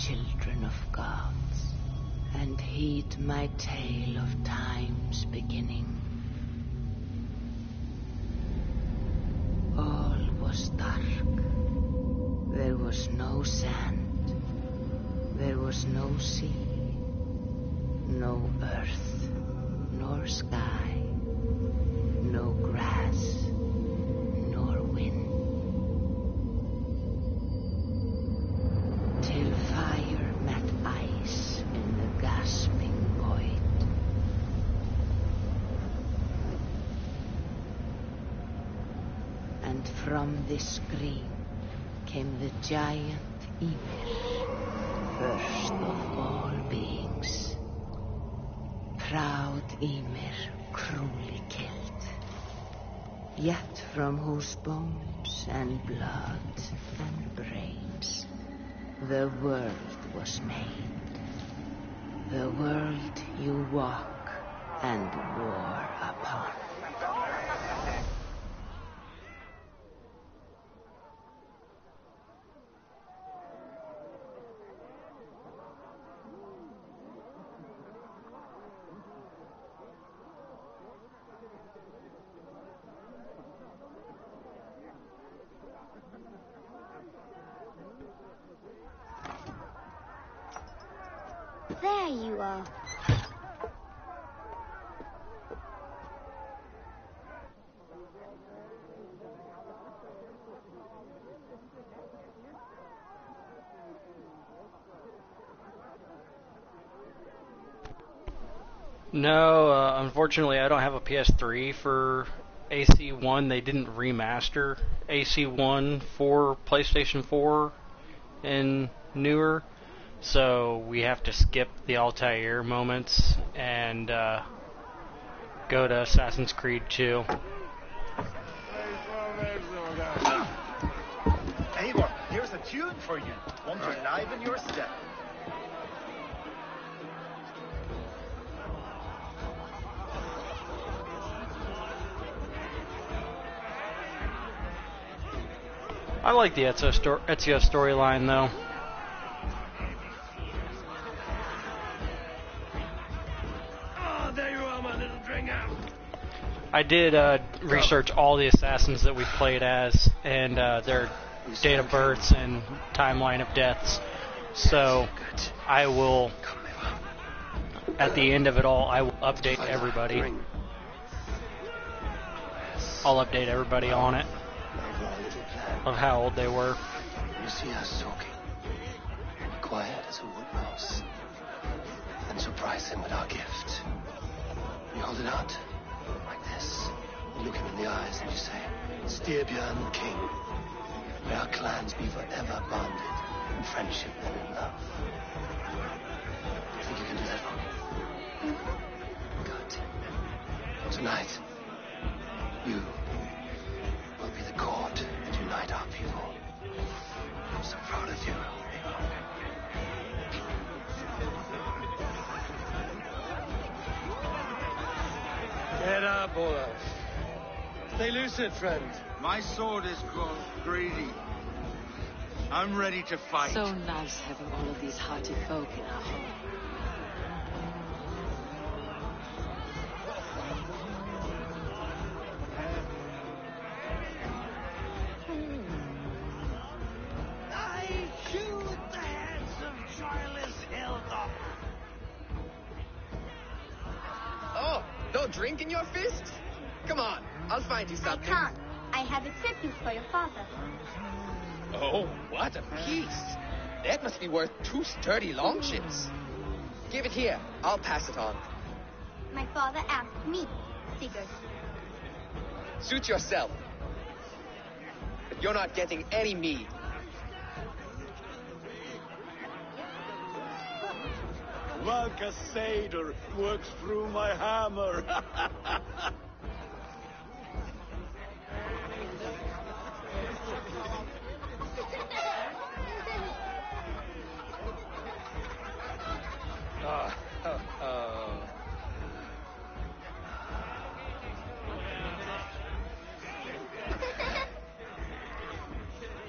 children of gods, and heed my tale of time's beginning. All was dark. There was no sand. There was no sea. No earth, nor sky. No grass, nor wind. Till fire met ice in the gasping void. And from this scream came the giant Ymir, first of all beings. Proud Ymir, cruelly killed, yet from whose bones and blood and brains the world was made. The world you walk and war upon. There you are. No, unfortunately I don't have a PS3 for AC1. They didn't remaster AC1 for PlayStation 4 and newer. So we have to skip the Altair moments and go to Assassin's Creed 2. Eivor, here's a tune for you. Want to liven your step. I like the Ezio storyline though. I did research all the assassins that we played as and their date of births and timeline of deaths. So I will, at the end of it all, I will update everybody. I'll update everybody on it, of how old they were. You see us talking, quiet as a wood mouse, and surprise him with our gift. You hold it out, like this. You look him in the eyes and you say, Styrbjörn, king, may our clans be forever bonded in friendship and in love. Do you think you can do that for me? Good. Tonight, you will be the cord that unite our people. I'm so proud of you, Eivor. Get up, Olaf. Stay lucid, friend. My sword is called Greedy. I'm ready to fight. So nice having all of these hearty folk in our home. I shoot the heads of joyless Hildop. Oh, no drink in your fists? Come on, I'll find you something. I can't. I have acceptance for your father. Oh, what a piece. That must be worth 2 sturdy longships. Give it here. I'll pass it on. My father asked me, Sigurd. Suit yourself. But you're not getting any mead. Like a satyr works through my hammer.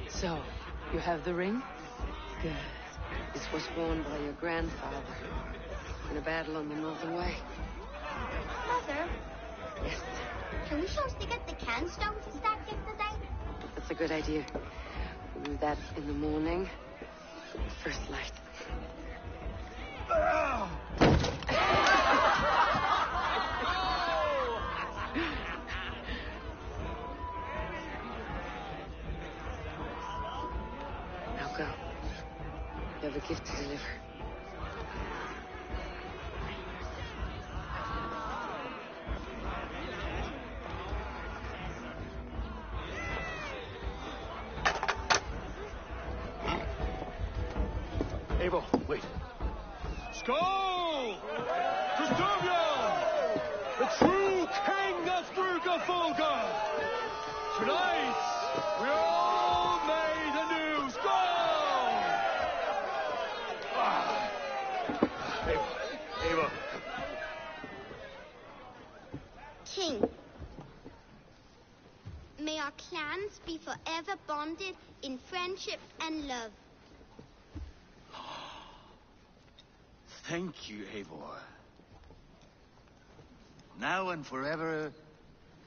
So, you have the ring? Good. This was worn by your grandfather in a battle on the Northern Way. Mother, Yes, can we show Sigurd the canstones he stacked yesterday? that's a good idea. We'll do that in the morning. First light. Now go. You have a gift to deliver. Eivor, wait. Skål! For Styrbjörn, the true king of Bruggerfolga! Tonight, we all made anew. Skål! Eivor. King, may our clans be forever bonded in friendship and love. Thank you, Eivor. Now and forever,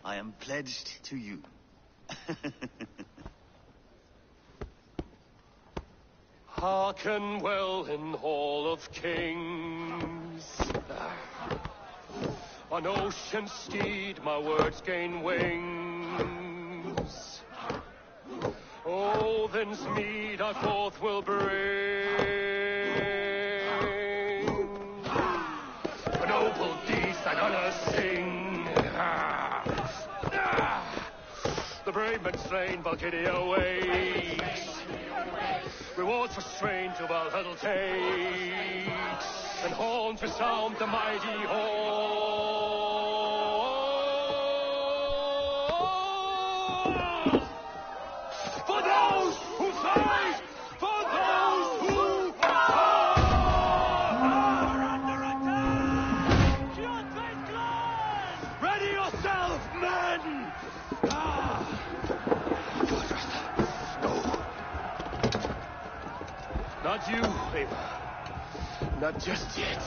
I am pledged to you. Hearken well in Hall of Kings. On ocean steed my words gain wings. Odin's mead I forth will bring. For noble deeds and honor sing. The brave men slain, Valkyria wakes. Rewards for strain to Valhalla takes, and horns resound the mighty horn. For those who fight, for those who fight. Under attack! Ready yourself, men! Not you, Eivor. Not just yet.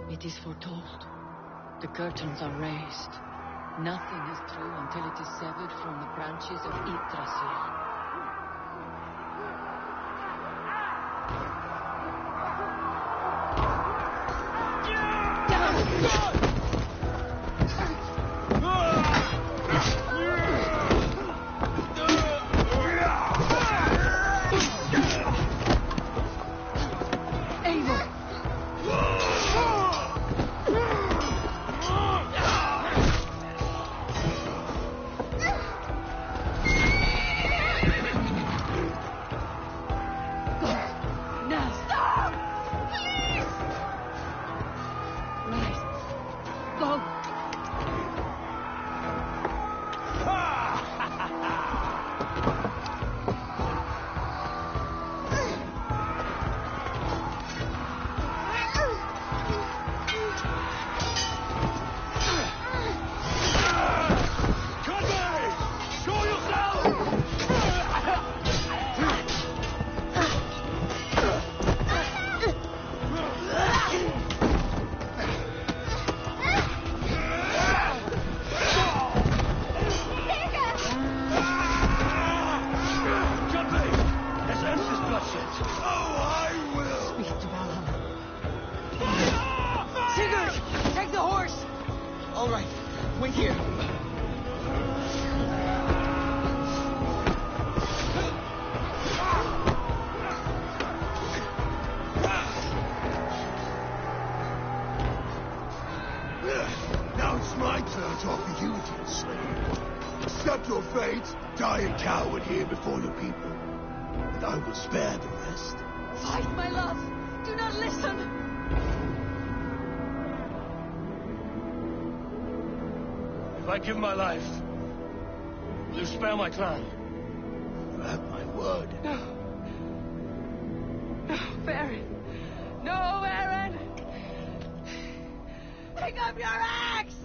It is foretold. The curtains are raised. Nothing is true until it is severed from the branches of Yggdrasil. Accept your fate. Die a coward here before your people. And I will spare the rest. Fight, my love! Do not listen! If I give my life, will you spare my clan? You have my word. No. No, Baron! No, Baron! Pick up your axe!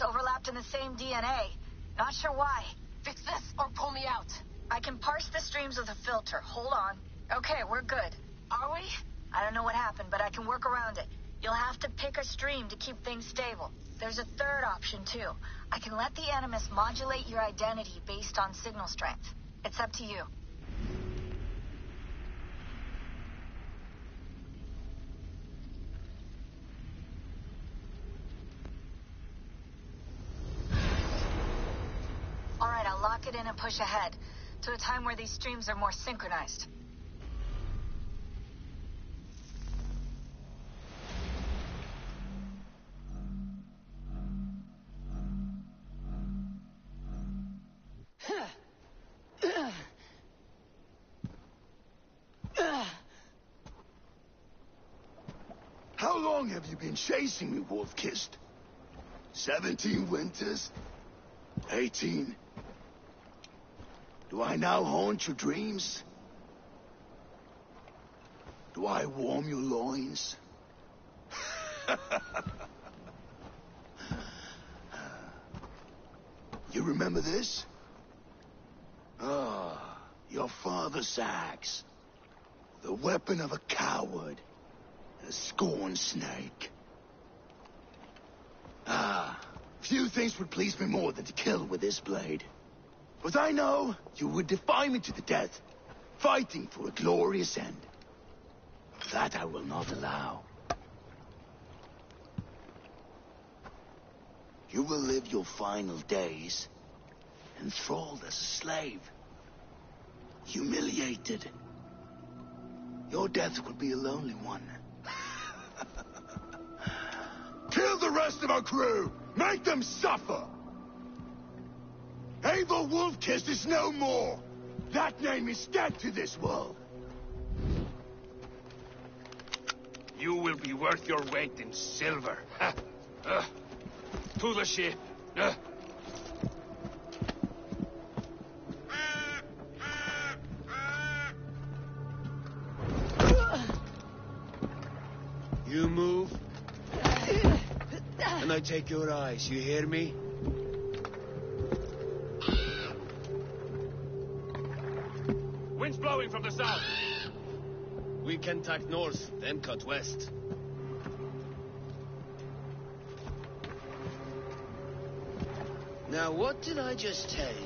Overlapped in the same DNA. Not sure why. Fix this or pull me out. I can parse the streams with a filter. Hold on. Okay, we're good. Are we? I don't know what happened, but I can work around it. You'll have to pick a stream to keep things stable. There's a third option, too. I can let the Animus modulate your identity based on signal strength. It's up to you. Alright, I'll lock it in and push ahead to a time where these streams are more synchronized. How long have you been chasing me, Wolf-Kissed? 17 winters? 18? Do I now haunt your dreams? Do I warm your loins? You remember this? Ah, your father's axe. The weapon of a coward. A scorned snake. Ah, few things would please me more than to kill with this blade. But I know you would defy me to the death, fighting for a glorious end. That I will not allow. You will live your final days enthralled as a slave. Humiliated. Your death will be a lonely one. Kill the rest of our crew! Make them suffer! Eivor Wolf-Kissed is no more! That name is dead to this world! You will be worth your weight in silver. To the ship. You move, and I take your eyes, you hear me? Wind's blowing from the south. We can tack north, then cut west. Now, what did I just tell you?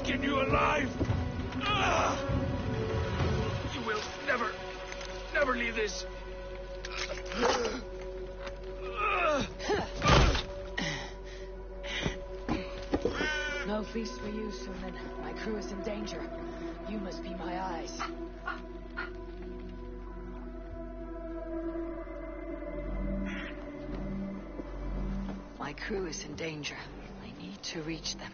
skin you alive! Ah! You will never leave this. No feast for you, Sunan. My crew is in danger. You must be my eyes. My crew is in danger. I need to reach them.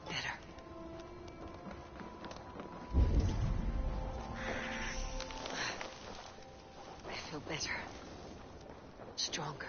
Better. I feel better. Stronger.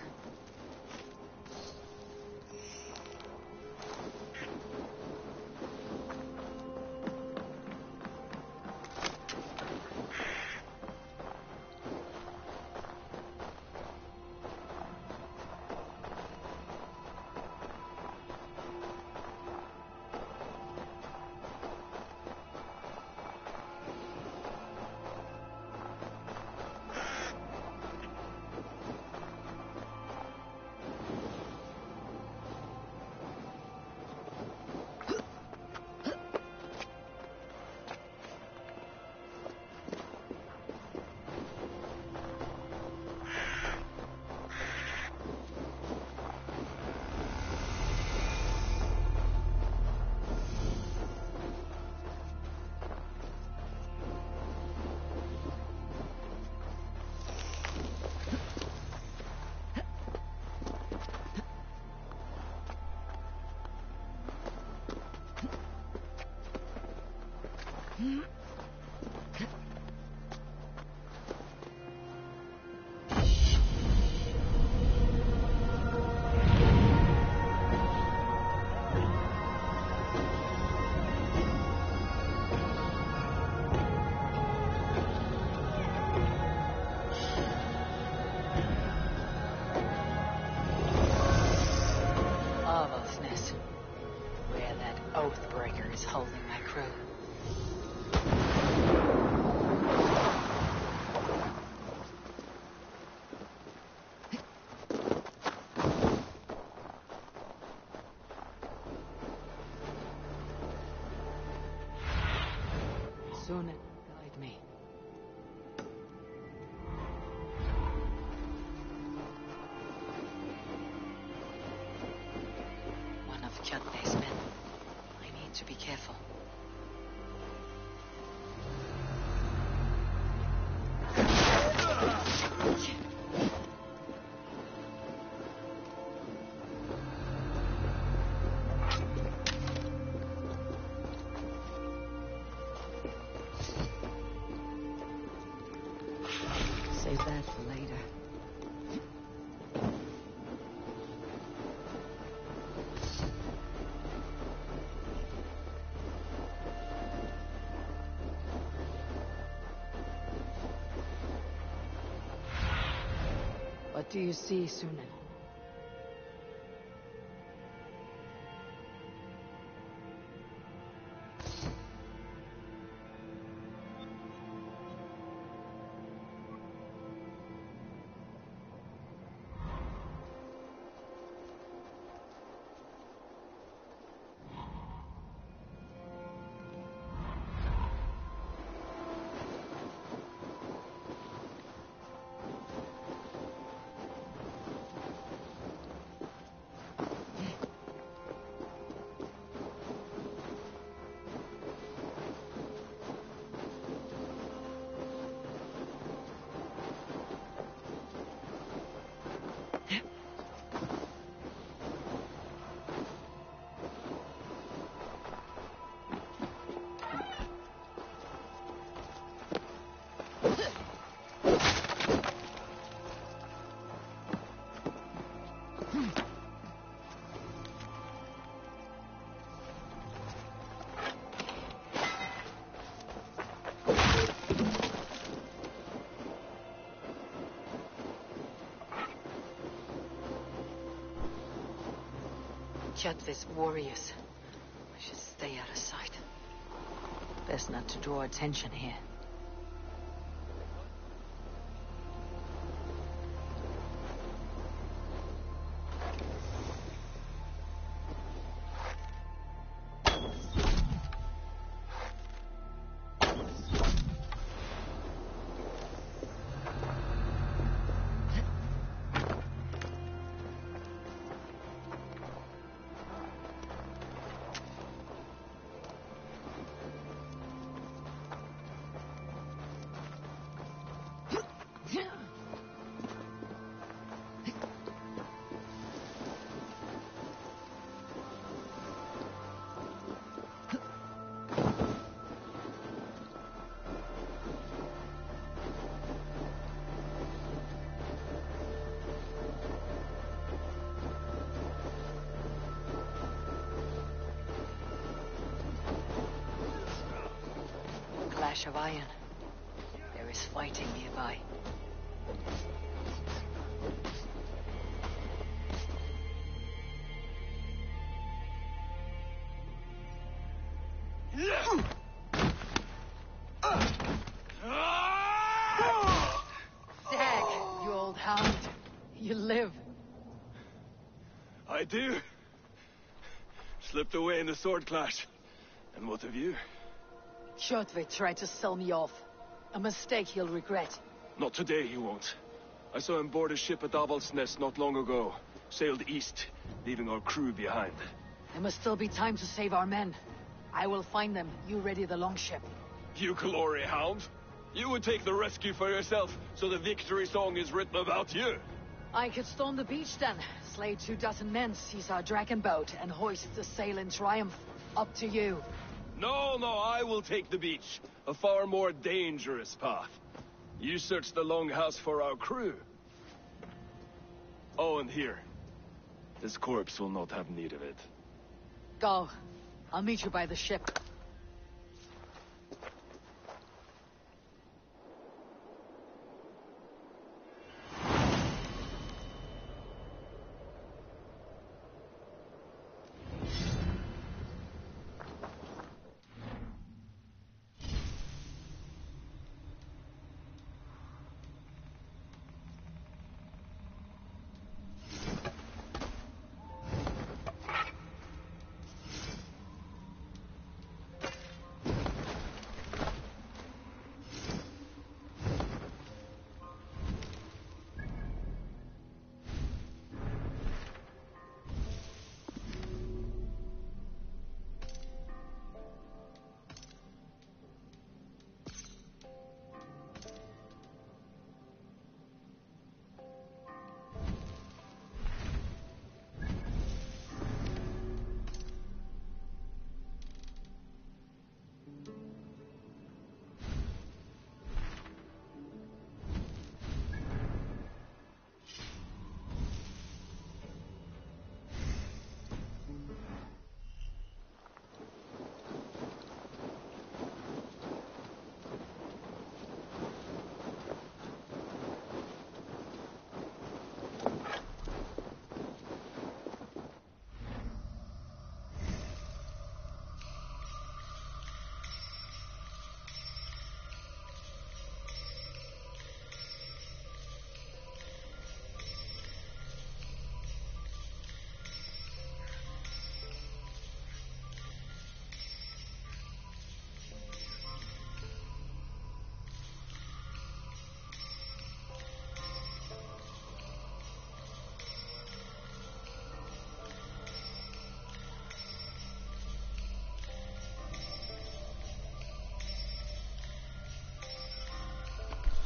Lawlessness. Where that Oathbreaker is holding my crew. Sunan, guide me. One of Chutney's men. I need to be careful. Save that for later. What do you see, Sunan? Chatvis warriors. I should stay out of sight. Best not to draw attention here. flash of iron. There is fighting nearby. Dag, you old hound. You live. I do. Slipped away in the sword clash. And what of you? Kjotve tried to sell me off. A mistake he'll regret. Not today, he won't. I saw him board a ship at Avaldsnes not long ago. Sailed east, leaving our crew behind. There must still be time to save our men. I will find them. You ready the longship. You glory hound? You would take the rescue for yourself, so the victory song is written about you. I could storm the beach then, slay 24 men, seize our dragon boat, and hoist the sail in triumph. Up to you. No, I will take the beach. A far more dangerous path. You search the longhouse for our crew. Oh, and here. This corpse will not have need of it. Go. I'll meet you by the ship.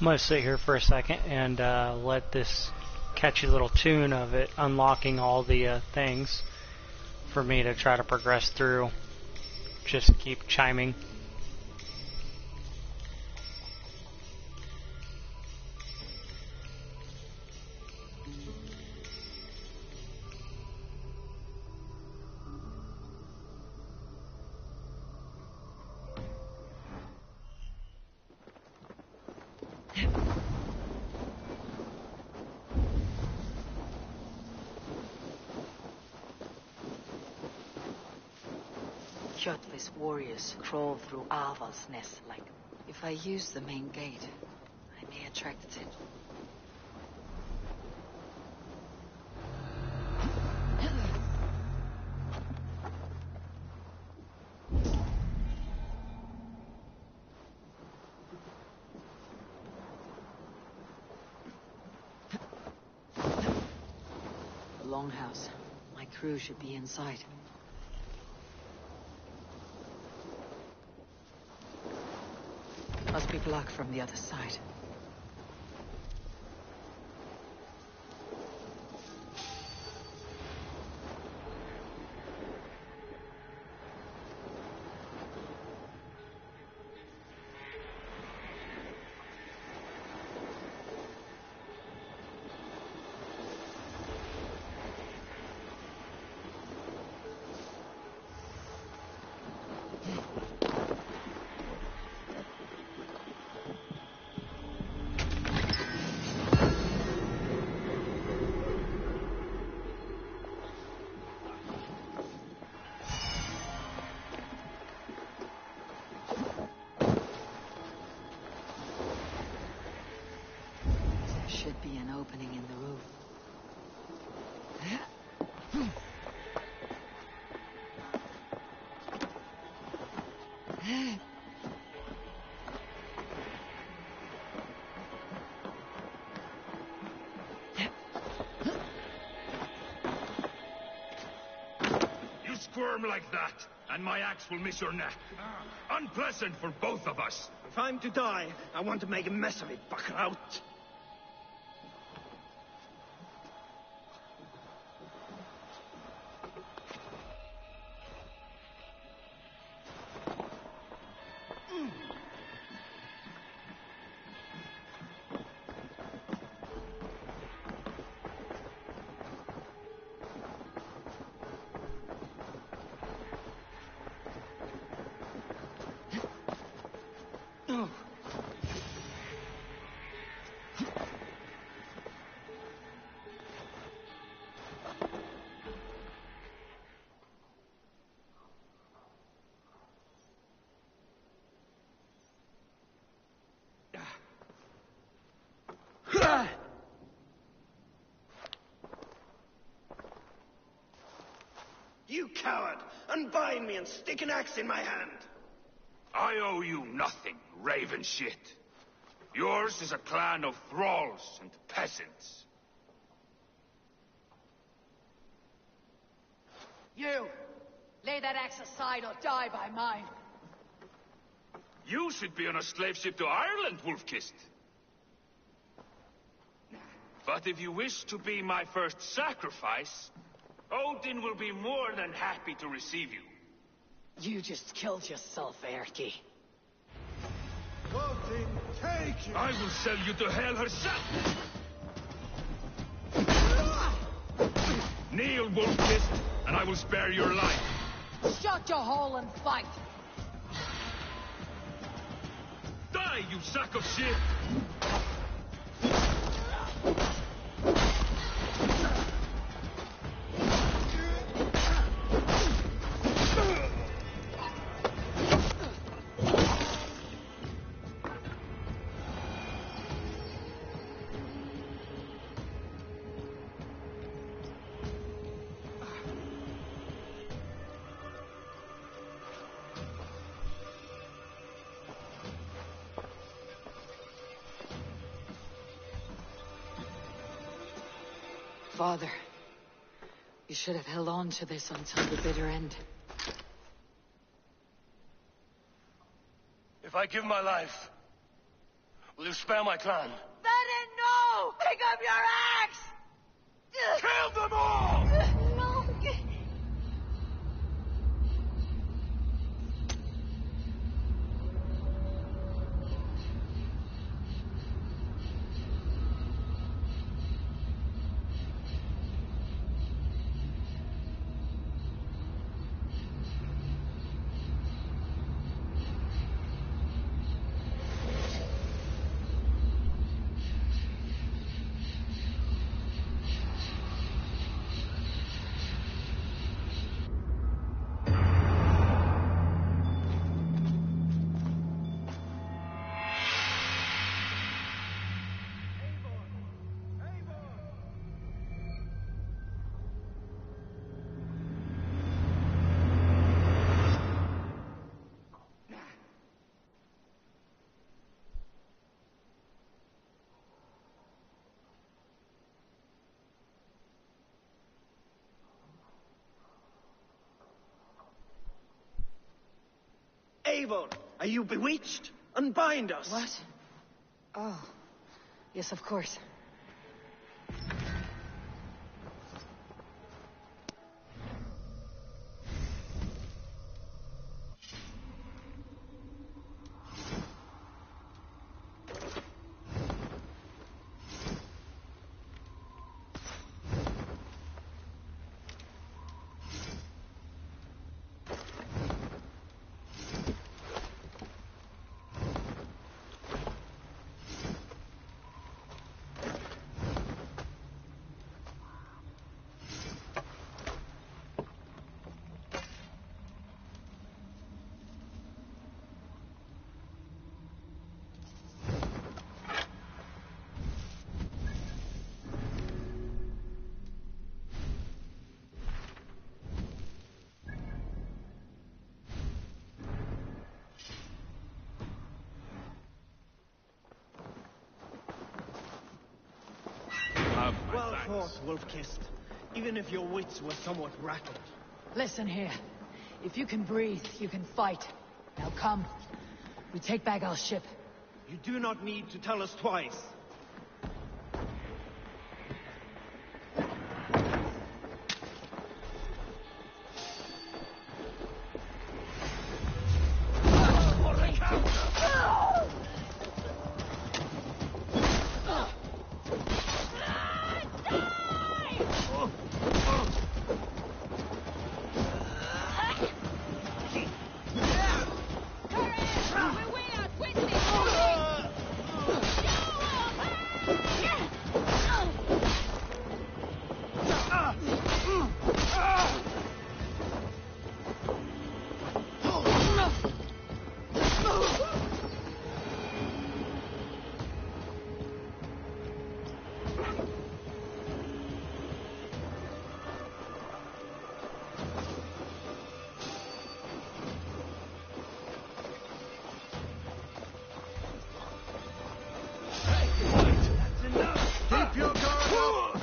I'm going to sit here for a second and let this catchy little tune of it unlocking all the things for me to try to progress through just keep chiming. Kjotve's warriors crawl through Avaldsnes like... If I use the main gate, I may attract attention. The longhouse. My crew should be inside. Must be blocked from the other side. should be an opening in the roof. You squirm like that, and my axe will miss your neck. Unpleasant for both of us. If I'm to die, I want to make a mess of it, Backraut. You coward! Unbind me and stick an axe in my hand! I owe you nothing, raven shit. Yours is a clan of thralls and peasants. You! Lay that axe aside or die by mine. You should be on a slave ship to Ireland, Wolf-Kissed. But if you wish to be my first sacrifice, Odin will be more than happy to receive you. You just killed yourself, Erki. Odin, take you! I will sell you to Hel herself! Kneel, Wolf-Kissed, and I will spare your life. Shut your hole and fight! Die, you sack of shit! Father, you should have held on to this until the bitter end. If I give my life, will you spare my clan? Bennett, no! Pick up your axe! Kill them all! No! Eivor, are you bewitched? Unbind us! What? Oh. Yes, of course. my Well thanks. fought, Wolf-Kissed. Even if your wits were somewhat rattled. Listen here. If you can breathe, you can fight. Now come. We take back our ship. You do not need to tell us twice. Keep your guard up!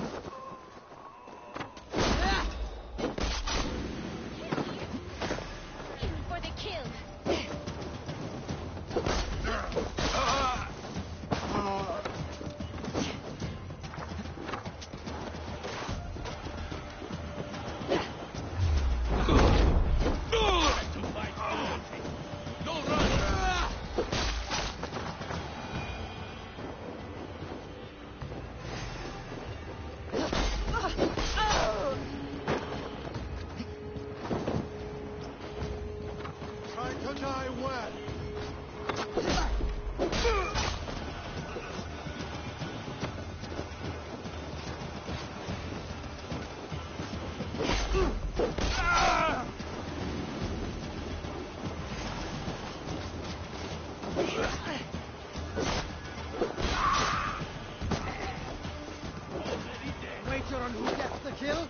For the kill. Try to die well. Wager on who gets the kill?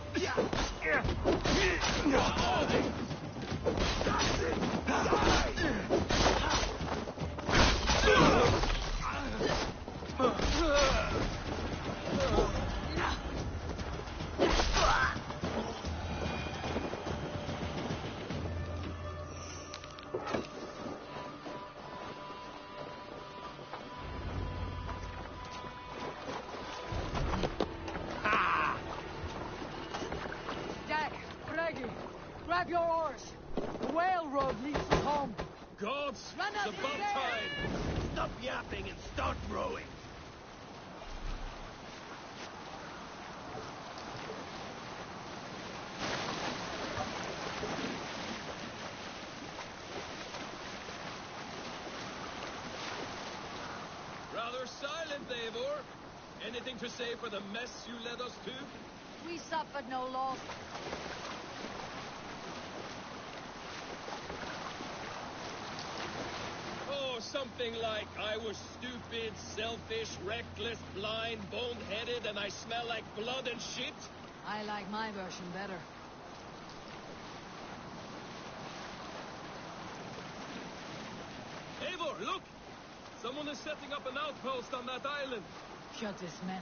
Jack, Greggy, grab your oars. The whale road leads us home. Gods, Run it's up about there. time. Stop yapping and start rowing. Rather silent, Eivor. Anything to say for the mess you led us to? We suffered no loss. Oh, something like, I was stupid, selfish, reckless, blind, bone-headed, and I smell like blood and shit? I like my version better. Eivor, look! Someone is setting up an outpost on that island. Kjotve's men,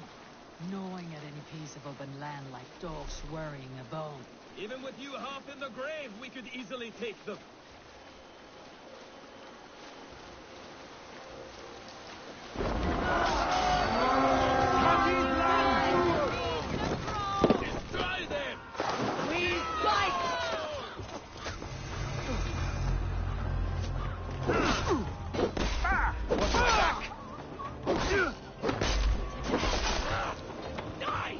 gnawing at any piece of open land like dogs worrying a bone. Even with you half in the grave, we could easily take them. Destroy them! We fight! Watch my back! Die!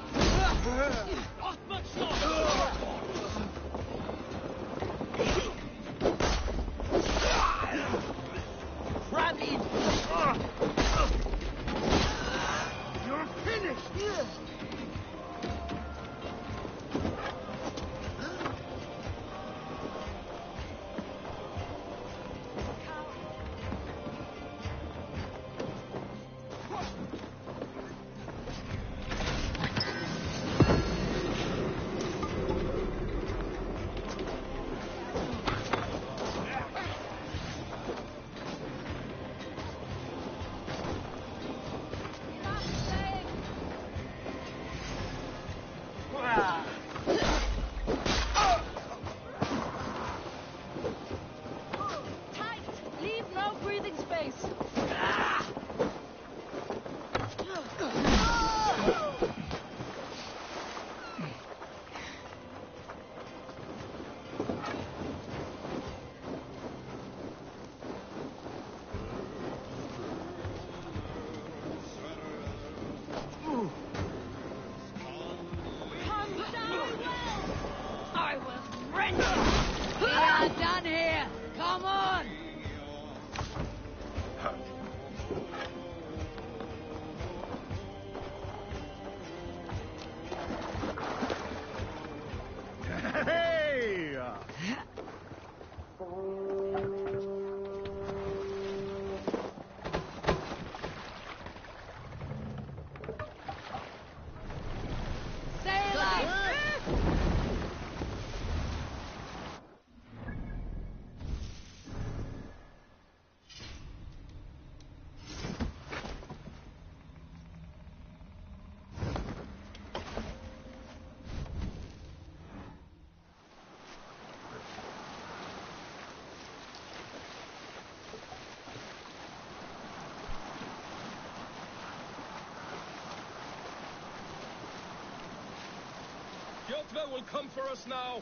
Kjotve will come for us now,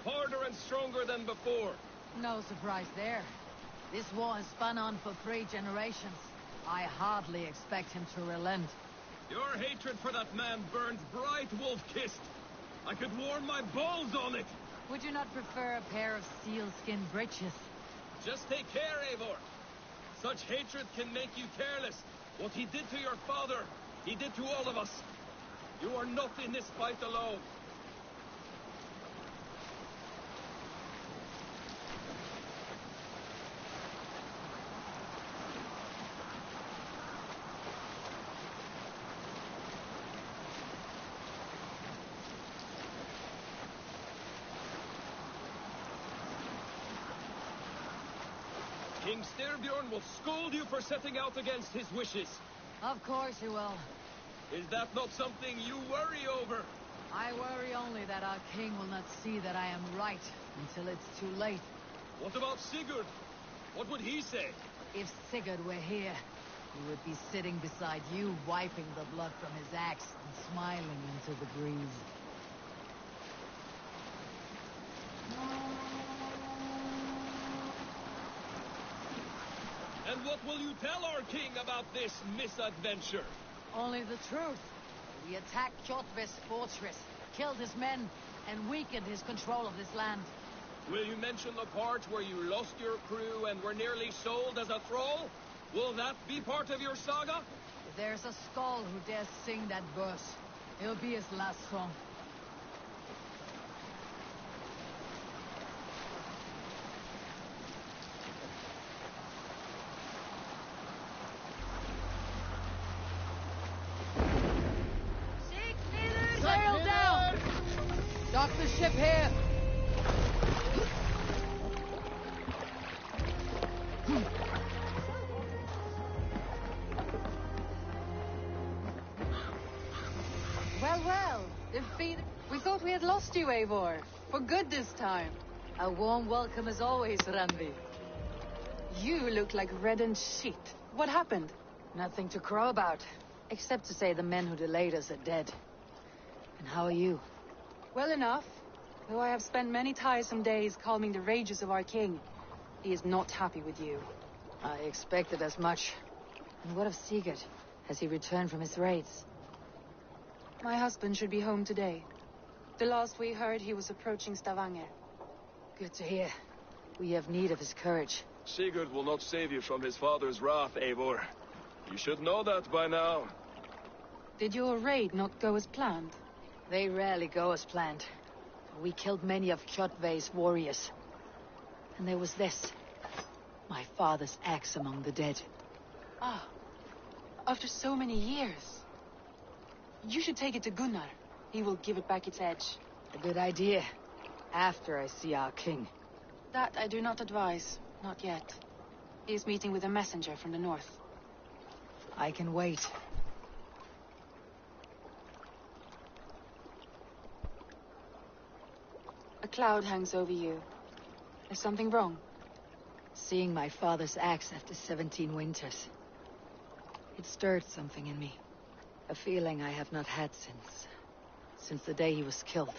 harder and stronger than before. No surprise there. This war has spun on for 3 generations. I hardly expect him to relent. Your hatred for that man burns bright, wolf-kissed. I could warm my balls on it. Would you not prefer a pair of sealskin breeches? Just take care, Eivor. Such hatred can make you careless. What he did to your father, he did to all of us. You are not in this fight alone. King Styrbjorn will scold you for setting out against his wishes. Of course he will. Is that not something you worry over? I worry only that our king will not see that I am right until it's too late. What about Sigurd? What would he say? If Sigurd were here, he would be sitting beside you, wiping the blood from his axe and smiling into the breeze. And what will you tell our king about this misadventure? Only the truth. We attacked Kjotve's fortress, killed his men, and weakened his control of this land. Will you mention the part where you lost your crew and were nearly sold as a thrall? Will that be part of your saga? If there's a skull who dares sing that verse, it'll be his last song. Sail down! Dock the ship here! Well, defeat. We thought we had lost you, Eivor. For good this time. A warm welcome as always, Randi. You look like reddened shit. What happened? Nothing to crow about, except to say the men who delayed us are dead. And how are you? Well enough. Though I have spent many tiresome days calming the rages of our king. He is not happy with you. I expected as much. And what of Sigurd? Has he returned from his raids? My husband should be home today. The last we heard, he was approaching Stavanger. Good to hear. We have need of his courage. Sigurd will not save you from his father's wrath, Eivor. You should know that by now. Did your raid not go as planned? They rarely go as planned. We killed many of Kjotve's warriors. And there was this. My father's axe among the dead. Ah. After so many years. You should take it to Gunnar. He will give it back its edge. A good idea. After I see our king. That I do not advise. Not yet. He is meeting with a messenger from the north. I can wait. A cloud hangs over you. Is something wrong? Seeing my father's axe after 17 winters. It stirred something in me. A feeling I have not had since the day he was killed.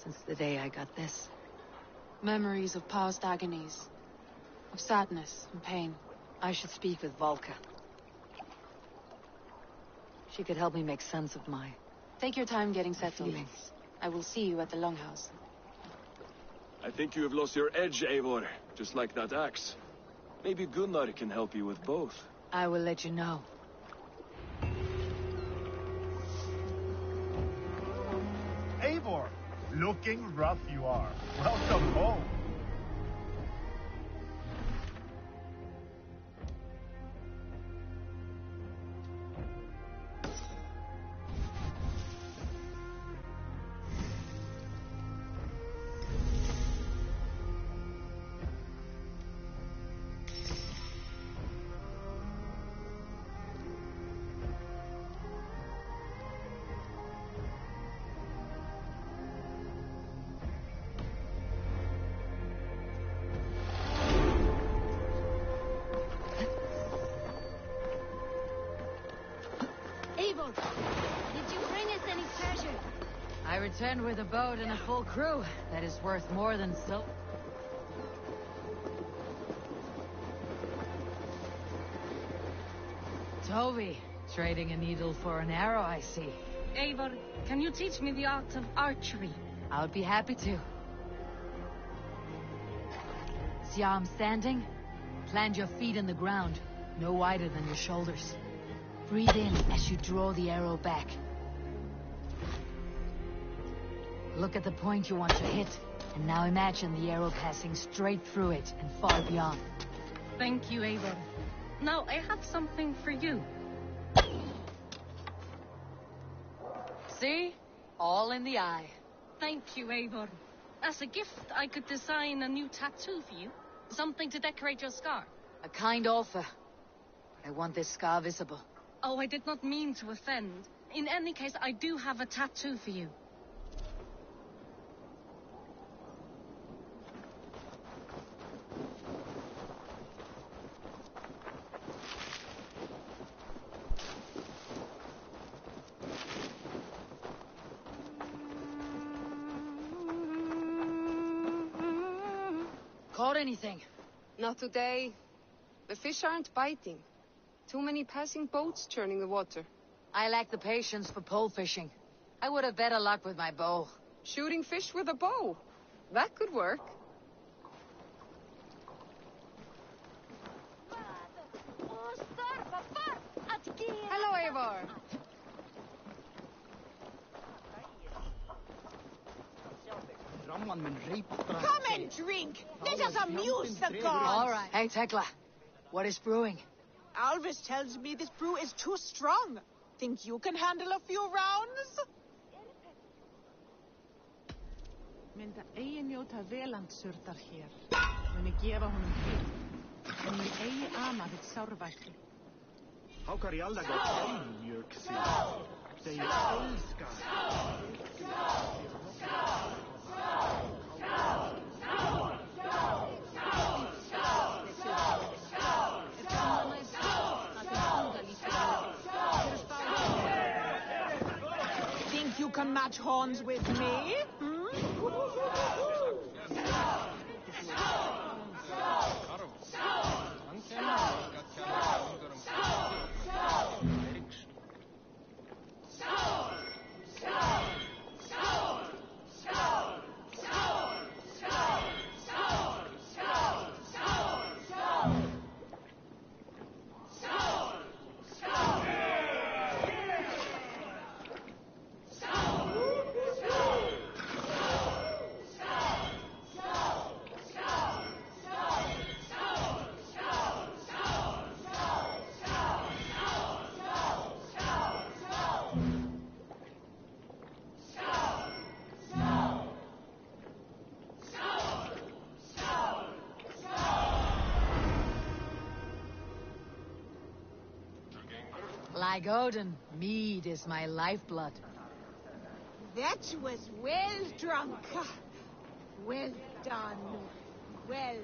Since the day I got this. Memories of past agonies. Of sadness and pain. I should speak with Valka. She could help me make sense of my... Take your time getting settled. Feelings. I will see you at the Longhouse. I think you have lost your edge, Eivor. Just like that axe. Maybe Gunnar can help you with both. I will let you know. Eivor, looking rough you are. Welcome home. Eivor, did you bring us any treasure? I returned with a boat and a full crew. That is worth more than silver. Toby, trading a needle for an arrow, I see. Eivor, can you teach me the art of archery? I would be happy to. See how I'm standing? Plant your feet in the ground, no wider than your shoulders. Breathe in as you draw the arrow back. Look at the point you want to hit, and now imagine the arrow passing straight through it and far beyond. Thank you, Eivor. Now, I have something for you. See? All in the eye. Thank you, Eivor. As a gift, I could design a new tattoo for you. Something to decorate your scar. A kind offer. But I want this scar visible. Oh, I did not mean to offend. In any case, I do have a tattoo for you. Caught anything? Not today. The fish aren't biting. Too many passing boats churning the water. I lack the patience for pole fishing. I would have better luck with my bow. Shooting fish with a bow? That could work. Hello, Eivor. Come and drink. Let us amuse the gods. All right. Hey, Tekla. What is brewing? Alvis tells me this brew is too strong. Think you can handle a few rounds? Men það eigi njóta velandsurðar hér. Muni gefa honum frið. En mun eigi ama þitt sárvættu. Haukar i alla gått hem, mjölksyra. Det jag älskar. Think you can match horns with me? Like Odin, mead is my lifeblood. That was well drunk. Well done. Well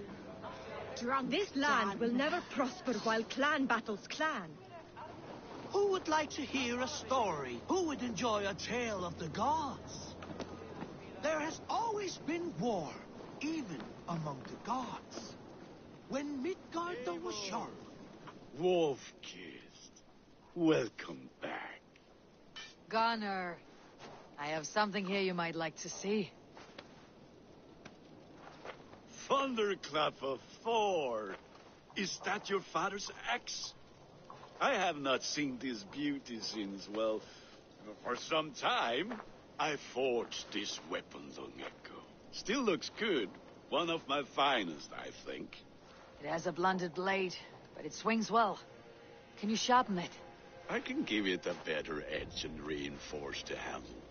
drunk. This land will never prosper while clan battles clan. Who would like to hear a story? Who would enjoy a tale of the gods? There has always been war, even among the gods. When Midgard was young. Wolf-kissed, welcome back. Gunnar, I have something here you might like to see. Thunderclap of Thor! Is that your father's axe? I have not seen this beauty since, well, for some time. I forged this weapon long ago. Still looks good. One of my finest, I think. It has a blunted blade, but it swings well. Can you sharpen it? I can give it a better edge and reinforce the handle.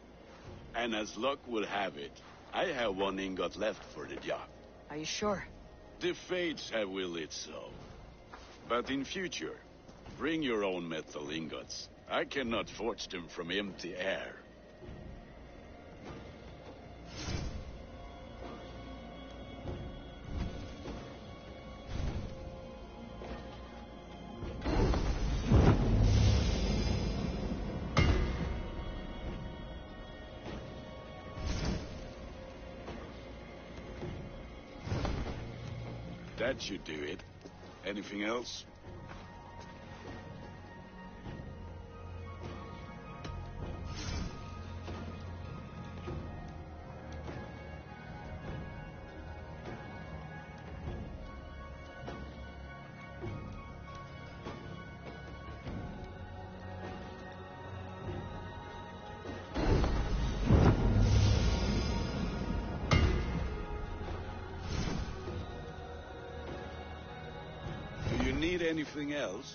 And as luck will have it, I have one ingot left for the job. Are you sure? The fates have willed it so. But in future, bring your own metal ingots. I cannot forge them from empty air. That should do it. Anything else? Do you need anything else?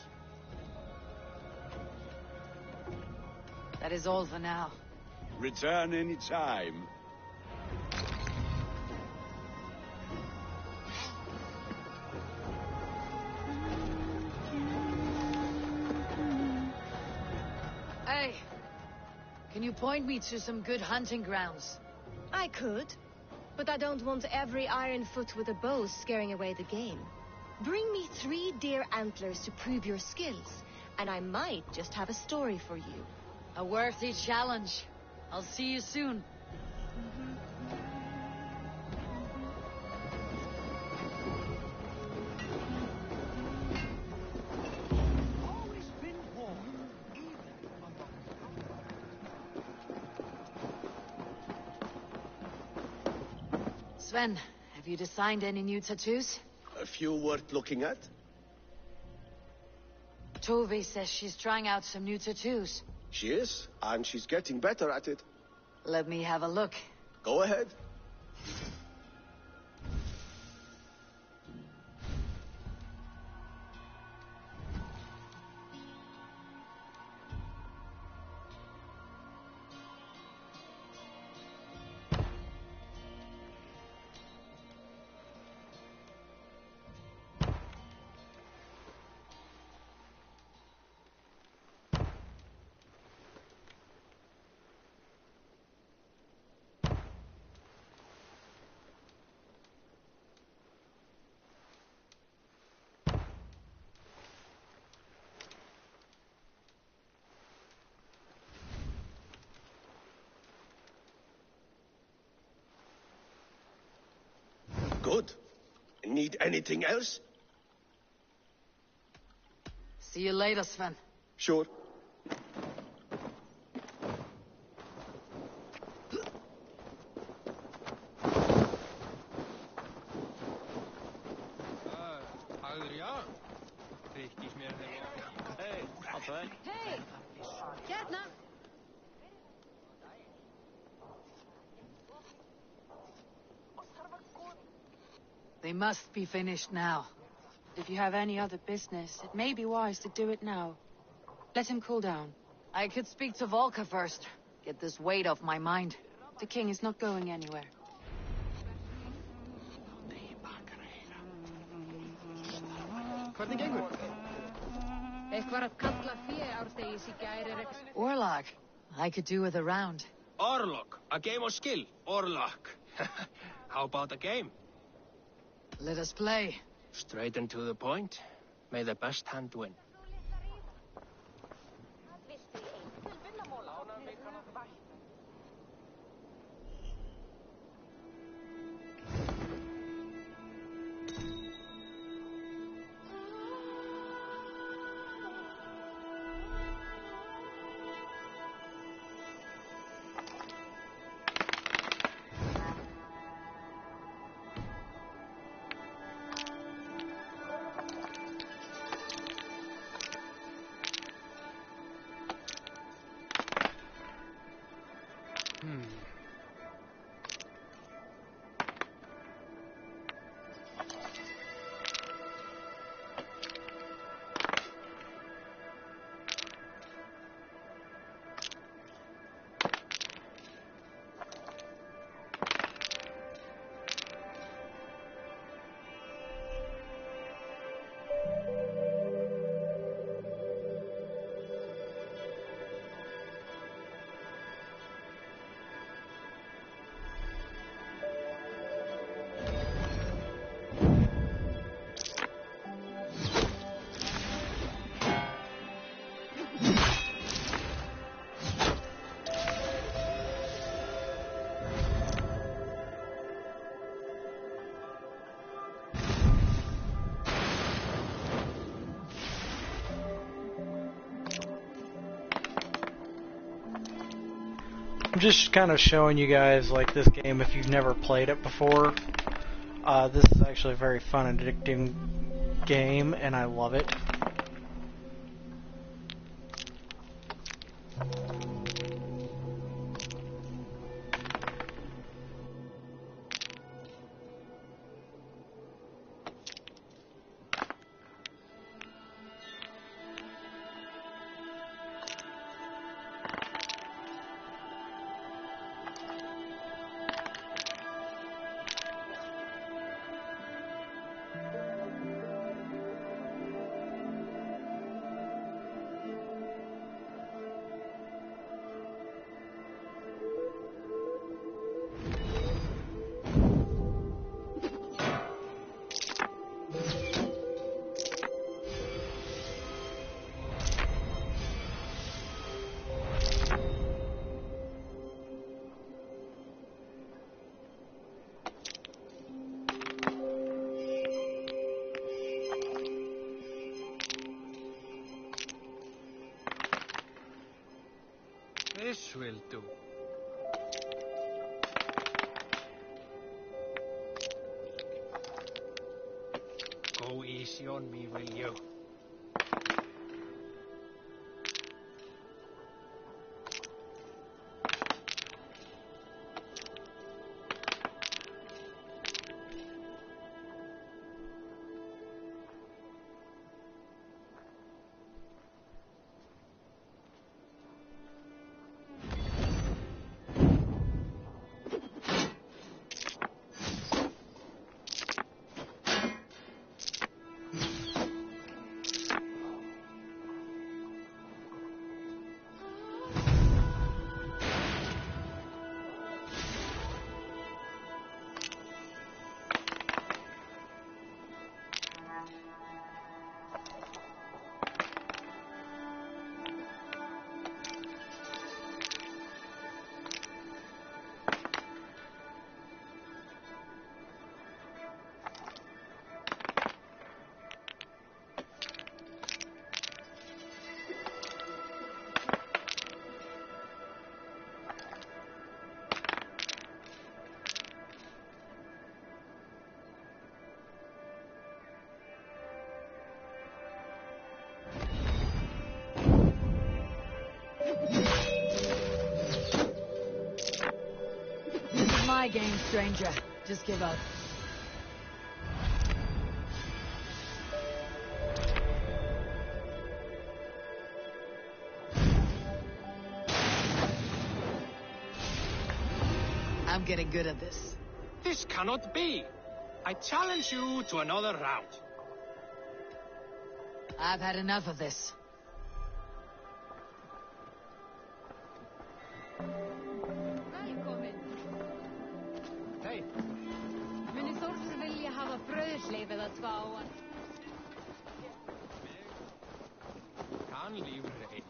That is all for now. Return any time. Hey, can you point me to some good hunting grounds? I could, but I don't want every iron foot with a bow scaring away the game. Bring me 3 deer antlers to prove your skills, and I might just have a story for you. A worthy challenge. I'll see you soon. Always been war, even among Sven, have you designed any new tattoos? A few worth looking at? Tove says she's trying out some new tattoos. She is, and she's getting better at it. Let me have a look. Go ahead. Good. Need anything else? See you later, Sven. Sure. Hey! Gärtner! They must be finished now. If you have any other business, it may be wise to do it now. Let him cool down. I could speak to Volker first. Get this weight off my mind. The king is not going anywhere. Orlok. I could do with a round. Orlok, a game of skill. Orlok. How about a game? Let us play. Straight and to the point. May the best hand win. I'm just kind of showing you guys like this game if you've never played it before. This is actually a very fun and addicting game, and I love it. This will do. Go easy on me, will you? My game, stranger. Just give up. I'm getting good at this. This cannot be. I challenge you to another round. I've had enough of this. Hey. Minnesota vilja hafa brauðhleif eða tvá. Kann lífrei.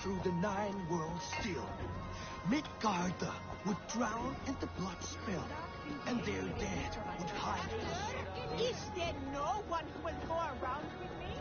through the 9 worlds still. Midgarda would drown in the blood spill, and their dead would hide us. Is there no one who will go around with me?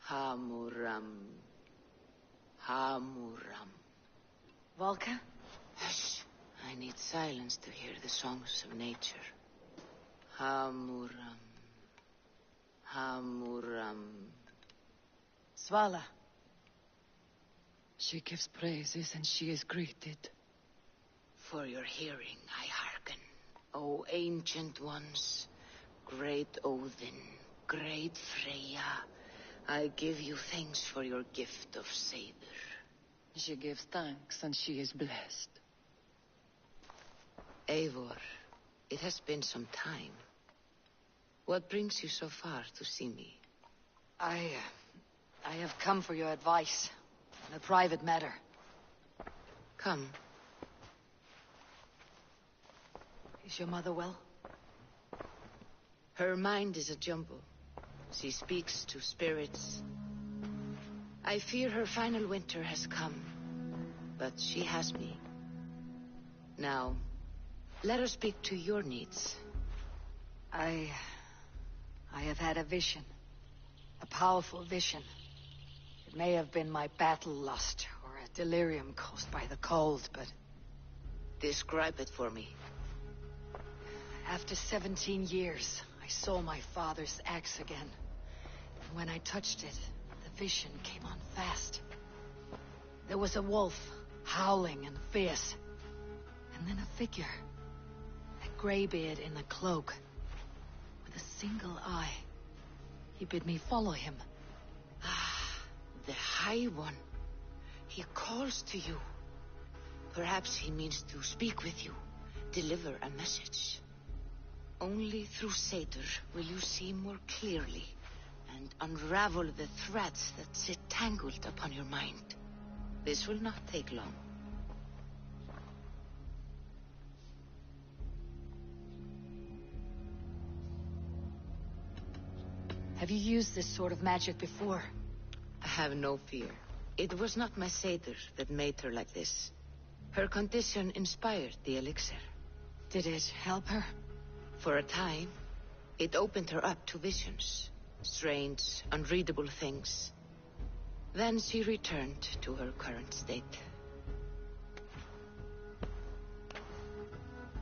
Hamuram. Hamuram. Volka? Hush. I need silence to hear the songs of nature. Hamuram. Hamuram. Svala. She gives praises and she is greeted. For your hearing I hearken, O ancient ones, great Odin, great Freya. I give you thanks for your gift of Seder. She gives thanks and she is blessed. Eivor, it has been some time. What brings you so far to see me? I have come for your advice on a private matter. Come. Is your mother well? Her mind is a jumble. She speaks to spirits. I fear her final winter has come, but she has me. Now, let her speak to your needs. I have had a vision. A powerful vision. It may have been my battle lust, or a delirium caused by the cold, but... Describe it for me. After 17 years, I saw my father's axe again. And when I touched it, the vision came on fast. There was a wolf, howling and fierce. And then a figure. A graybeard in a cloak. With a single eye. He bid me follow him. Ah, the High One. He calls to you. Perhaps he means to speak with you. Deliver a message. Only through Seder will you see more clearly and unravel the threads that sit tangled upon your mind. This will not take long. Have you used this sort of magic before? I have no fear. It was not my Seder that made her like this. Her condition inspired the elixir. Did it help her? For a time, it opened her up to visions. Strange, unreadable things. Then she returned to her current state.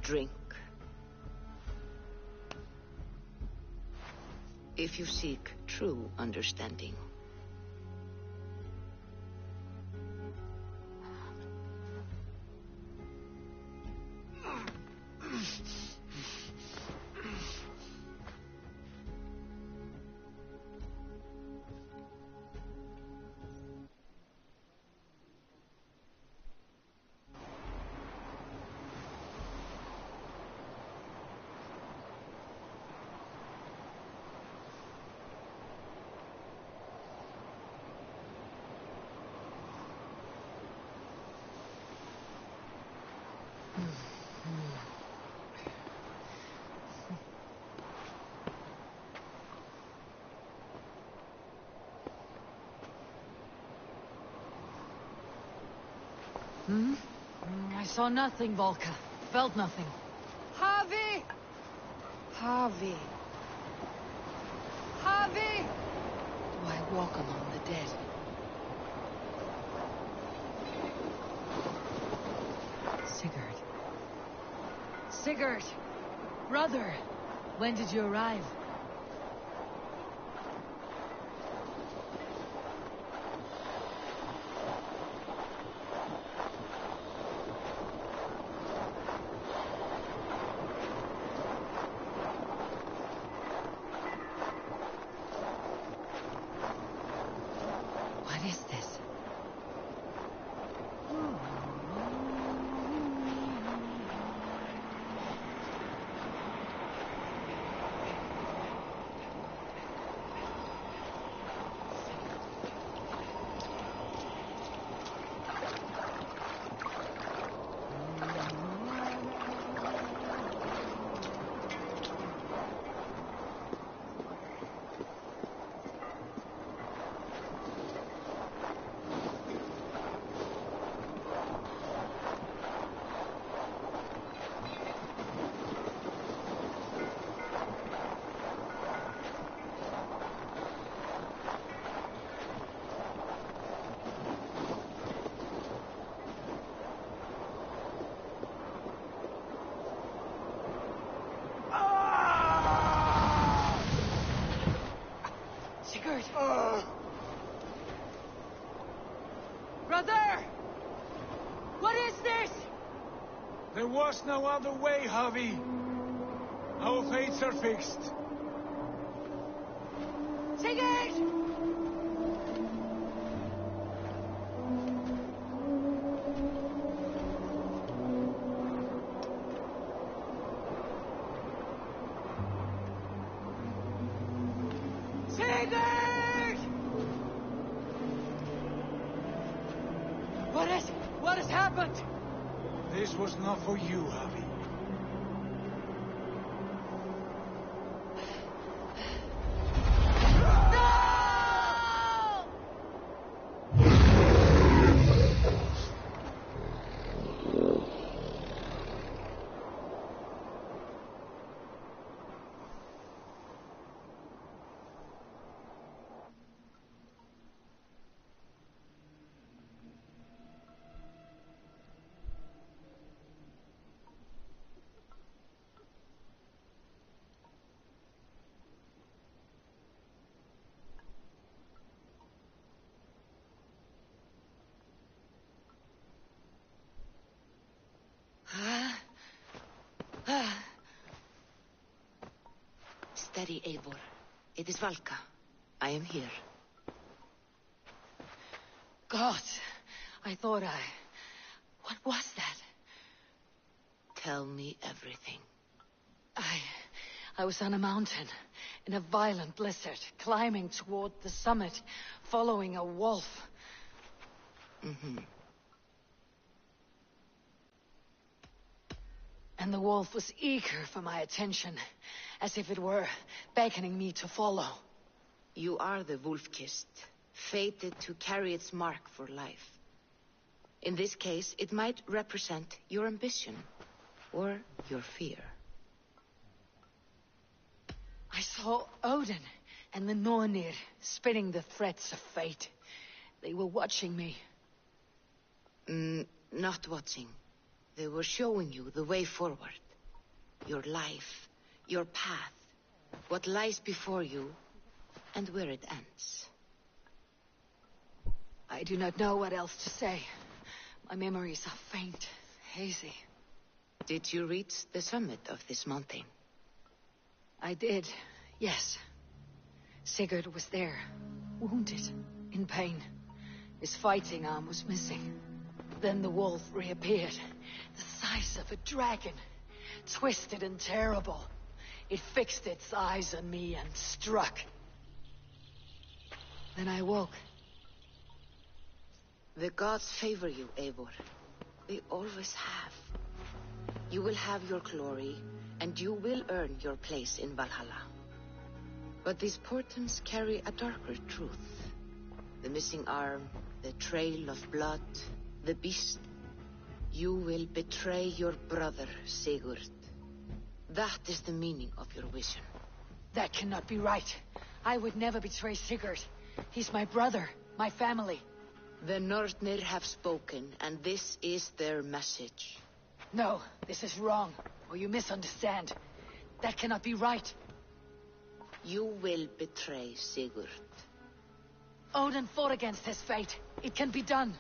Drink. If you seek true understanding. Hmm? I saw nothing, Volka. Felt nothing. Harvey! Harvey. Harvey! Do I walk among the dead? Sigurd. Sigurd! Brother! When did you arrive? What is this? Sigurd! Brother! What is this? There was no other way, Javi. Our fates are fixed. Sigurd! Sigurd! What is it? What has happened? This was not for you, Javi. Steady, Eivor. It is Valka. I am here. God, I thought What was that? Tell me everything. I was on a mountain, in a violent blizzard, climbing toward the summit, following a wolf. Mm-hmm. And the wolf was eager for my attention, as if it were beckoning me to follow. You are the wolf-kissed, fated to carry its mark for life. In this case, it might represent your ambition, or your fear. I saw Odin and the Nornir spinning the threads of fate. They were watching me. Not watching. They were showing you the way forward. Your life, your path, what lies before you, and where it ends. I do not know what else to say. My memories are faint, hazy. Did you reach the summit of this mountain? I did, yes. Sigurd was there, wounded, in pain. His fighting arm was missing. Then the wolf reappeared, the size of a dragon, twisted and terrible. It fixed its eyes on me and struck. Then I woke. The gods favor you, Eivor. They always have. You will have your glory, and you will earn your place in Valhalla. But these portents carry a darker truth. The missing arm, the trail of blood, the beast. You will betray your brother, Sigurd. That is the meaning of your vision. That cannot be right. I would never betray Sigurd. He's my brother, my family. The Nornir have spoken, and this is their message. No, this is wrong, or you misunderstand. That cannot be right. You will betray Sigurd. Odin fought against his fate. It can be done.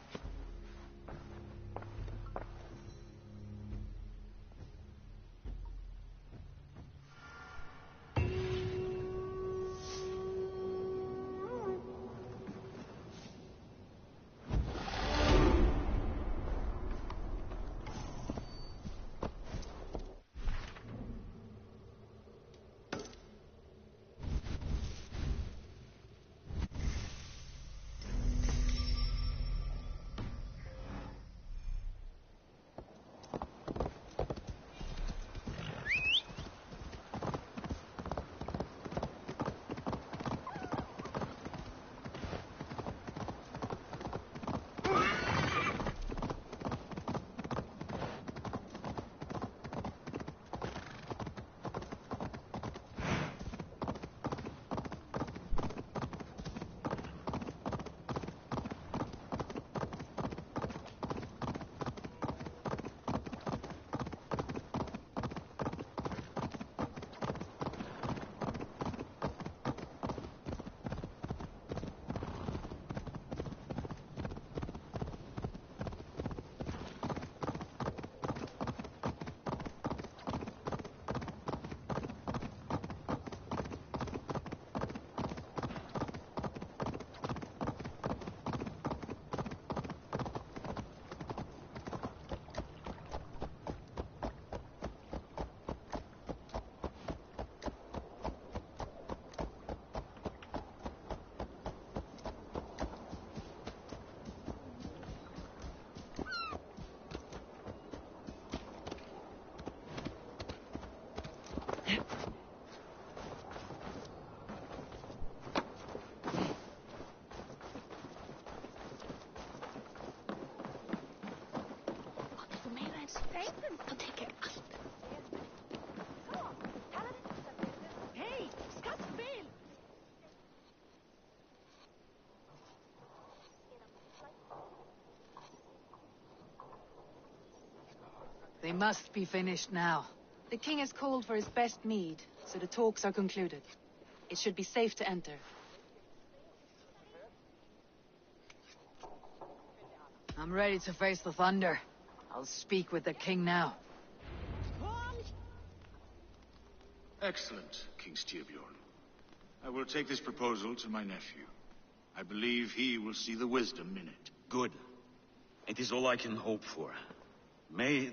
They must be finished now. The king has called for his best mead, so the talks are concluded. It should be safe to enter. I'm ready to face the thunder. I'll speak with the king now. Excellent, King Styrbjorn. I will take this proposal to my nephew. I believe he will see the wisdom in it. Good. It is all I can hope for. May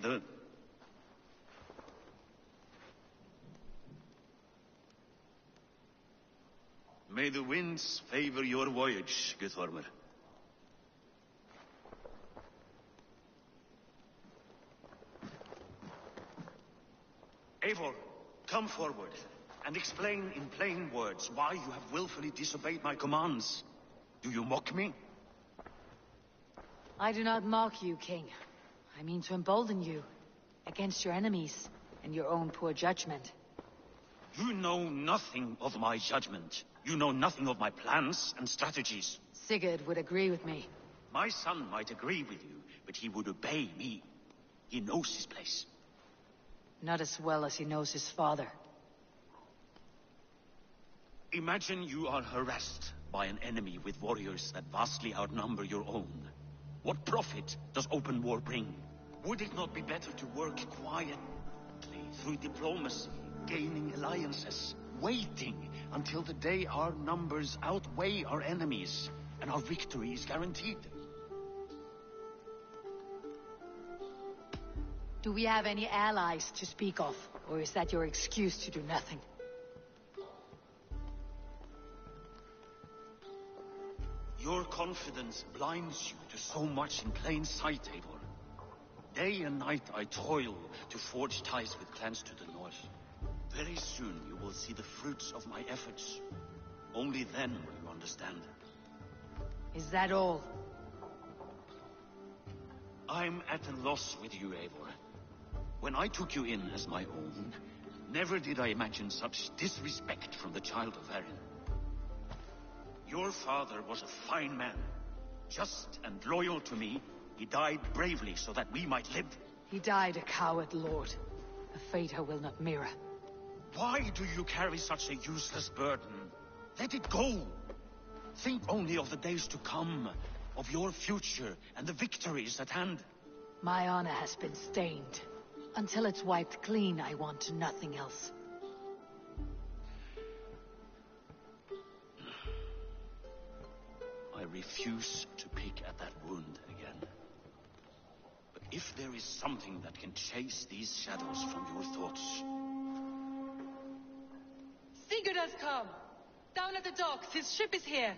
the winds favor your voyage, Guthorm. Eivor, come forward and explain in plain words why you have willfully disobeyed my commands. Do you mock me? I do not mock you, king. I mean to embolden you against your enemies and your own poor judgment. You know nothing of my judgment. You know nothing of my plans and strategies. Sigurd would agree with me. My son might agree with you, but he would obey me. He knows his place. Not as well as he knows his father. Imagine you are harassed by an enemy with warriors that vastly outnumber your own. What profit does open war bring? Would it not be better to work quietly, through diplomacy, gaining alliances, waiting until the day our numbers outweigh our enemies, and our victory is guaranteed? Do we have any allies to speak of, or is that your excuse to do nothing? Your confidence blinds you to so much in plain sight, Eivor. Day and night I toil to forge ties with clans to the north. Very soon you will see the fruits of my efforts. Only then will you understand. Is that all? I'm at a loss with you, Eivor. When I took you in as my own, never did I imagine such disrespect from the child of Erin. Your father was a fine man, just and loyal to me. He died bravely so that we might live. He died a coward, Lord. A fate I will not mirror. Why do you carry such a useless burden? Let it go. Think only of the days to come, of your future and the victories at hand. My honor has been stained. Until it's wiped clean, I want nothing else. I refuse to pick at that wound again. But if there is something that can chase these shadows from your thoughts... Sigurd has come! Down at the docks, his ship is here!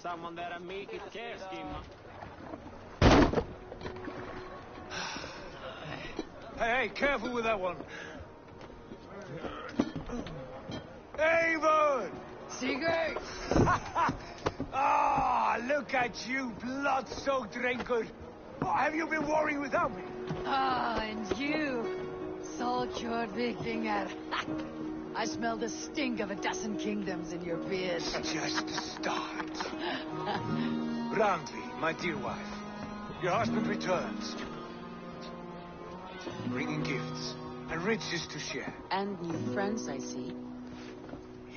Someone there and make it kärskin. Hey, careful with that one. Eivor! Sigurd! Ah, look at you, blood-soaked raincoat. What have you been worrying without me? Ah, and you, Solkjord Vikinger. I smell the stink of a dozen kingdoms in your beard. Just the start. Randvi, my dear wife, your husband returns. Bringing gifts and riches to share. And new friends, I see.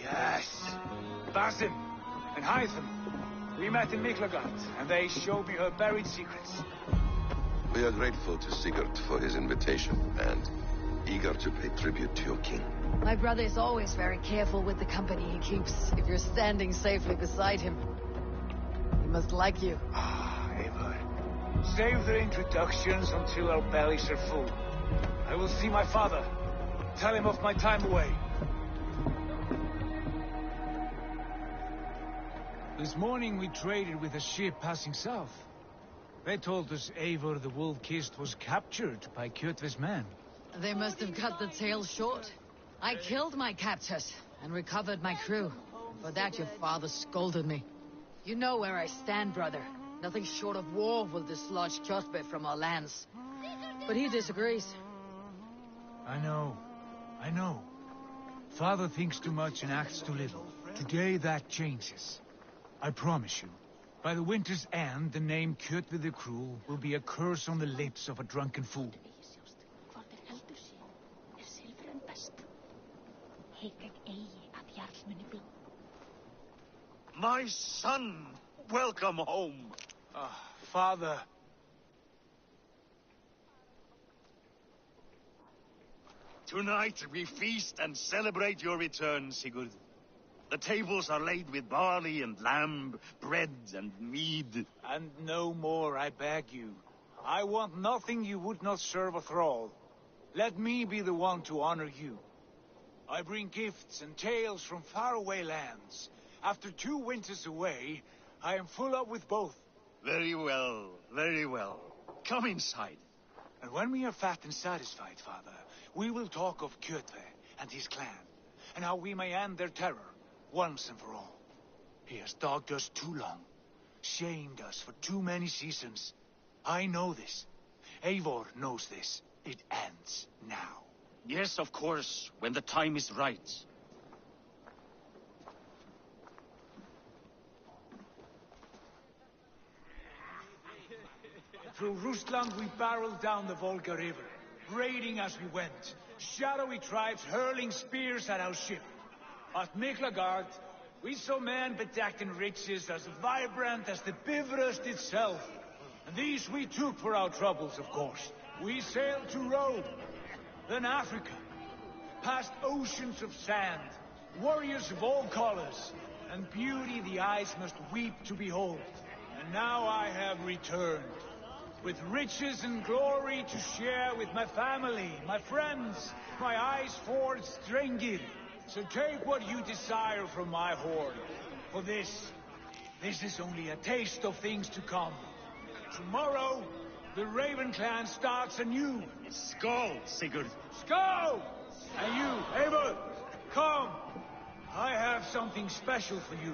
Yes. Basim and Hytham. We met in Miklagard, and they showed me her buried secrets. We are grateful to Sigurd for his invitation, and eager to pay tribute to your king. My brother is always very careful with the company he keeps. If you're standing safely beside him, he must like you. Ah, Eivor. Save the introductions until our bellies are full. I will see my father. Tell him of my time away. This morning we traded with a ship passing south. They told us Eivor the Wolf-Kissed was captured by Kjotve's men. They must have cut the tale short. I killed my captors and recovered my crew. For that your father scolded me. You know where I stand, brother. Nothing short of war will dislodge Kjotve from our lands. But he disagrees. I know. Father thinks too much and acts too little. Today that changes. I promise you. By the winter's end, the name Kjotve the Cruel will be a curse on the lips of a drunken fool. My son! Welcome home! Father. Tonight we feast and celebrate your return, Sigurd. The tables are laid with barley and lamb, bread and mead. And no more, I beg you. I want nothing you would not serve a thrall. Let me be the one to honor you. I bring gifts and tales from faraway lands. After 2 winters away, I am full up with both. Very well, very well. Come inside. And when we are fat and satisfied, Father, we will talk of Kjotve and his clan, and how we may end their terror, once and for all. He has dogged us too long, shamed us for too many seasons. I know this. Eivor knows this. It ends now. Yes, of course, when the time is right. Through Rusland we barreled down the Volga River, raiding as we went. Shadowy tribes hurling spears at our ship. At Miklagard, we saw men bedecked in riches as vibrant as the Bifrost itself. And these we took for our troubles, of course. We sailed to Rome, then Africa, past oceans of sand, warriors of all colors, and beauty the eyes must weep to behold. And now I have returned. with riches and glory to share with my family, my friends, my eyes-forged Strengir. So take what you desire from my hoard. For this is only a taste of things to come. Tomorrow, the Raven clan starts anew. Skål, Sigurd. Skål! And you, Eivor, come. I have something special for you.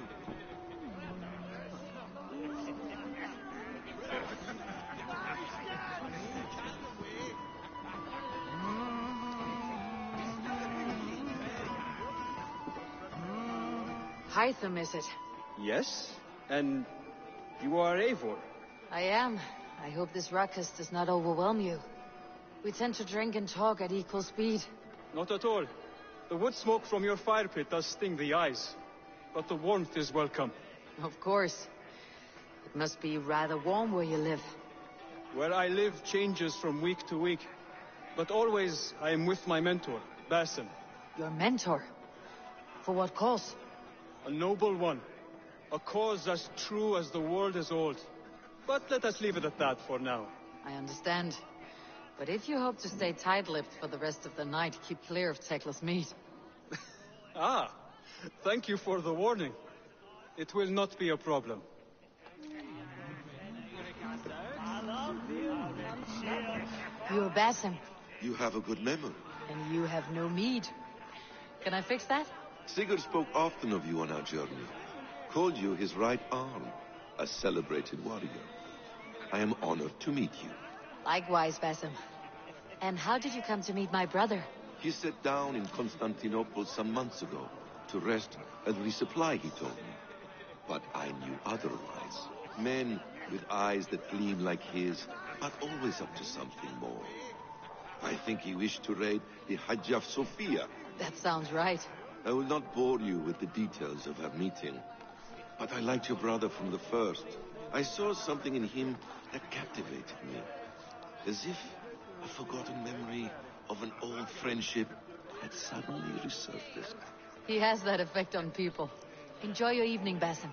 Hytham, is it? Yes? And you are Eivor? I am. I hope this ruckus does not overwhelm you. We tend to drink and talk at equal speed. Not at all. The wood smoke from your fire pit does sting the eyes. But the warmth is welcome. Of course. It must be rather warm where you live. Where I live changes from week to week. But always I am with my mentor, Basim. Your mentor? For what cause? A noble one. A cause as true as the world is old. But let us leave it at that for now. I understand. But if you hope to stay tight-lipped for the rest of the night, keep clear of Tekla's meat. Ah, thank you for the warning. It will not be a problem. You're Basim. You have a good memory. And you have no mead. Can I fix that? Sigurd spoke often of you on our journey. Called you his right arm, a celebrated warrior. I am honored to meet you. Likewise, Basim. And how did you come to meet my brother? He sat down in Constantinople some months ago to rest and resupply, he told me. But I knew otherwise. Men with eyes that gleam like his, but always up to something more. I think he wished to raid the Hagia Sophia. That sounds right. I will not bore you with the details of our meeting. But I liked your brother from the first. I saw something in him that captivated me. As if a forgotten memory of an old friendship had suddenly resurfaced. He has that effect on people. Enjoy your evening, Basim.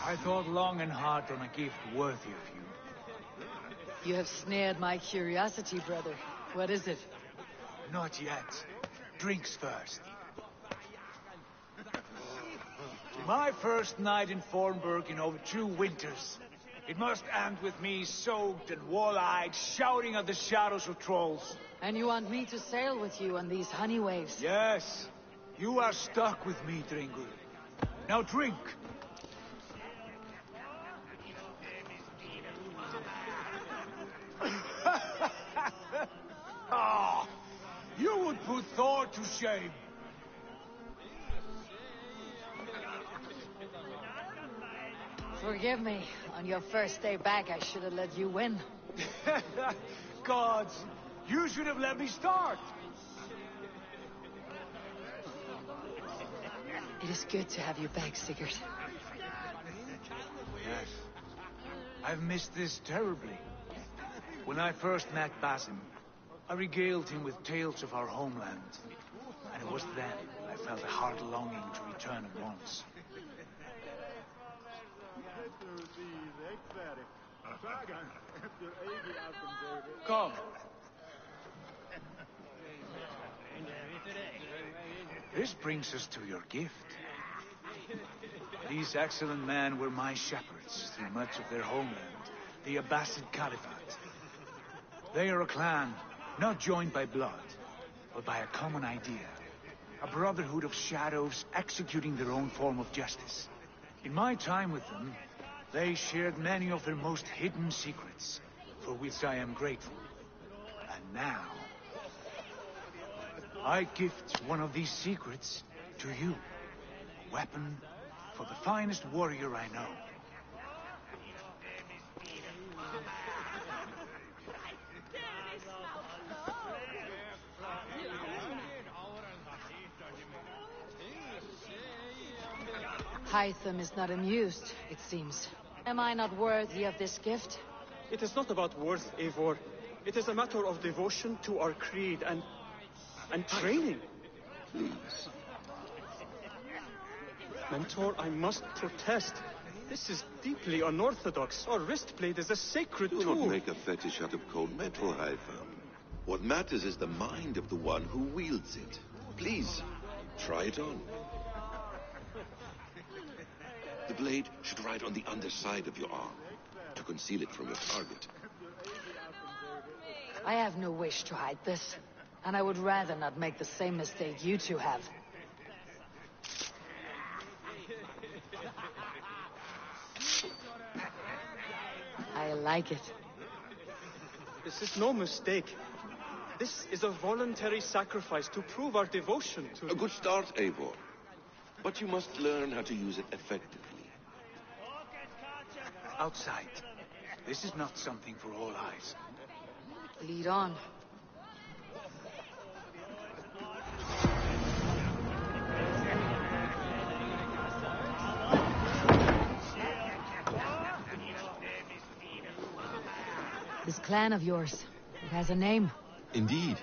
I thought long and hard on a gift worthy of you. You have snared my curiosity, brother. What is it? Not yet. Drinks first. My first night in Fornburg in over 2 winters. It must end with me soaked and wall-eyed, shouting at the shadows of trolls. And you want me to sail with you on these honey waves? Yes. You are stuck with me, Dringur. Now drink. Ah, you would put Thor to shame. Forgive me. On your first day back, I should have let you win. Gods, you should have let me start. It is good to have you back, Sigurd. Yes. I've missed this terribly. When I first met Basim, I regaled him with tales of our homeland. And it was then I felt a heart longing to return at once. Come. This brings us to your gift. These excellent men were my shepherds through much of their homeland, the Abbasid Caliphate. They are a clan, not joined by blood, but by a common idea. A brotherhood of shadows executing their own form of justice. In my time with them, they shared many of their most hidden secrets, for which I am grateful. And now, I gift one of these secrets to you. Weapon for the finest warrior I know. Hytham is not amused, it seems. Am I not worthy of this gift? It is not about worth, Eivor. It is a matter of devotion to our creed and training. Please. Mentor, I must protest. This is deeply unorthodox. Our wrist blade is a sacred Do tool. not make a fetish out of cold metal, Haifa. What matters is the mind of the one who wields it. Please, try it on. The blade should ride on the underside of your arm to conceal it from your target. I have no wish to hide this, and I would rather not make the same mistake you two have. I like it. This is no mistake. This is a voluntary sacrifice to prove our devotion to... A good start, Eivor. But you must learn how to use it effectively. Outside. This is not something for all eyes. Lead on. This clan of yours, it has a name. Indeed.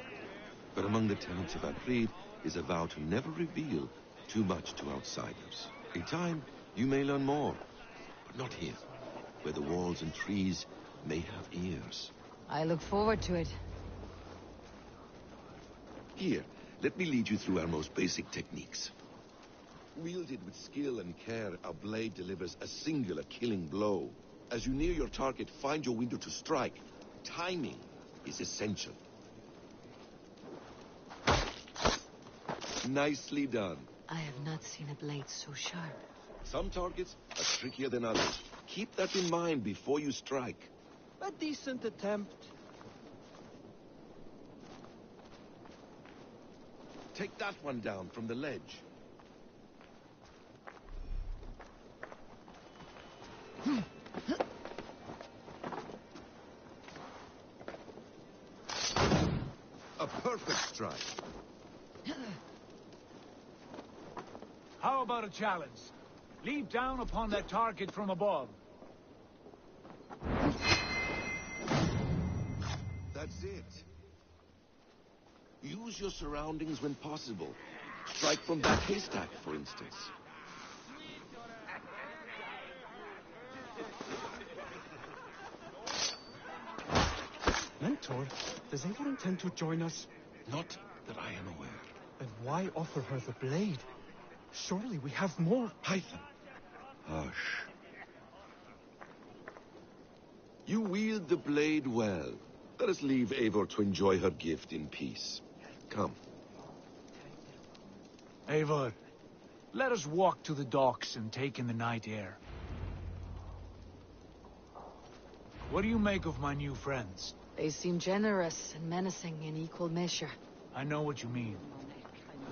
But among the tenets of Akrid is a vow to never reveal too much to outsiders. In time, you may learn more. But not here, where the walls and trees may have ears. I look forward to it. Here, let me lead you through our most basic techniques. Wielded with skill and care, our blade delivers a singular killing blow. As you near your target, find your window to strike. Timing is essential. Nicely done. I have not seen a blade so sharp. Some targets are trickier than others. Keep that in mind before you strike. A decent attempt. Take that one down from the ledge. A perfect strike. How about a challenge? Leap down upon that target from above. That's it. Use your surroundings when possible. Strike from that haystack, for instance. Mentor, does Eivor intend to join us? Not that I am aware. Then why offer her the blade? Surely we have more. Python. Hush. You wield the blade well. Let us leave Eivor to enjoy her gift in peace. Come. Eivor, let us walk to the docks and take in the night air. What do you make of my new friends? They seem generous and menacing in equal measure. I know what you mean.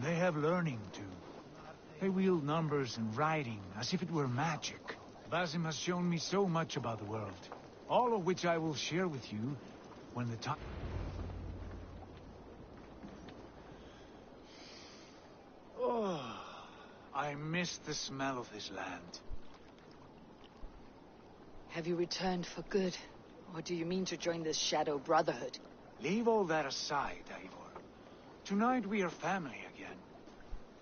They have learning, too. They wield numbers and writing as if it were magic. Basim has shown me so much about the world, all of which I will share with you when the time... Oh, I miss the smell of this land. Have you returned for good? Or do you mean to join this Shadow Brotherhood? Leave all that aside, Eivor. Tonight we are family again.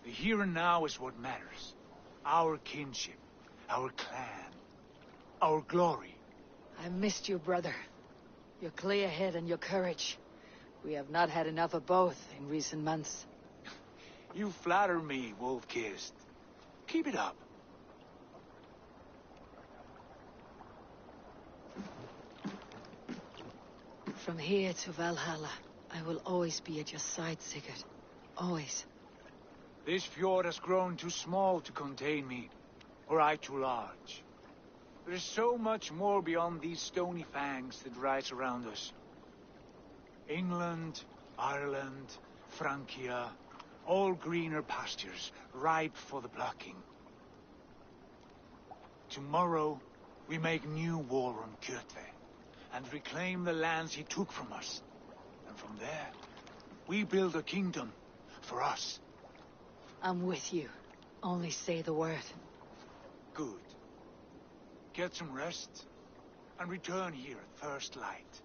The here and now is what matters. Our kinship, our clan, our glory. I missed you, brother. Your clear head and your courage. We have not had enough of both in recent months. You flatter me, Wolf-Kissed. Keep it up. From here to Valhalla, I will always be at your side, Sigurd. Always. This fjord has grown too small to contain me, or I too large. There is so much more beyond these stony fangs that rise around us. England, Ireland, Francia, all greener pastures, ripe for the plucking. Tomorrow, we make new war on Kjotve, and reclaim the lands he took from us. And from there, we build a kingdom for us. I'm with you. Only say the word. Good. Get some rest, and return here at first light.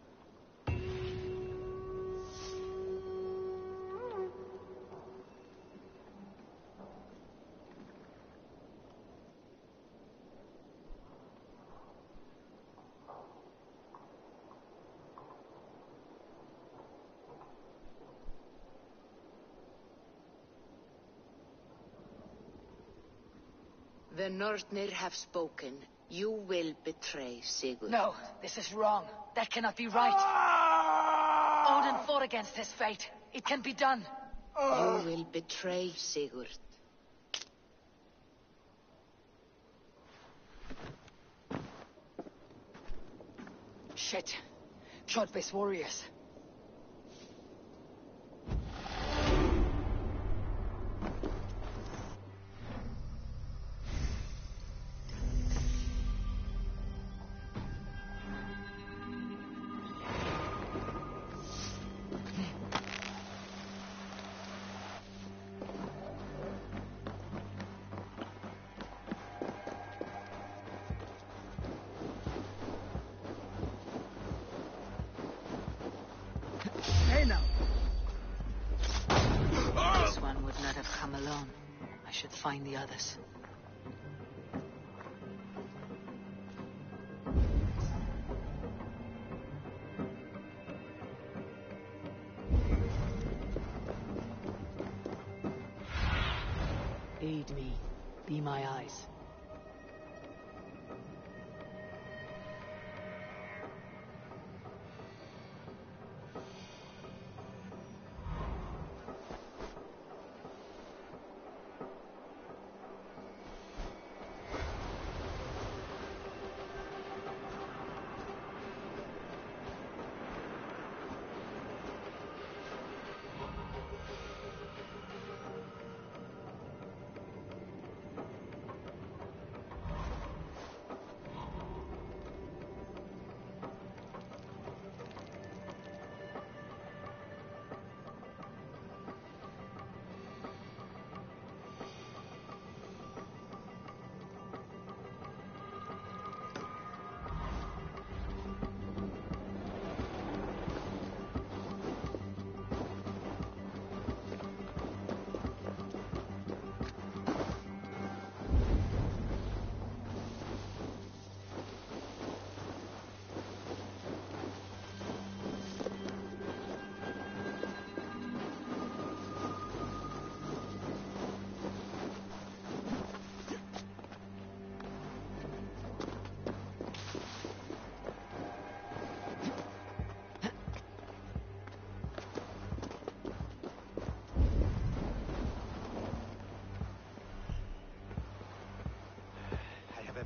The Northnir have spoken. You will betray Sigurd. No, this is wrong. That cannot be right. Odin fought against his fate. It can be done. You will betray Sigurd. Shit. Kjotve's warriors. This one would not have come alone. I should find the others. Aid me. Be my eyes.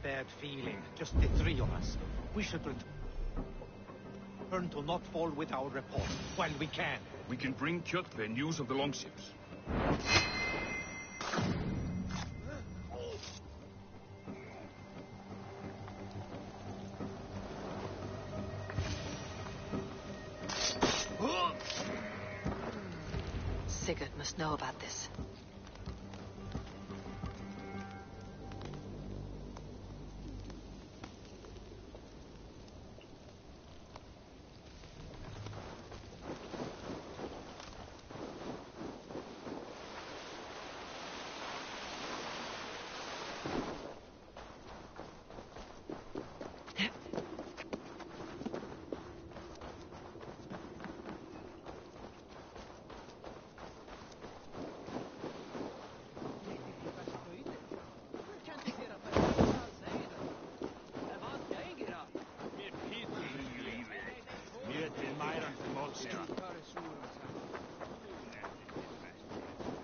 Bad feeling. Just the three of us. We should return to Notfall with our report while we can. We can bring Kjotve news of the longships. Sigurd must know about this.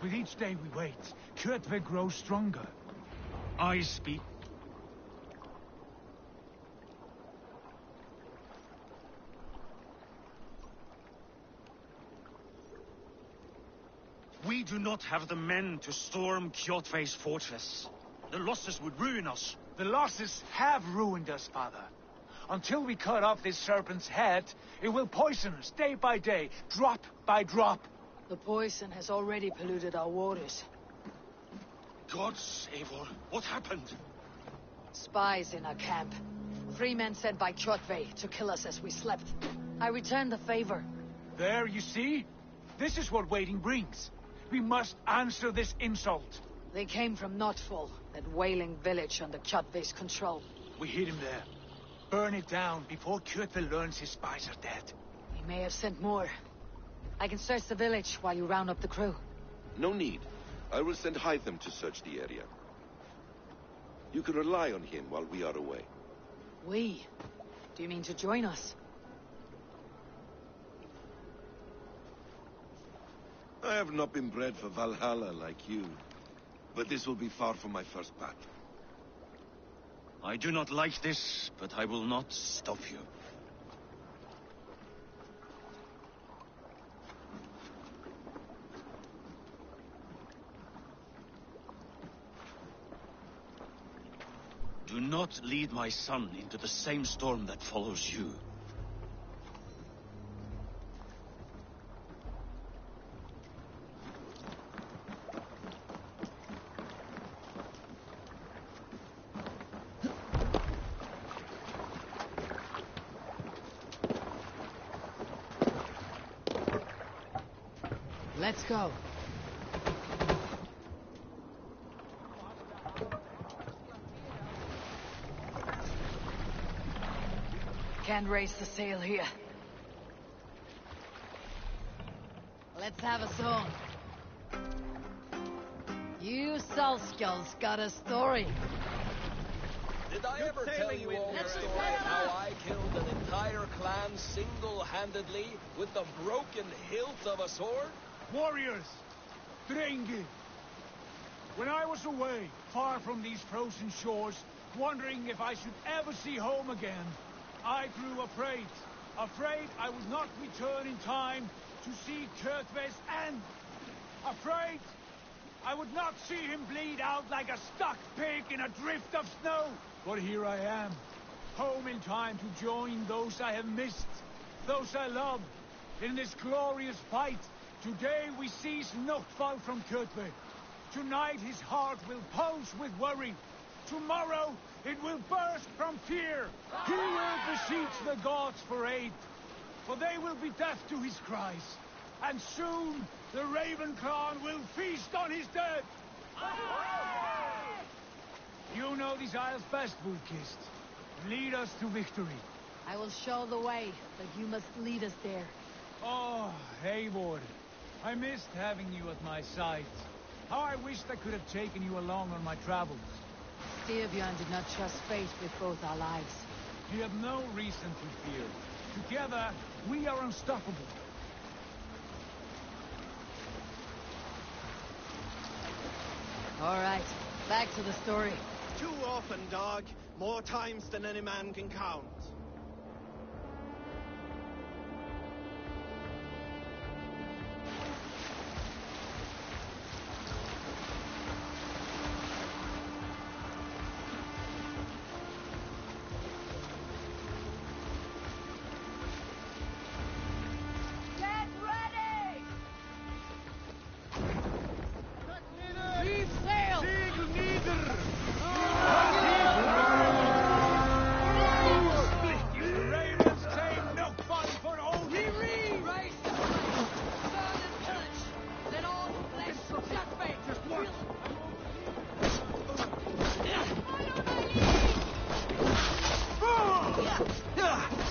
With each day we wait, Kjotve grows stronger. I speak. We do not have the men to storm Kjotve's fortress. The losses would ruin us. The losses have ruined us, father. Until we cut off this serpent's head, it will poison us day by day, drop by drop. The poison has already polluted our waters. Gods, Eivor, what happened? Spies in our camp. 3 men sent by Kjotve to kill us as we slept. I returned the favor. There, you see? This is what waiting brings. We must answer this insult. They came from Notfall, that wailing village under Kjotve's control. We hid him there. Burn it down before Kjotve learns his spies are dead. He may have sent more. I can search the village while you round up the crew. No need. I will send Hytham to search the area. You can rely on him while we are away. We? Do you mean to join us? I have not been bred for Valhalla like you, but this will be far from my first battle. I do not like this, but I will not stop you. Do not lead my son into the same storm that follows you. Let's go. Can't raise the sail here. Let's have a song. You Salskulls got a story. Did I ever tell you all the story how I killed an entire clan single-handedly with the broken hilt of a sword? Warriors! Drengi! When I was away, far from these frozen shores, wondering if I should ever see home again, I grew afraid. Afraid I would not return in time to see Kjotve's end. Afraid I would not see him bleed out like a stuck pig in a drift of snow. But here I am, home in time to join those I have missed, those I love, in this glorious fight. Today we seize Notval from Kjotve. Tonight his heart will pulse with worry. Tomorrow it will burst from fear. He will beseech the gods for aid, for they will be deaf to his cries. And soon the Raven clan will feast on his dead. You know these isles best, Wulkist. Lead us to victory. I will show the way, but you must lead us there. Oh, Eivor. I missed having you at my side. How I wished I could have taken you along on my travels. Styrbjörn did not trust fate with both our lives. You have no reason to fear. Together, we are unstoppable. All right, back to the story. Too often, dog. More times than any man can count. Get ready! Leave sail! Segel nieder! The Ravens claim no fun for Odin! Raise the flame! Burn and pillage! Let all flesh shut fate! Just one!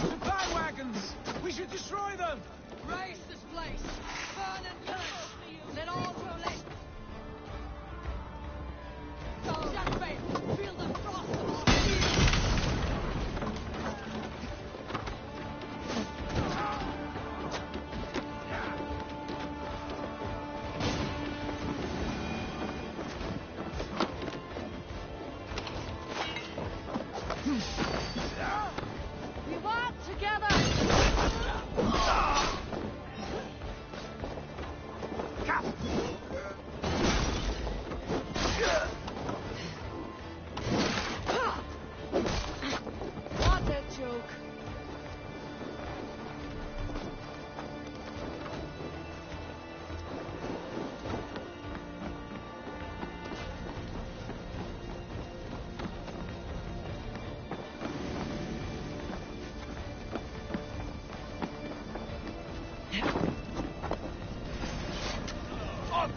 The bandwagons! We should destroy them! Raise this place! Burn and pillage! Let all flesh shut fate! Feel the frost of our We walk together! What a joke! Off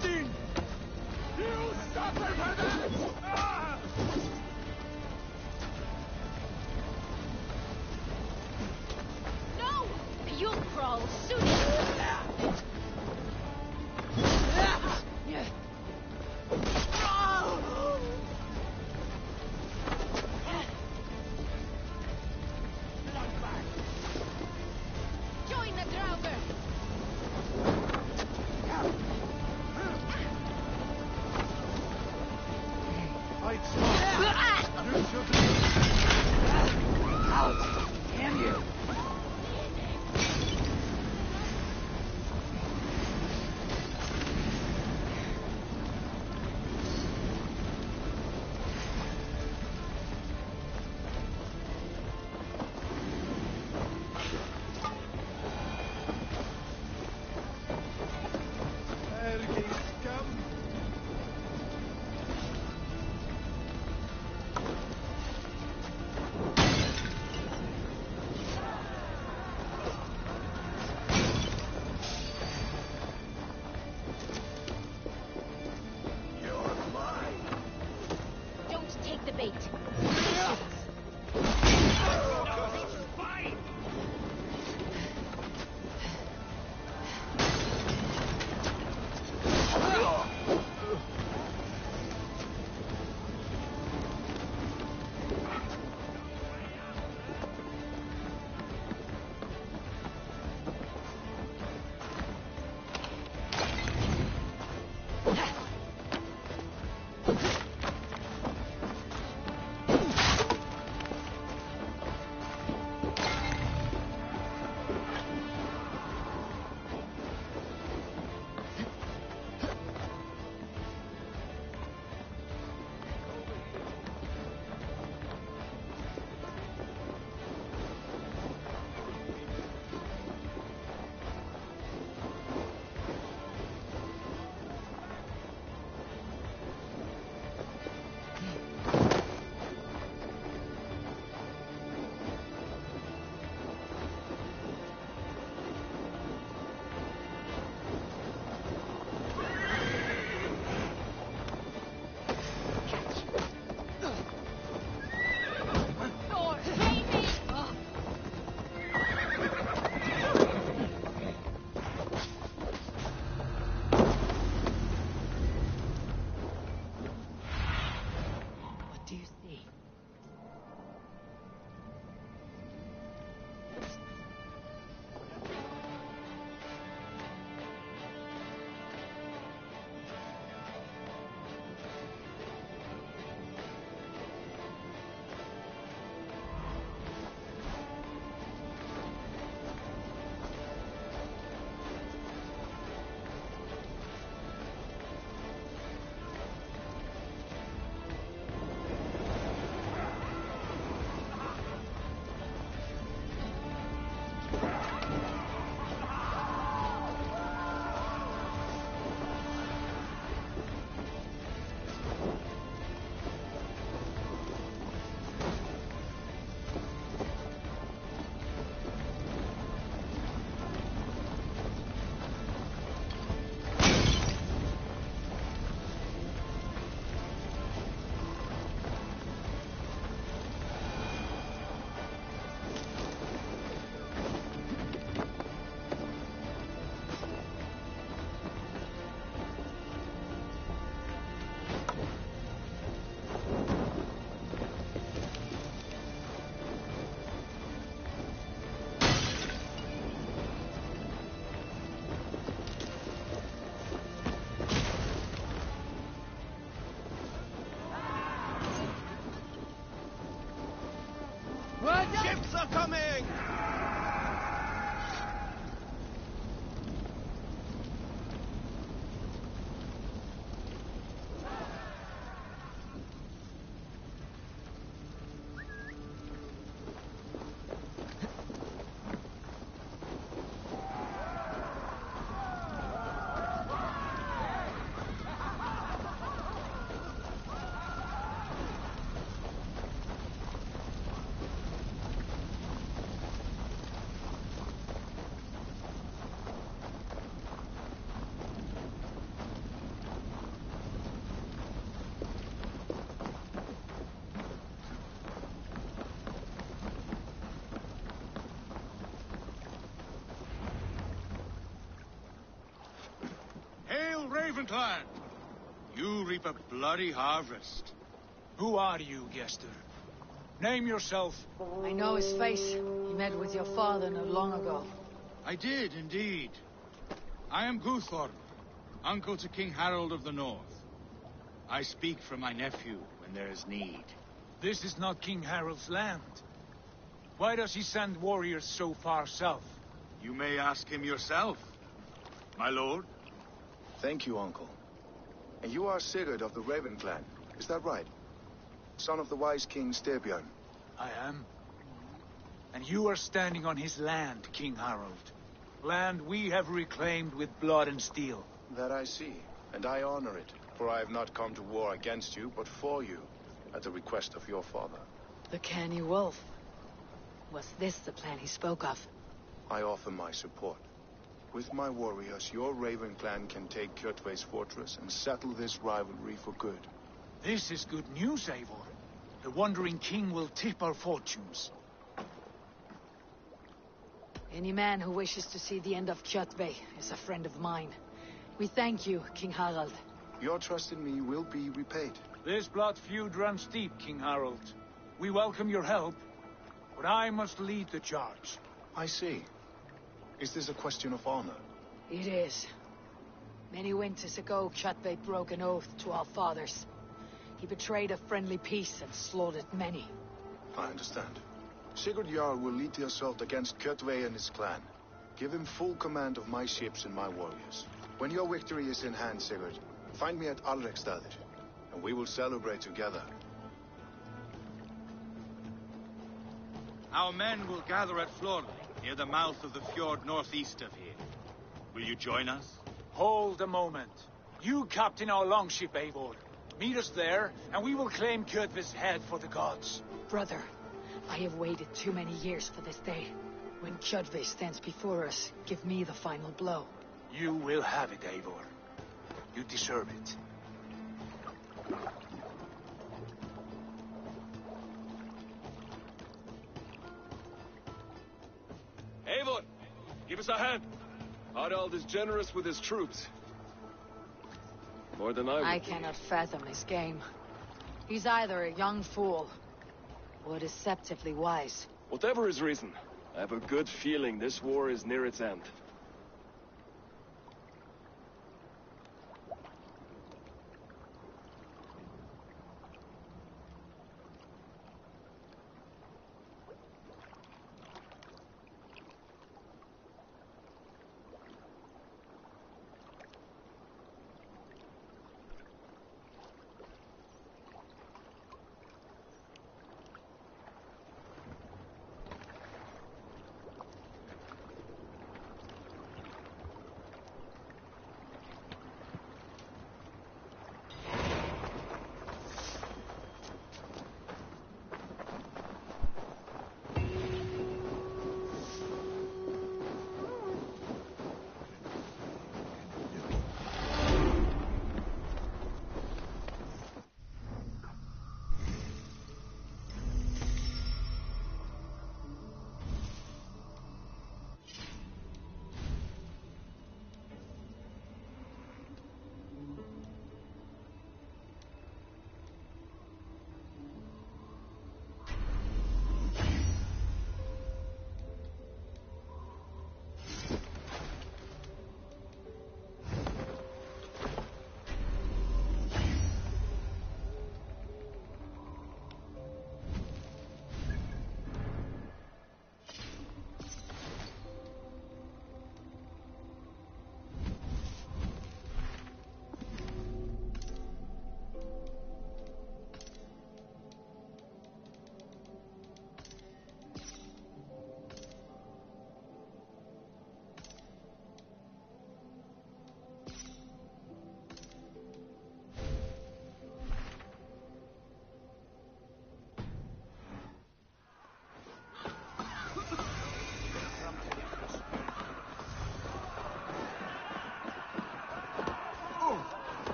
Ships are coming! Ravenclan! You reap a bloody harvest. Who are you, Gester? Name yourself. I know his face. He met with your father not long ago. I did, indeed. I am Guthorm, uncle to King Harold of the North. I speak for my nephew when there is need. This is not King Harold's land. Why does he send warriors so far south? You may ask him yourself, my lord. Thank you, Uncle. And you are Sigurd of the Raven clan, is that right? Son of the wise King Styrbjörn. I am. And you are standing on his land, King Harold. Land we have reclaimed with blood and steel. That I see, and I honor it. For I have not come to war against you, but for you, at the request of your father. The Canny Wolf. Was this the plan he spoke of? I offer my support. With my warriors, your Raven clan can take Kjotve's fortress and settle this rivalry for good. This is good news, Eivor. The Wandering King will tip our fortunes. Any man who wishes to see the end of Kjotve is a friend of mine. We thank you, King Harald. Your trust in me will be repaid. This blood feud runs deep, King Harold. We welcome your help, but I must lead the charge. I see. Is this a question of honor? It is. Many winters ago, Kjotve broke an oath to our fathers. He betrayed a friendly peace and slaughtered many. I understand. Sigurd Jarl will lead the assault against Kjotve and his clan. Give him full command of my ships and my warriors. When your victory is in hand, Sigurd, find me at Alrekstadir, and we will celebrate together. Our men will gather at Florli, near the mouth of the fjord northeast of here. Will you join us? Hold a moment. You captain our longship, Eivor. Meet us there, and we will claim Kjotve's head for the gods. Brother, I have waited too many years for this day. When Kjotve stands before us, give me the final blow. You will have it, Eivor. You deserve it. Eivor, give us a hand. Harald is generous with his troops. More than I would. I cannot fathom his game. He's either a young fool or deceptively wise. Whatever his reason, I have a good feeling this war is near its end.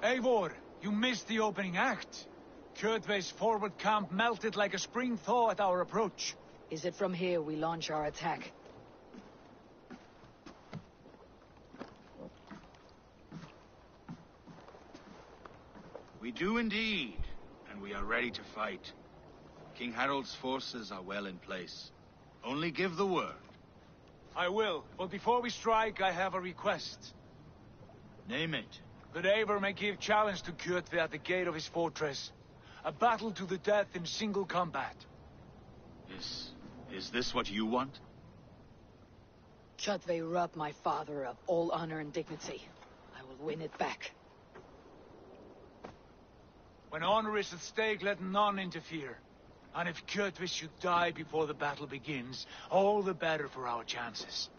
Eivor, you missed the opening act. Kjotve's forward camp melted like a spring thaw at our approach. Is it from here we launch our attack? We do indeed, and we are ready to fight. King Harold's forces are well in place. Only give the word. I will, but before we strike, I have a request. Name it. That Eivor may give challenge to Kjotve at the gate of his fortress. A battle to the death in single combat. Is this what you want? Kjotve robbed my father of all honor and dignity. I will win it back. When honor is at stake, let none interfere. And if Kjotve should die before the battle begins, all the better for our chances.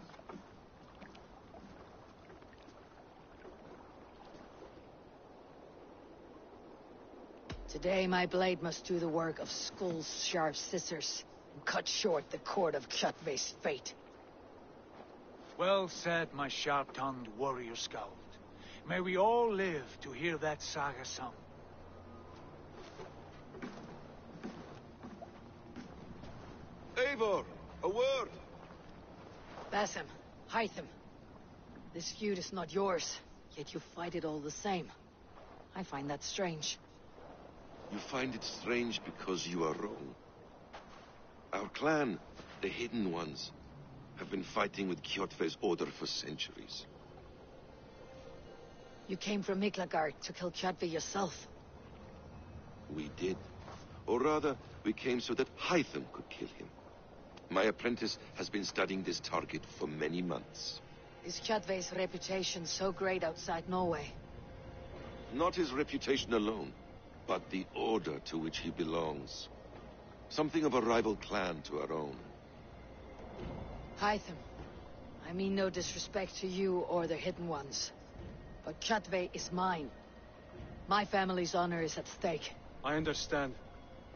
Today my blade must do the work of Skull's sharp scissors and cut short the cord of Kjotve's fate. Well said, my sharp-tongued warrior scout. May we all live to hear that saga sung. Eivor, a word! Basim, Hytham. This feud is not yours, yet you fight it all the same. I find that strange. You find it strange because you are wrong. Our clan, the Hidden Ones, have been fighting with Kjotve's order for centuries. You came from Miklagard to kill Kjotve yourself. We did. Or rather, we came so that Hytham could kill him. My apprentice has been studying this target for many months. Is Kjotve's reputation so great outside Norway? Not his reputation alone, but the order to which he belongs. Something of a rival clan to our own. Hytham, I mean no disrespect to you or the Hidden Ones, but Kjotve is mine. My family's honor is at stake. I understand.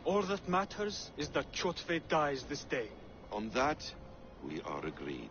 All that matters is that Kjotve dies this day. On that, we are agreed.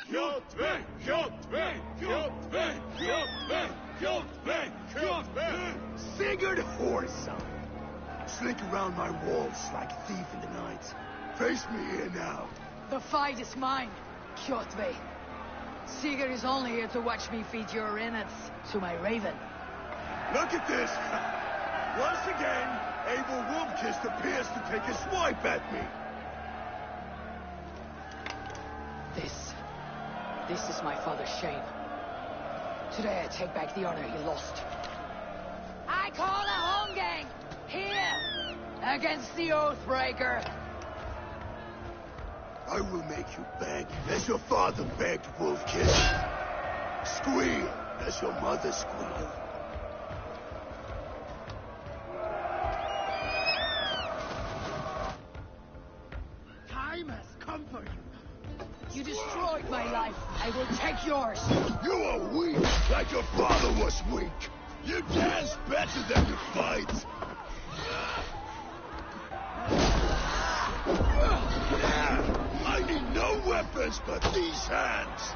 Kjotve! Kjotve! Kjotve! Kjotve! Kjotve! Kjotve! Sigurd Whoreson! Slink around my walls like a thief in the night. Face me here now. The fight is mine, Kjotve. Sigurd is only here to watch me feed your innards to my raven. Look at this! Once again, Eivor Wolfkist appears to take a swipe at me. This is my father's shame. Today I take back the honor he lost. I call a Holmgang! Here! Against the Oathbreaker! I will make you beg as your father begged, Wolfkist. Squeal as your mother squealed. Time has come for you. You destroyed my life. I will take yours. You are weak, like your father was weak. You dance better than you fight. I need no weapons but these hands.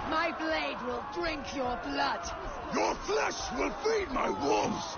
My blade will drink your blood. Your flesh will feed my wolves.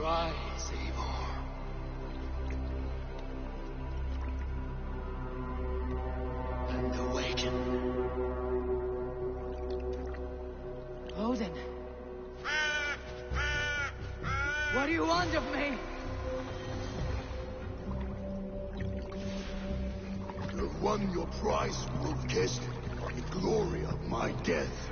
Rise, Eivor. And awaken. Odin. What do you want of me? You have won your prize, Wolf-Kissed, the glory of my death.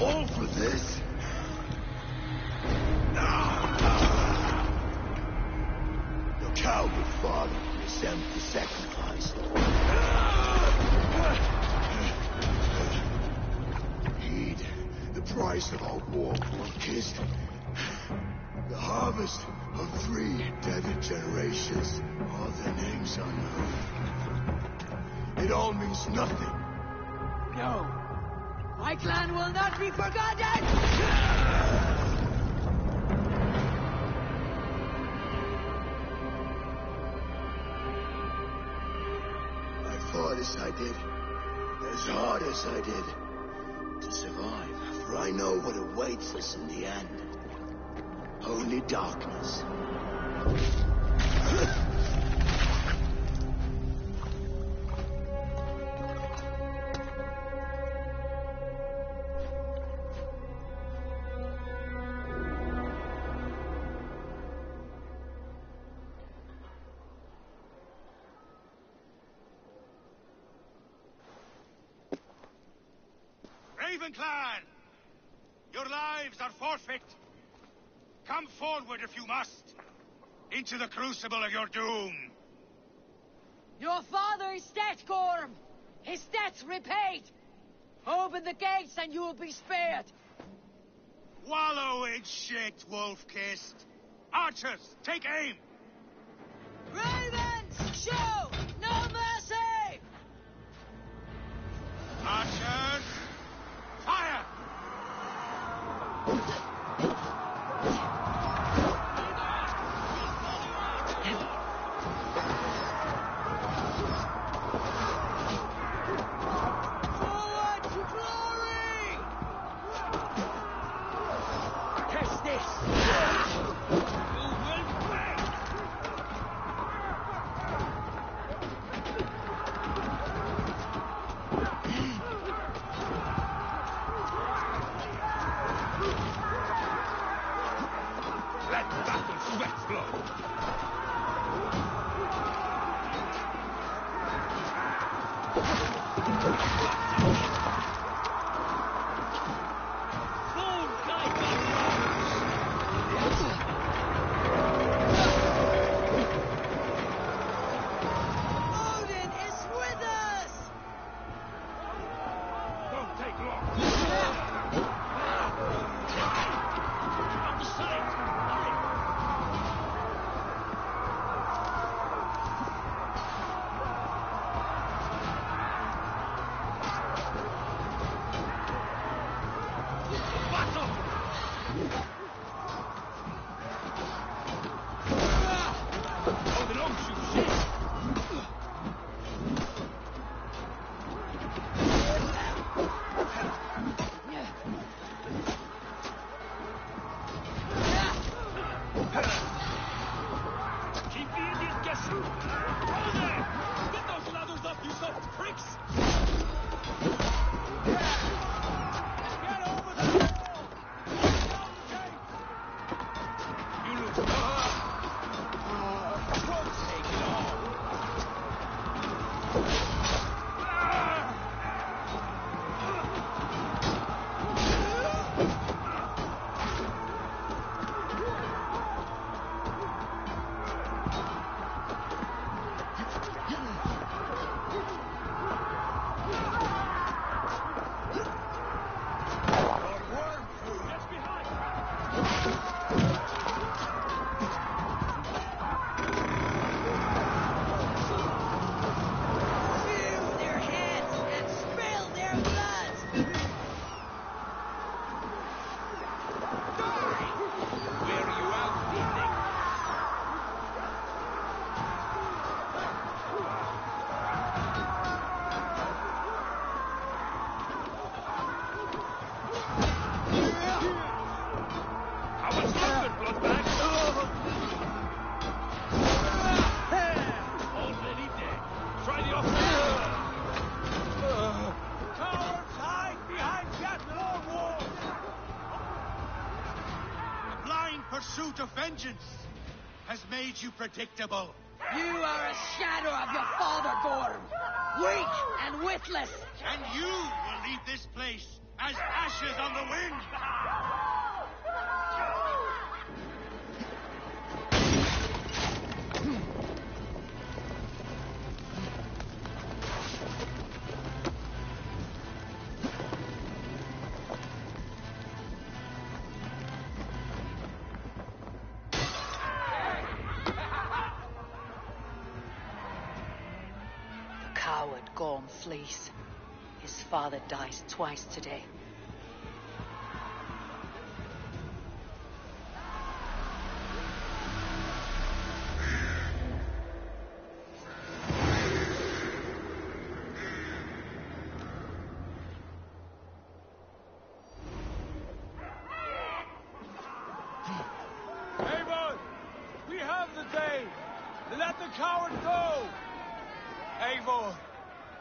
All for this? Your coward father is empty sacrifice. Heed the price of our war, Wolf-Kissed. The harvest of 3 dead generations. All their names unknown. It all means nothing. No. My clan will not be forgotten! I fought as I did, as hard as I did, to survive, for I know what awaits us in the end. Only darkness. Ravenclan! Your lives are forfeit. Come forward if you must. Into the crucible of your doom. Your father is dead, Gorm! His debt's repaid! Open the gates and you will be spared! Wallow in shit, Wolf-Kissed. Archers, take aim! Ravens, show no mercy! Archers, fire! Forward to glory! Catch this! Let battle sweat flow. Odin is with us! Don't take long. On the side. Keep the Indians guessing. Over there! Get those ladders up, you soft pricks! Get over the wall! Down the gate! You look Don't take it all! of vengeance has made you predictable. You are a shadow of your father, Gorm. Weak and witless. And you will leave this place as ashes on the wind. Gorm flees. His father dies twice today. Eivor! We have the day! Let the coward go! Eivor!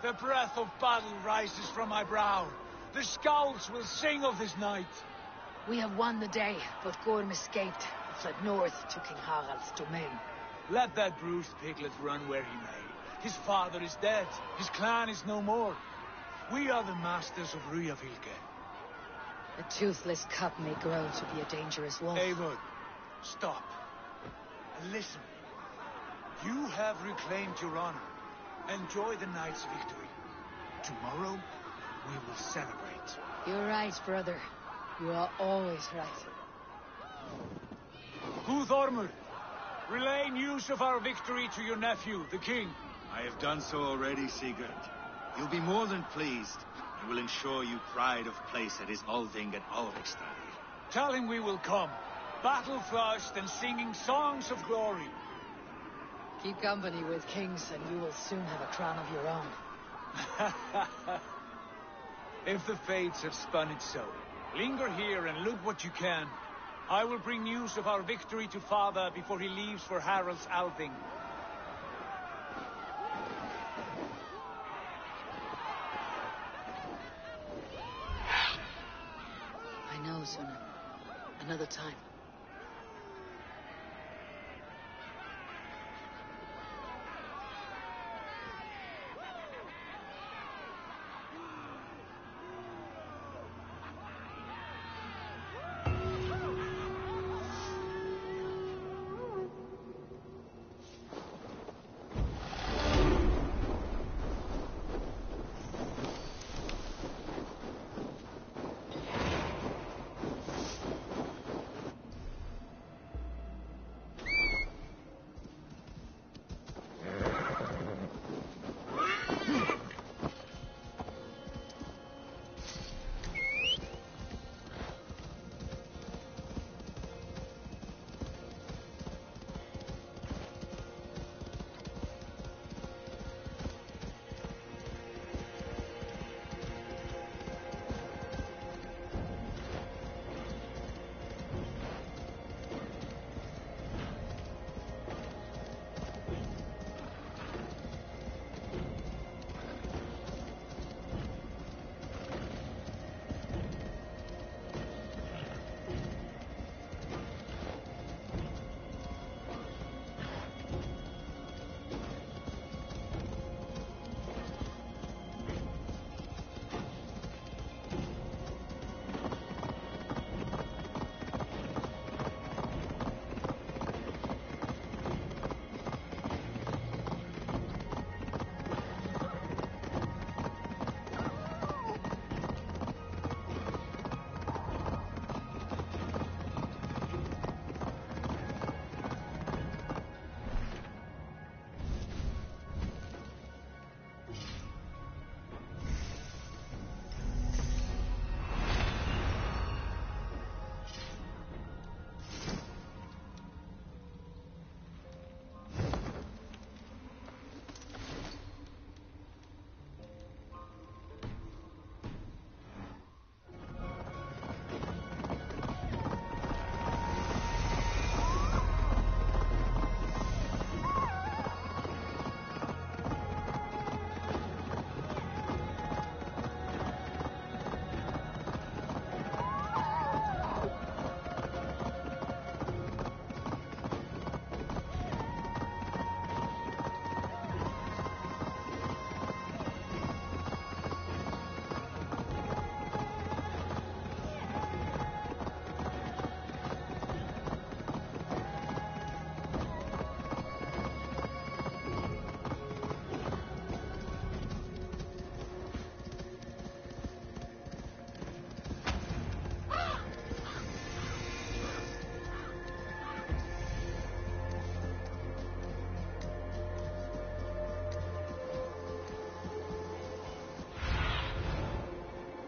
The breath of battle rises from my brow. The scouts will sing of this night. We have won the day, but Gorm escaped and fled north to King Harald's domain. Let that bruised piglet run where he may. His father is dead. His clan is no more. We are the masters of Ryjavilke. The toothless cub may grow to be a dangerous wolf. Eivor, stop. And listen. You have reclaimed your honor. Enjoy the night's victory. Tomorrow, we will celebrate. You're right, brother. You are always right. Guthormur, relay news of our victory to your nephew, the king. I have done so already, Sigurd. He'll be more than pleased, and will ensure you pride of place at his Alding at Alrekstad. Tell him we will come, battle-flushed and singing songs of glory. Keep company with kings, and you will soon have a crown of your own. If the fates have spun it so, linger here and loot what you can. I will bring news of our victory to father before he leaves for Harald's Alding. I know, Suna. Another time.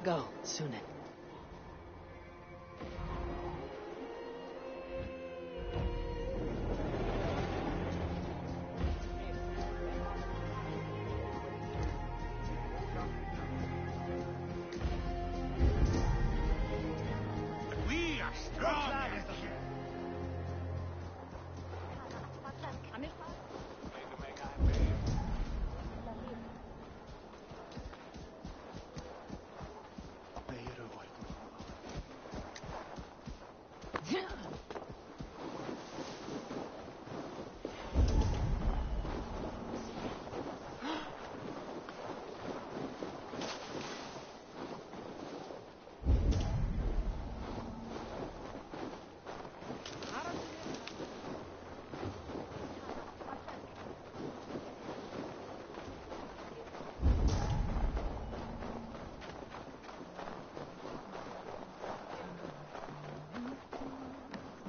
Go, Sunan. We are strong.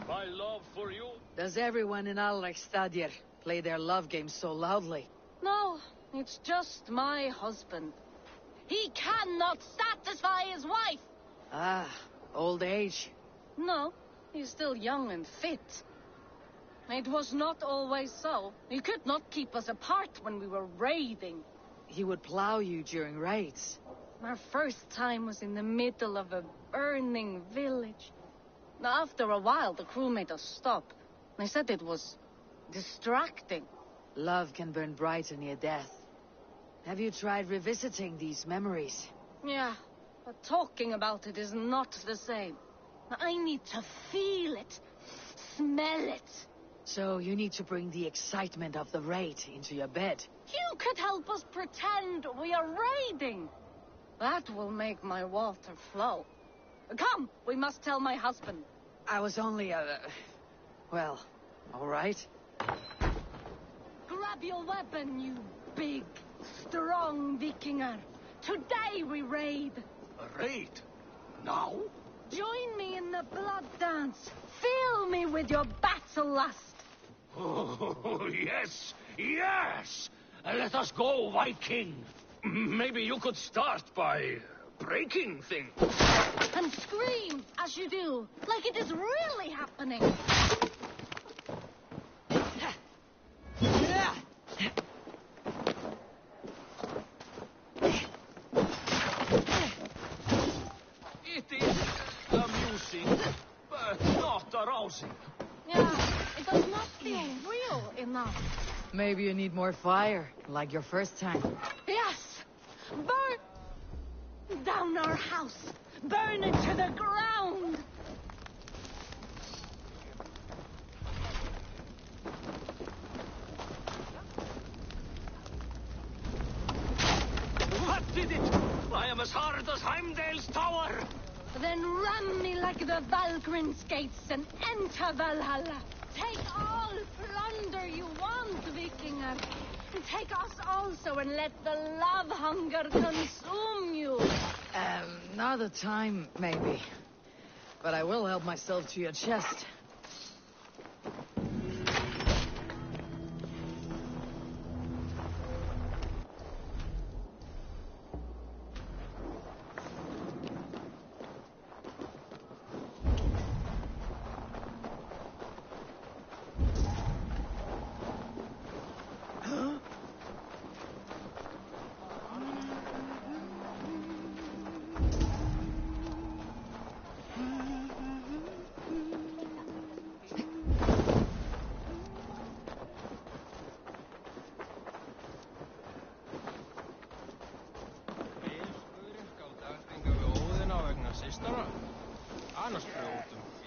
My love for you. Does everyone in Alrekstadir play their love game so loudly? No, it's just my husband. He cannot satisfy his wife. Ah, old age. No, he's still young and fit. It was not always so. He could not keep us apart when we were raiding. He would plow you during raids. Our first time was in the middle of a burning village. After a while, the crew made us stop. They said it was distracting. Love can burn brighter near death. Have you tried revisiting these memories? Yeah, but talking about it is not the same. I need to feel it, smell it. So you need to bring the excitement of the raid into your bed. You could help us pretend we are raiding. That will make my water flow. Come, we must tell my husband. I was only well, all right. Grab your weapon, you big, strong Vikinger. Today we raid. A raid? Now? Join me in the blood dance. Fill me with your battle lust. Oh, yes, yes. Let us go, White King. Maybe you could start by breaking things. And scream as you do, like it is really happening. It is amusing, but not arousing. Yeah, it does not feel real enough. Maybe you need more fire, like your first time. Yes! Burn down our house! Burn it to the ground! What did it? I am as hard as Heimdall's tower! Then ram me like the Valgrin's gates and enter Valhalla. Take all plunder you want, Vikinger. Take us also and let the love hunger consume you. Another time, maybe. But I will help myself to your chest.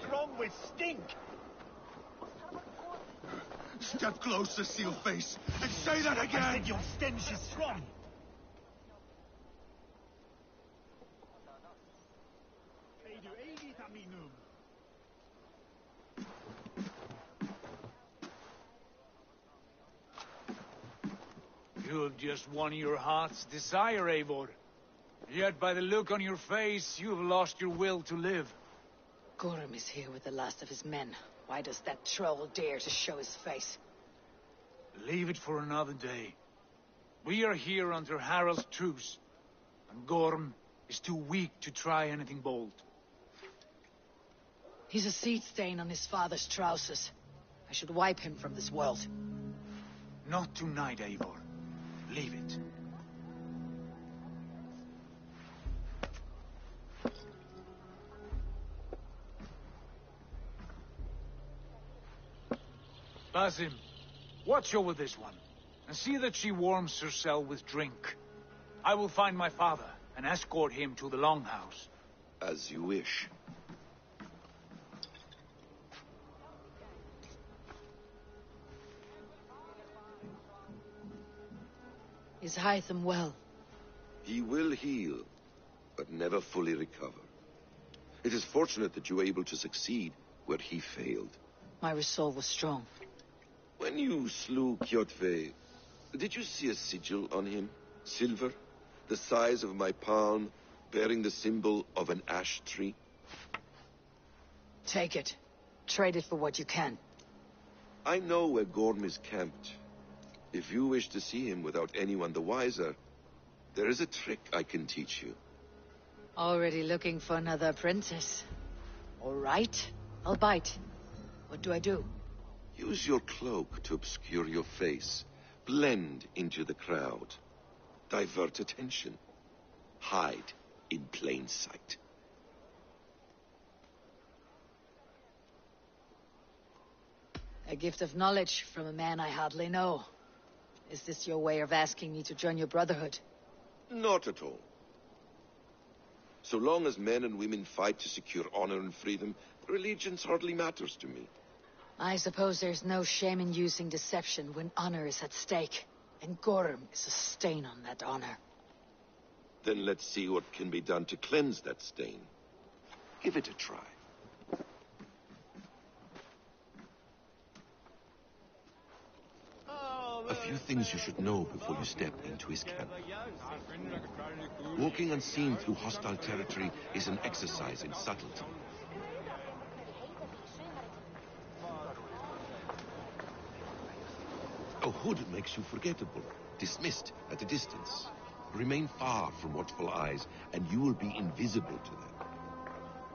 Strong with stink! Step closer, Sealface, and say that again! I said your stench is strong! You have just won your heart's desire, Eivor. Yet by the look on your face, you have lost your will to live. Gorm is here with the last of his men. Why does that troll dare to show his face? Leave it for another day. We are here under Harald's truce, and Gorm is too weak to try anything bold. He's a seed stain on his father's trousers. I should wipe him from this world. Not tonight, Eivor. Leave it. Basim, watch over this one, and see that she warms herself with drink. I will find my father and escort him to the Longhouse. As you wish. Is Hytham well? He will heal, but never fully recover. It is fortunate that you were able to succeed where he failed. My resolve was strong. When you slew Kjotve, did you see a sigil on him? Silver? The size of my palm, bearing the symbol of an ash tree? Take it. Trade it for what you can. I know where Gorm is camped. If you wish to see him without anyone the wiser, there is a trick I can teach you. Already looking for another apprentice. All right, I'll bite. What do I do? Use your cloak to obscure your face. Blend into the crowd. Divert attention. Hide in plain sight. A gift of knowledge from a man I hardly know. Is this your way of asking me to join your brotherhood? Not at all. So long as men and women fight to secure honor and freedom, allegiance hardly matters to me. I suppose there's no shame in using deception when honor is at stake. And Gorm is a stain on that honor. Then let's see what can be done to cleanse that stain. Give it a try. A few things you should know before you step into his camp. Walking unseen through hostile territory is an exercise in subtlety. A hood makes you forgettable, dismissed at a distance. Remain far from watchful eyes, and you will be invisible to them.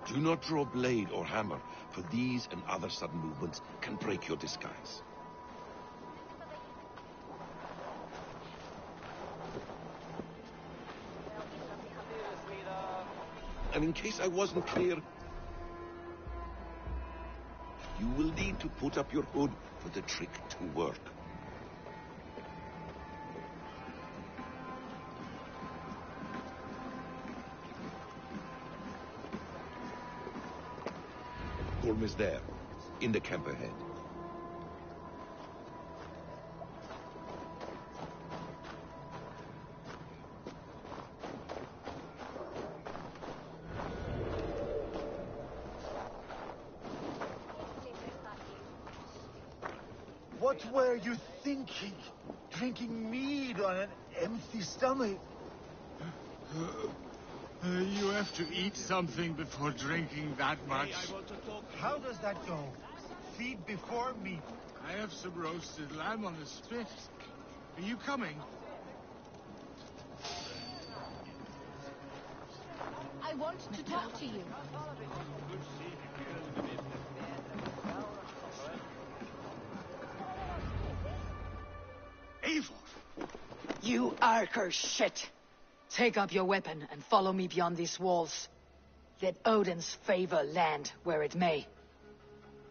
Do not draw blade or hammer, for these and other sudden movements can break your disguise. And in case I wasn't clear, you will need to put up your hood for the trick to work. Gorm is there, in the camp ahead. What were you thinking? Drinking mead on an empty stomach? You have to eat something before drinking that much. How does that go? Feed before meat. I have some roasted lamb on the spit. Are you coming? I want to talk to you. Eivor! You Archer shit! Take up your weapon and follow me beyond these walls. Let Odin's favor land where it may.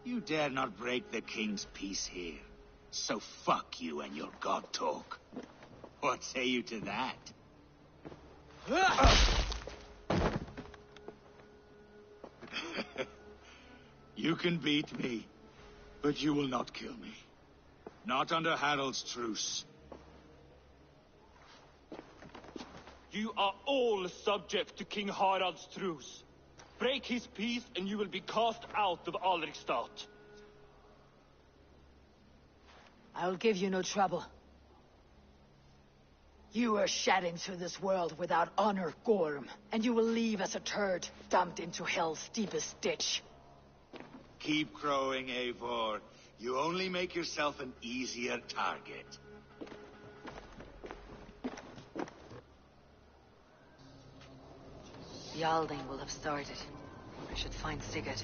You dare not break the king's peace here. So fuck you and your god talk. What say you to that? You can beat me, but you will not kill me. Not under Harald's truce. You are all subject to King Harald's truce. Break his peace and you will be cast out of Alrikstad. I'll give you no trouble. You were shed into this world without honor, Gorm, and you will leave as a turd, dumped into hell's deepest ditch. Keep crowing, Eivor. You only make yourself an easier target. Yalding will have started. I should find Sigurd.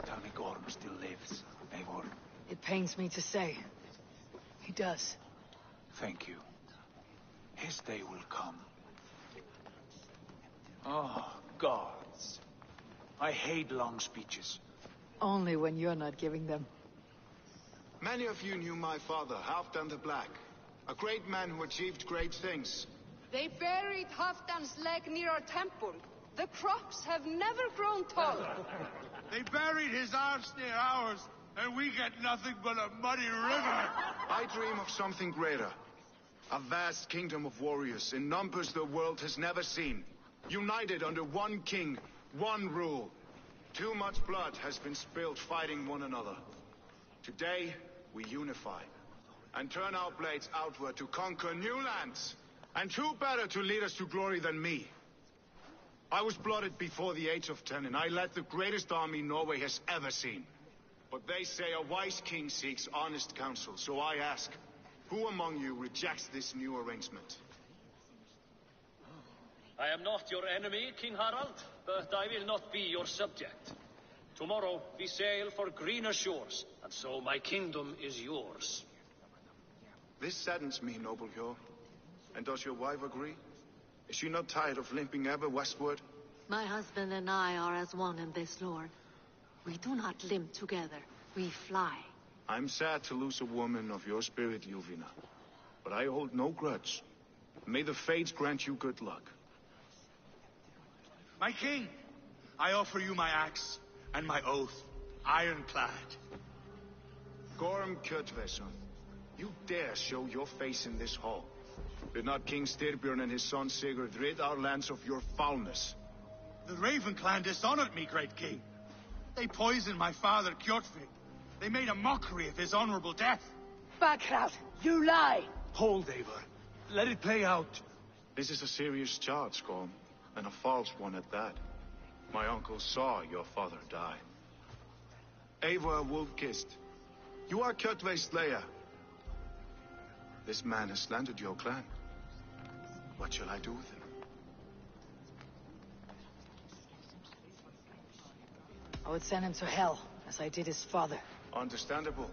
Tell me Gorm still lives, Eivor. It pains me to say. He does. Thank you. His day will come. Oh, gods. I hate long speeches. Only when you're not giving them. Many of you knew my father, Halfdan the Black. A great man who achieved great things. They buried Halfdan's leg near our temple. The crops have never grown tall. They buried his arse near ours, and we get nothing but a muddy river. I dream of something greater. A vast kingdom of warriors in numbers the world has never seen. United under one king, one rule. Too much blood has been spilled fighting one another. Today, we unify and turn our blades outward to conquer new lands. And who better to lead us to glory than me? I was blooded before the age of 10, and I led the greatest army Norway has ever seen. But they say a wise king seeks honest counsel, so I ask, who among you rejects this new arrangement? I am not your enemy, King Harald, but I will not be your subject. Tomorrow we sail for greener shores, and so my kingdom is yours. This saddens me, noble Hjor. And does your wife agree? Is she not tired of limping ever westward? My husband and I are as one in this, Lord. We do not limp together. We fly. I'm sad to lose a woman of your spirit, Yuvina. But I hold no grudge. May the fates grant you good luck. My king, I offer you my axe and my oath, ironclad. Gorm Kjotveson, you dare show your face in this hall. Did not King Styrbjörn and his son Sigurd rid our lands of your foulness? The Raven clan dishonored me, great king. They poisoned my father, Kjotve. They made a mockery of his honorable death. Backhout, you lie! Hold, Eivor. Let it play out. This is a serious charge, Gorm, and a false one at that. My uncle saw your father die. Eivor Wolf-Kissed, you are Kjotve's slayer. This man has slandered your clan. What shall I do with him? I would send him to hell, as I did his father. Understandable.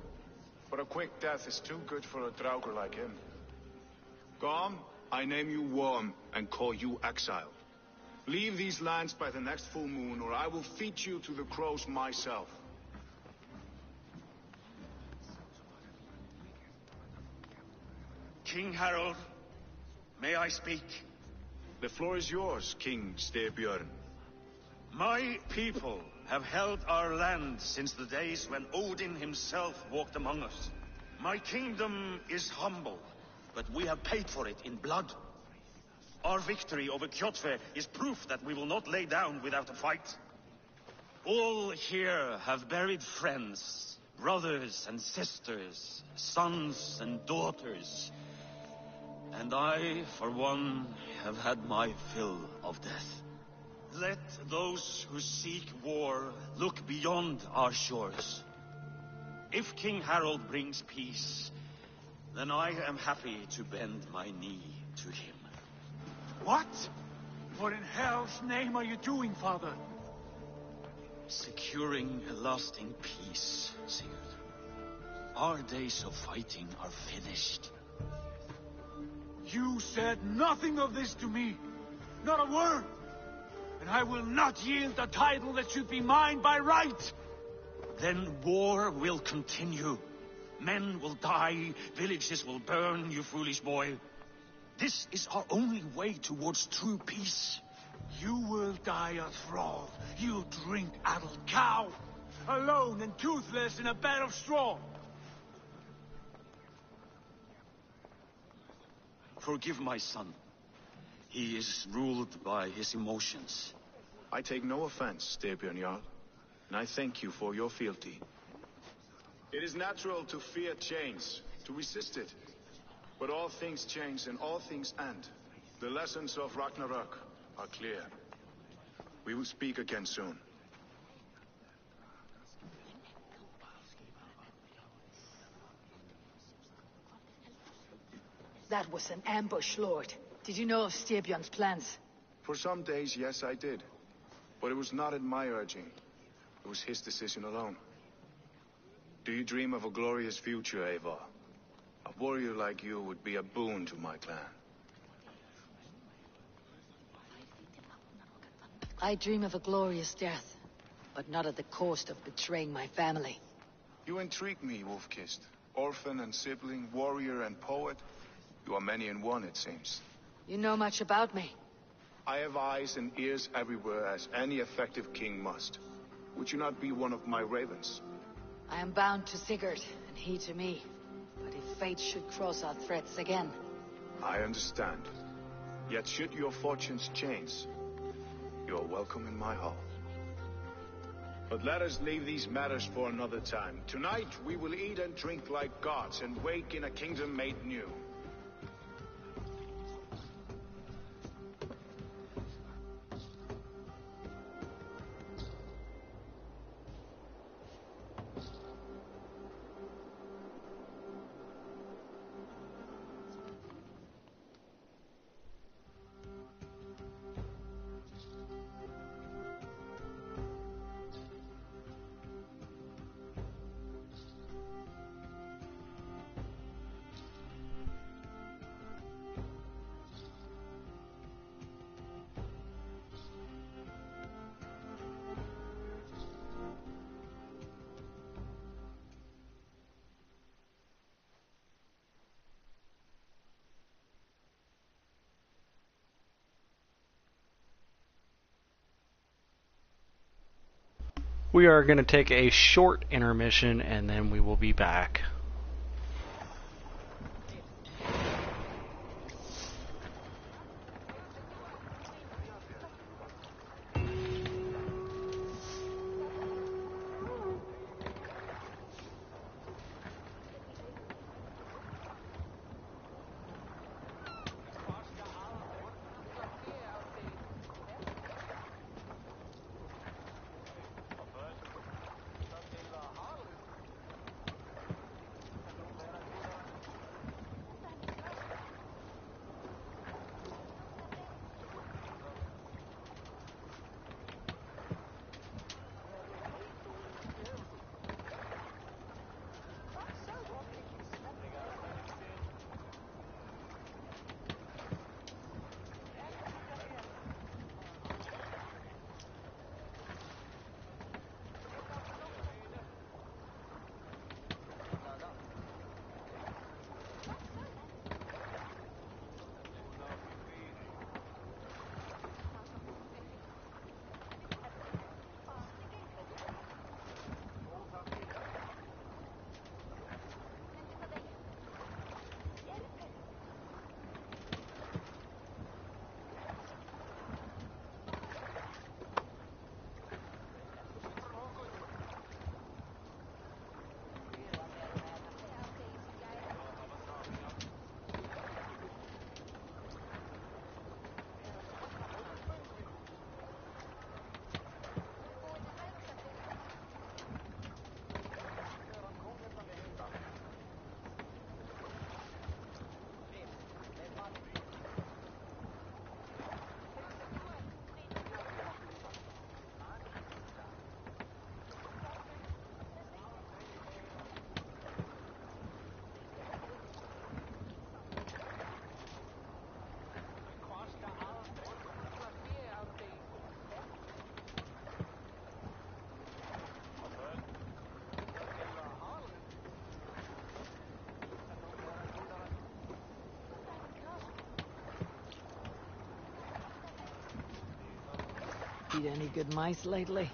But a quick death is too good for a Draugr like him. Gorm, I name you Worm and call you exiled. Leave these lands by the next full moon, or I will feed you to the crows myself. King Harold, may I speak? The floor is yours, King Styrbjörn. My people have held our land since the days when Odin himself walked among us. My kingdom is humble, but we have paid for it in blood. Our victory over Kjotve is proof that we will not lay down without a fight. All here have buried friends, brothers and sisters, sons and daughters. And I, for one, have had my fill of death. Let those who seek war look beyond our shores. If King Harald brings peace, then I am happy to bend my knee to him. What? What in hell's name are you doing, Father? Securing a lasting peace, Sigurd. Our days of fighting are finished. You said nothing of this to me. Not a word. And I will not yield the title that should be mine by right. Then war will continue. Men will die, villages will burn, you foolish boy. This is our only way towards true peace. You will die a thrall. You'll drink addled cow. Alone and toothless in a bed of straw. Forgive my son. He is ruled by his emotions. I take no offense, Styrbjörn Jarl, and I thank you for your fealty. It is natural to fear change, to resist it. But all things change and all things end. The lessons of Ragnarok are clear. We will speak again soon. That was an ambush, Lord. Did you know of Styrbjörn's plans? For some days, yes, I did. But it was not at my urging. It was his decision alone. Do you dream of a glorious future, Eivor? A warrior like you would be a boon to my clan. I dream of a glorious death, but not at the cost of betraying my family. You intrigue me, Wolf-Kissed. Orphan and sibling, warrior and poet. You are many in one, it seems. You know much about me. I have eyes and ears everywhere, as any effective king must. Would you not be one of my ravens? I am bound to Sigurd, and he to me. But if fate should cross our threads again... I understand. Yet should your fortunes change, you are welcome in my hall. But let us leave these matters for another time. Tonight, we will eat and drink like gods and wake in a kingdom made new. We are going to take a short intermission and then we will be back. feed any good mice lately?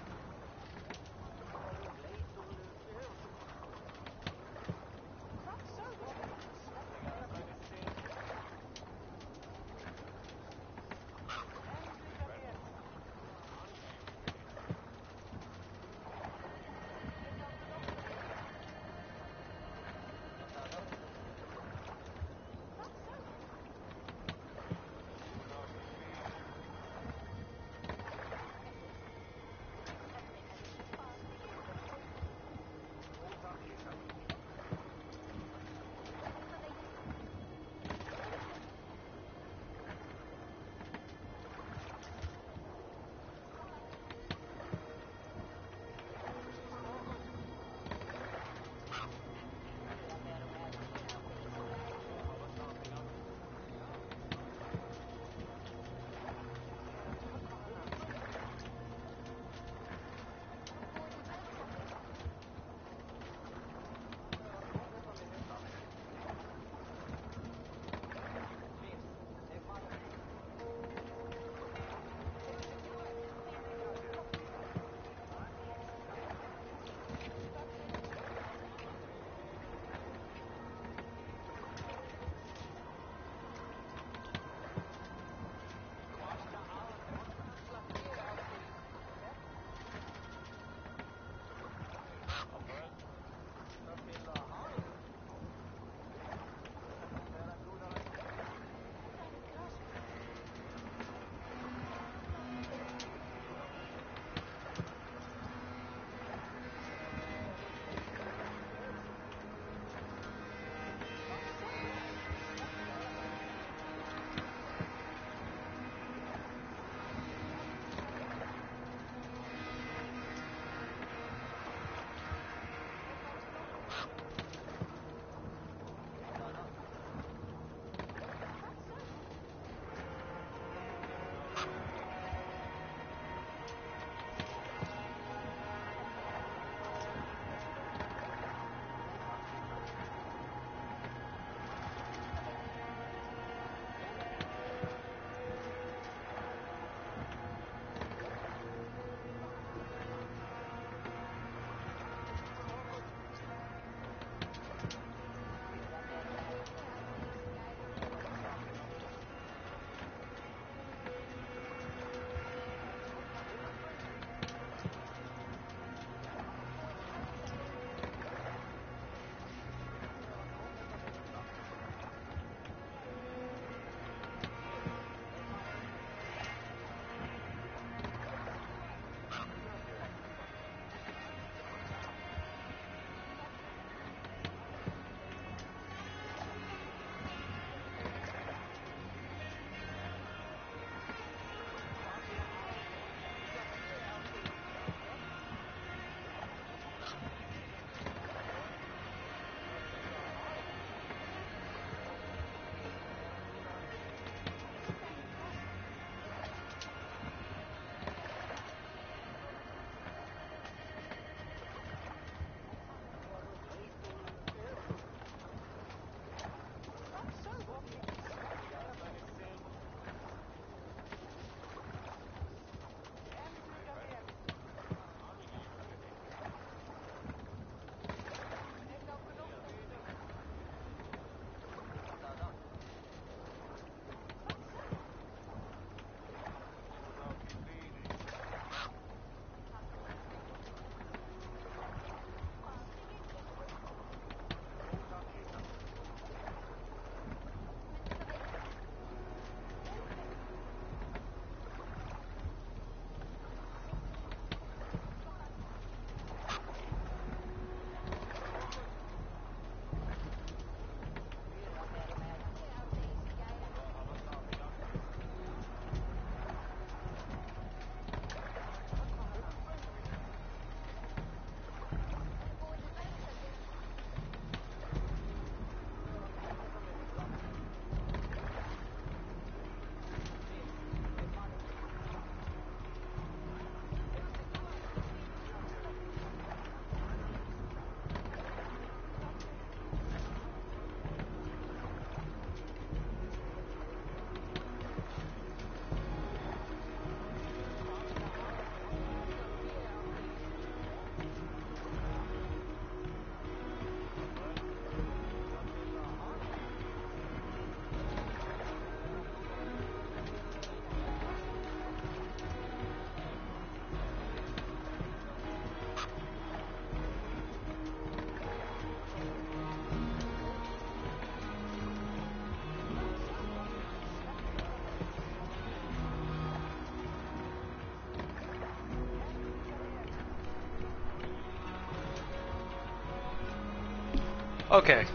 Okay,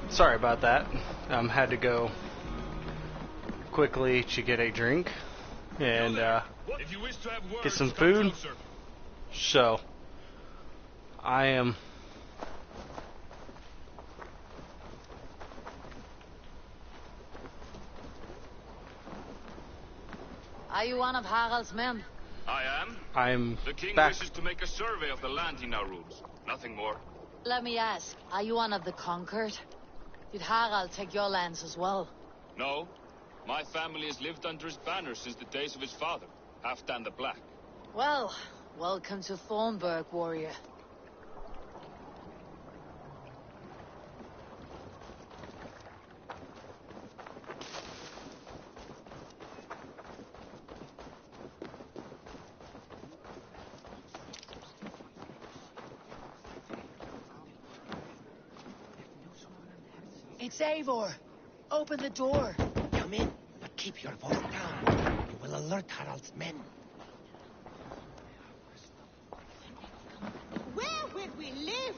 sorry about that. Had to go quickly to get a drink and get some food. So, I am... Are you one of Harald's men? I am. I'm The king back. wishes to make a survey of the land he now rules. Nothing more. Let me ask, are you one of the conquered? Did Harald take your lands as well? No. My family has lived under his banner since the days of his father, Halfdan the Black. Well, welcome to Thornburg, warrior. It's Eivor. Open the door. Come in, but keep your voice down. You will alert Harald's men. Where would we live?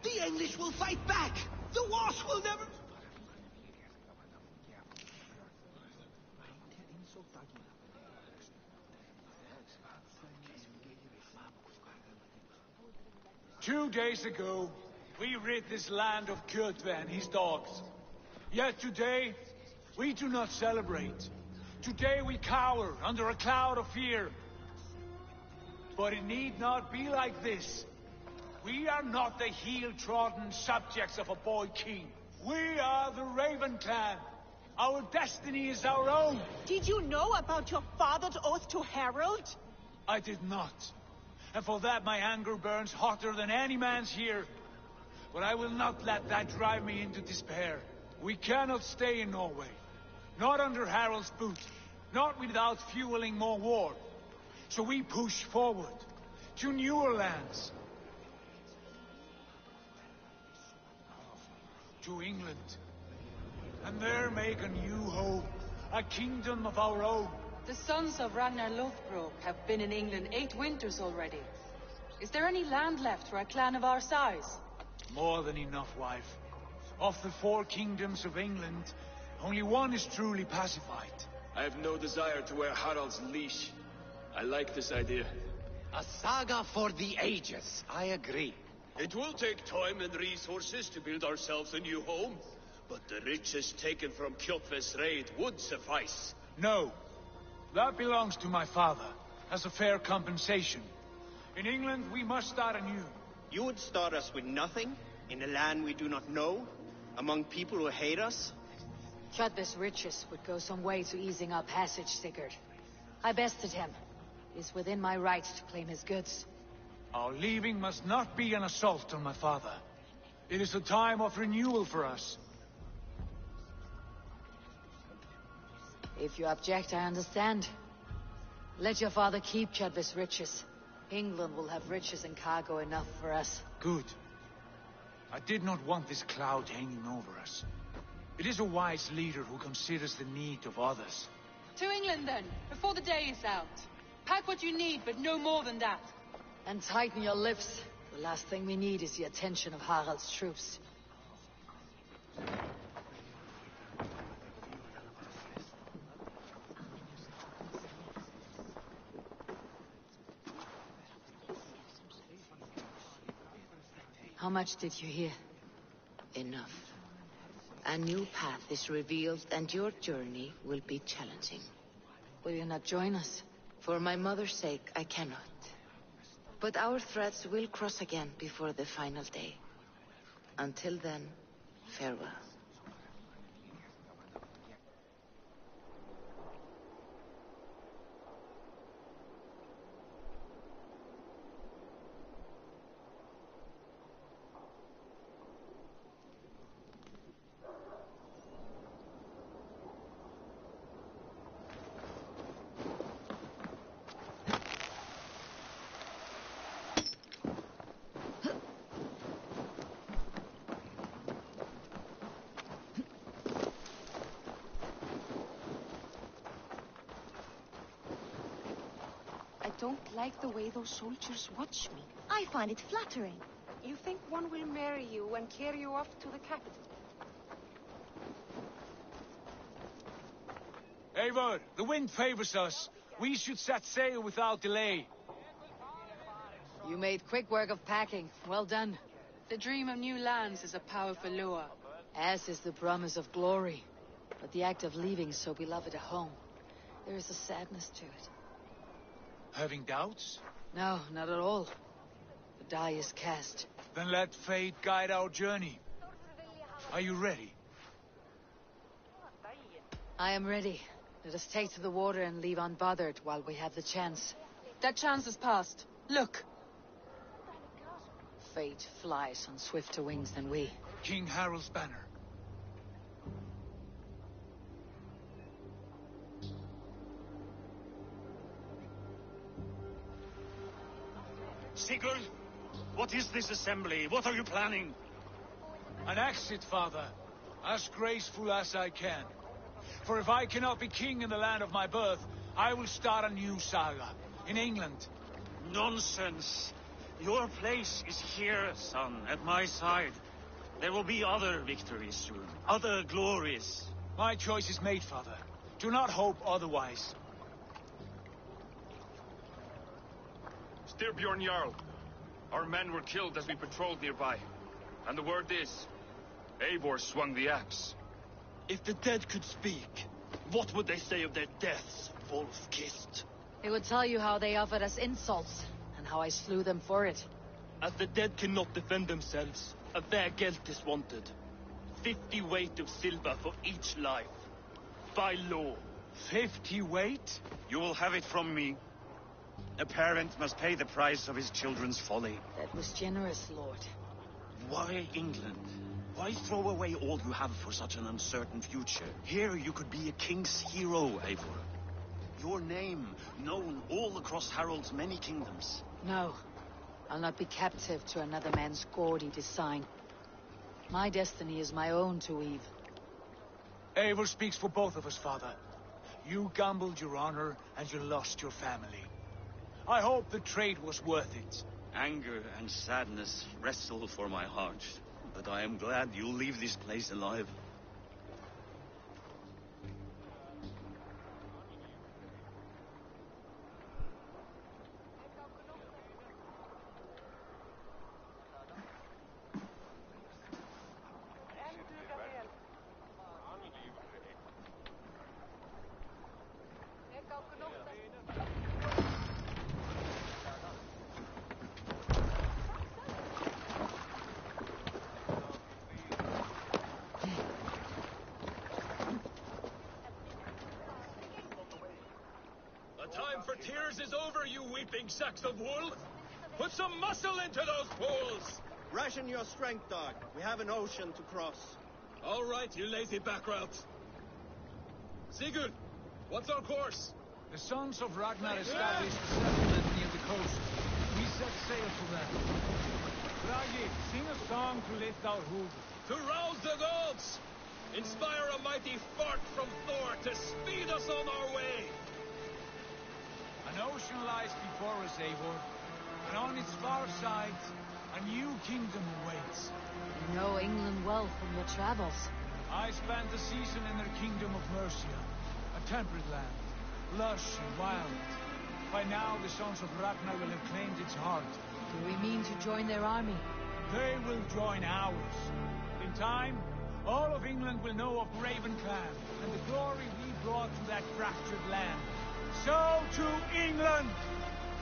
The English will fight back. The Wasp will never... Two days ago, we rid this land of Kjotve and his dogs. Yet today, we do not celebrate. Today we cower under a cloud of fear. But it need not be like this. We are not the heel-trodden subjects of a boy king. We are the Raven clan. Our destiny is our own. Did you know about your father's oath to Harald? I did not. And for that my anger burns hotter than any man's here. But I will not let that drive me into despair. We cannot stay in Norway. Not under Harald's boot. Not without fueling more war. So we push forward to newer lands. To England. And there make a new home. A kingdom of our own. The sons of Ragnar Lothbrok have been in England 8 winters already. Is there any land left for a clan of our size? More than enough, wife. Of the 4 kingdoms of England, only one is truly pacified. I have no desire to wear Harald's leash. I like this idea. A saga for the ages. I agree. It will take time and resources to build ourselves a new home, but the riches taken from Kjotve's raid would suffice. No. That belongs to my father, as a fair compensation. In England, we must start anew. You would start us with nothing? In a land we do not know? Among people who hate us? Kjotve's riches would go some way to easing our passage, Sigurd. I bested him. It is within my rights to claim his goods. Our leaving must not be an assault on my father. It is a time of renewal for us. If you object, I understand. Let your father keep Kjotve's riches. England will have riches and cargo enough for us. Good. I did not want this cloud hanging over us. It is a wise leader who considers the need of others. To England then, before the day is out. Pack what you need, but no more than that. And tighten your lips. The last thing we need is the attention of Harald's troops. How much did you hear? Enough. A new path is revealed, and your journey will be challenging. Will you not join us? For my mother's sake, I cannot. But our threads will cross again before the final day. Until then, farewell. I don't like the way those soldiers watch me. I find it flattering. You think one will marry you and carry you off to the capital? Eivor, the wind favors us. We should set sail without delay. You made quick work of packing. Well done. The dream of new lands is a powerful lure. As is the promise of glory. But the act of leaving so beloved a home, there is a sadness to it. Having doubts? No, not at all. The die is cast. Then let fate guide our journey. Are you ready? I am ready. Let us take to the water and leave unbothered while we have the chance. That chance is past. Look! Fate flies on swifter wings than we. King Harald's banner. Sigurd, what is this assembly? What are you planning? An exit, father. As graceful as I can. For if I cannot be king in the land of my birth, I will start a new saga. In England. Nonsense. Your place is here, son, at my side. There will be other victories soon. Other glories. My choice is made, father. Do not hope otherwise. Styrbjorn Jarl. Our men were killed as we patrolled nearby. And the word is, Eivor swung the axe. If the dead could speak, what would they say of their deaths, wolf-kissed? They would tell you how they offered us insults, and how I slew them for it. As the dead cannot defend themselves, a vergelt is wanted. 50 weight of silver for each life. By law. 50 weight? You will have it from me. A parent must pay the price of his children's folly. That was generous, Lord. Why England? Why throw away all you have for such an uncertain future? Here you could be a king's hero, Eivor. Your name known all across Harald's many kingdoms. No. I'll not be captive to another man's gaudy design. My destiny is my own to weave. Eivor speaks for both of us, father. You gambled your honor, and you lost your family. I hope the trade was worth it. Anger and sadness wrestle for my heart, but I am glad you'll leave this place alive. Time for tears is over, you weeping sacks of wool! Put some muscle into those pools! Ration your strength, dog. We have an ocean to cross. All right, you lazy backroutes. Sigurd, what's our course? The Sons of Ragnar established a settlement near the coast. We set sail for them. Bragi, sing a song to lift our hooves. To rouse the gods! Inspire a mighty fart from Thor to speed us on our way! An ocean lies before us, Eivor, and on its far sides, a new kingdom awaits. You know England well from your travels. I spent a season in their kingdom of Mercia, a temperate land, lush and wild. By now, the Sons of Ragnar will have claimed its heart. Do we mean to join their army? They will join ours. In time, all of England will know of Raven Clan and the glory we brought to that fractured land. So to England,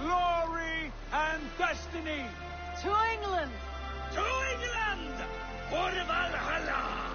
glory and destiny! To England! To England! For Valhalla!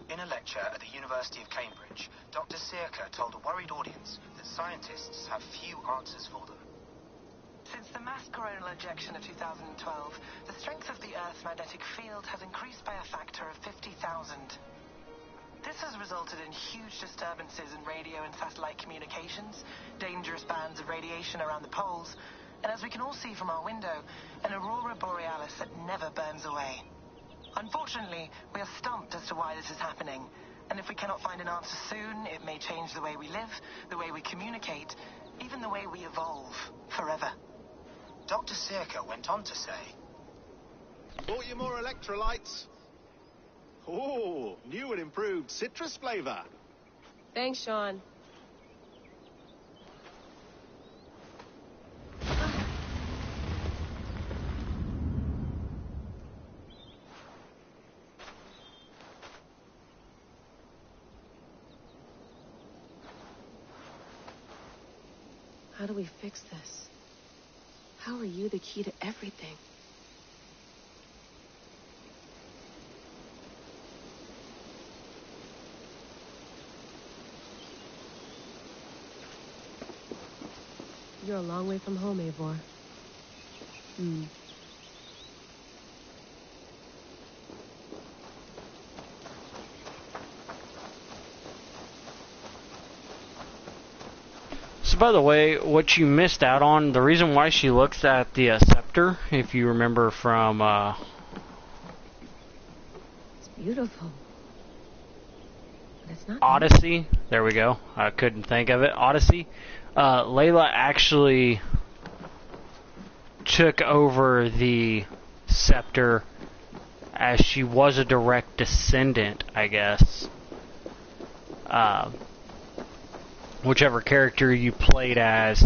In a lecture at the University of Cambridge, Dr. Circa told a worried audience that scientists have few answers for them. Since the mass coronal ejection of 2012, the strength of the Earth's magnetic field has increased by a factor of 50,000. This has resulted in huge disturbances in radio and satellite communications, dangerous bands of radiation around the poles, and as we can all see from our window, an aurora borealis that never burns away. Unfortunately, we are stumped as to why this is happening, and if we cannot find an answer soon, it may change the way we live, the way we communicate, even the way we evolve forever. Dr. Circa went on to say, Bought you more electrolytes? Oh, new and improved citrus flavor. Thanks, Sean. How do we fix this? How are you the key to everything? You're a long way from home, Eivor. So by the way, what you missed out on, the reason why she looks at the scepter, if you remember from It's beautiful. But it's not Odyssey, there we go, I couldn't think of it, Odyssey, Layla actually took over the scepter as she was a direct descendant, I guess. Whichever character you played as,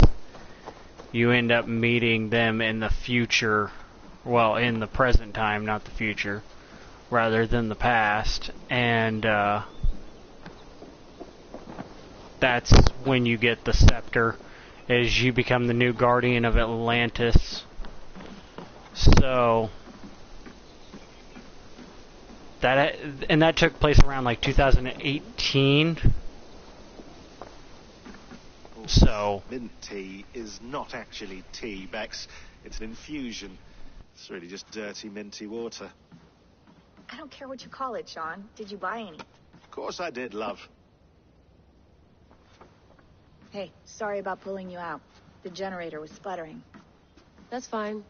you end up meeting them in the future, well, in the present time, not the future, rather than the past, and that's when you get the scepter, as you become the new guardian of Atlantis. So that took place around like 2018. So mint tea is not actually tea, Bex. It's an infusion. It's really just dirty, minty water. I don't care what you call it, Sean. Did you buy any? Of course I did, love. Hey, sorry about pulling you out. The generator was sputtering. That's fine.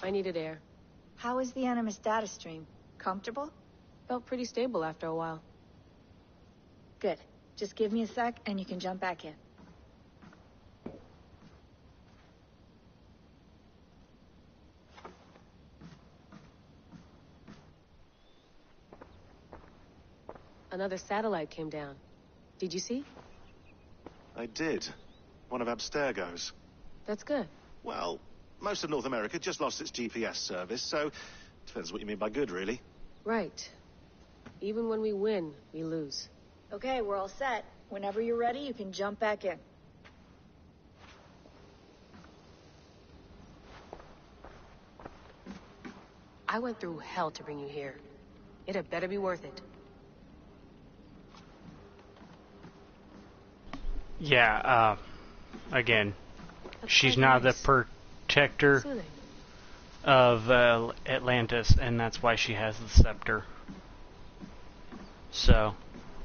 I needed air. How was the Animus data stream? Comfortable? Felt pretty stable after a while. Good. Just give me a sec and you can jump back in. Another satellite came down. Did you see? I did. One of Abstergo's. That's good. Well, most of North America just lost its GPS service, so depends what you mean by good, really. Right. Even when we win, we lose. Okay, we're all set. Whenever you're ready, you can jump back in. I went through hell to bring you here. It had better be worth it. yeah, again, she's now the protector of Atlantis, and that's why she has the scepter. So,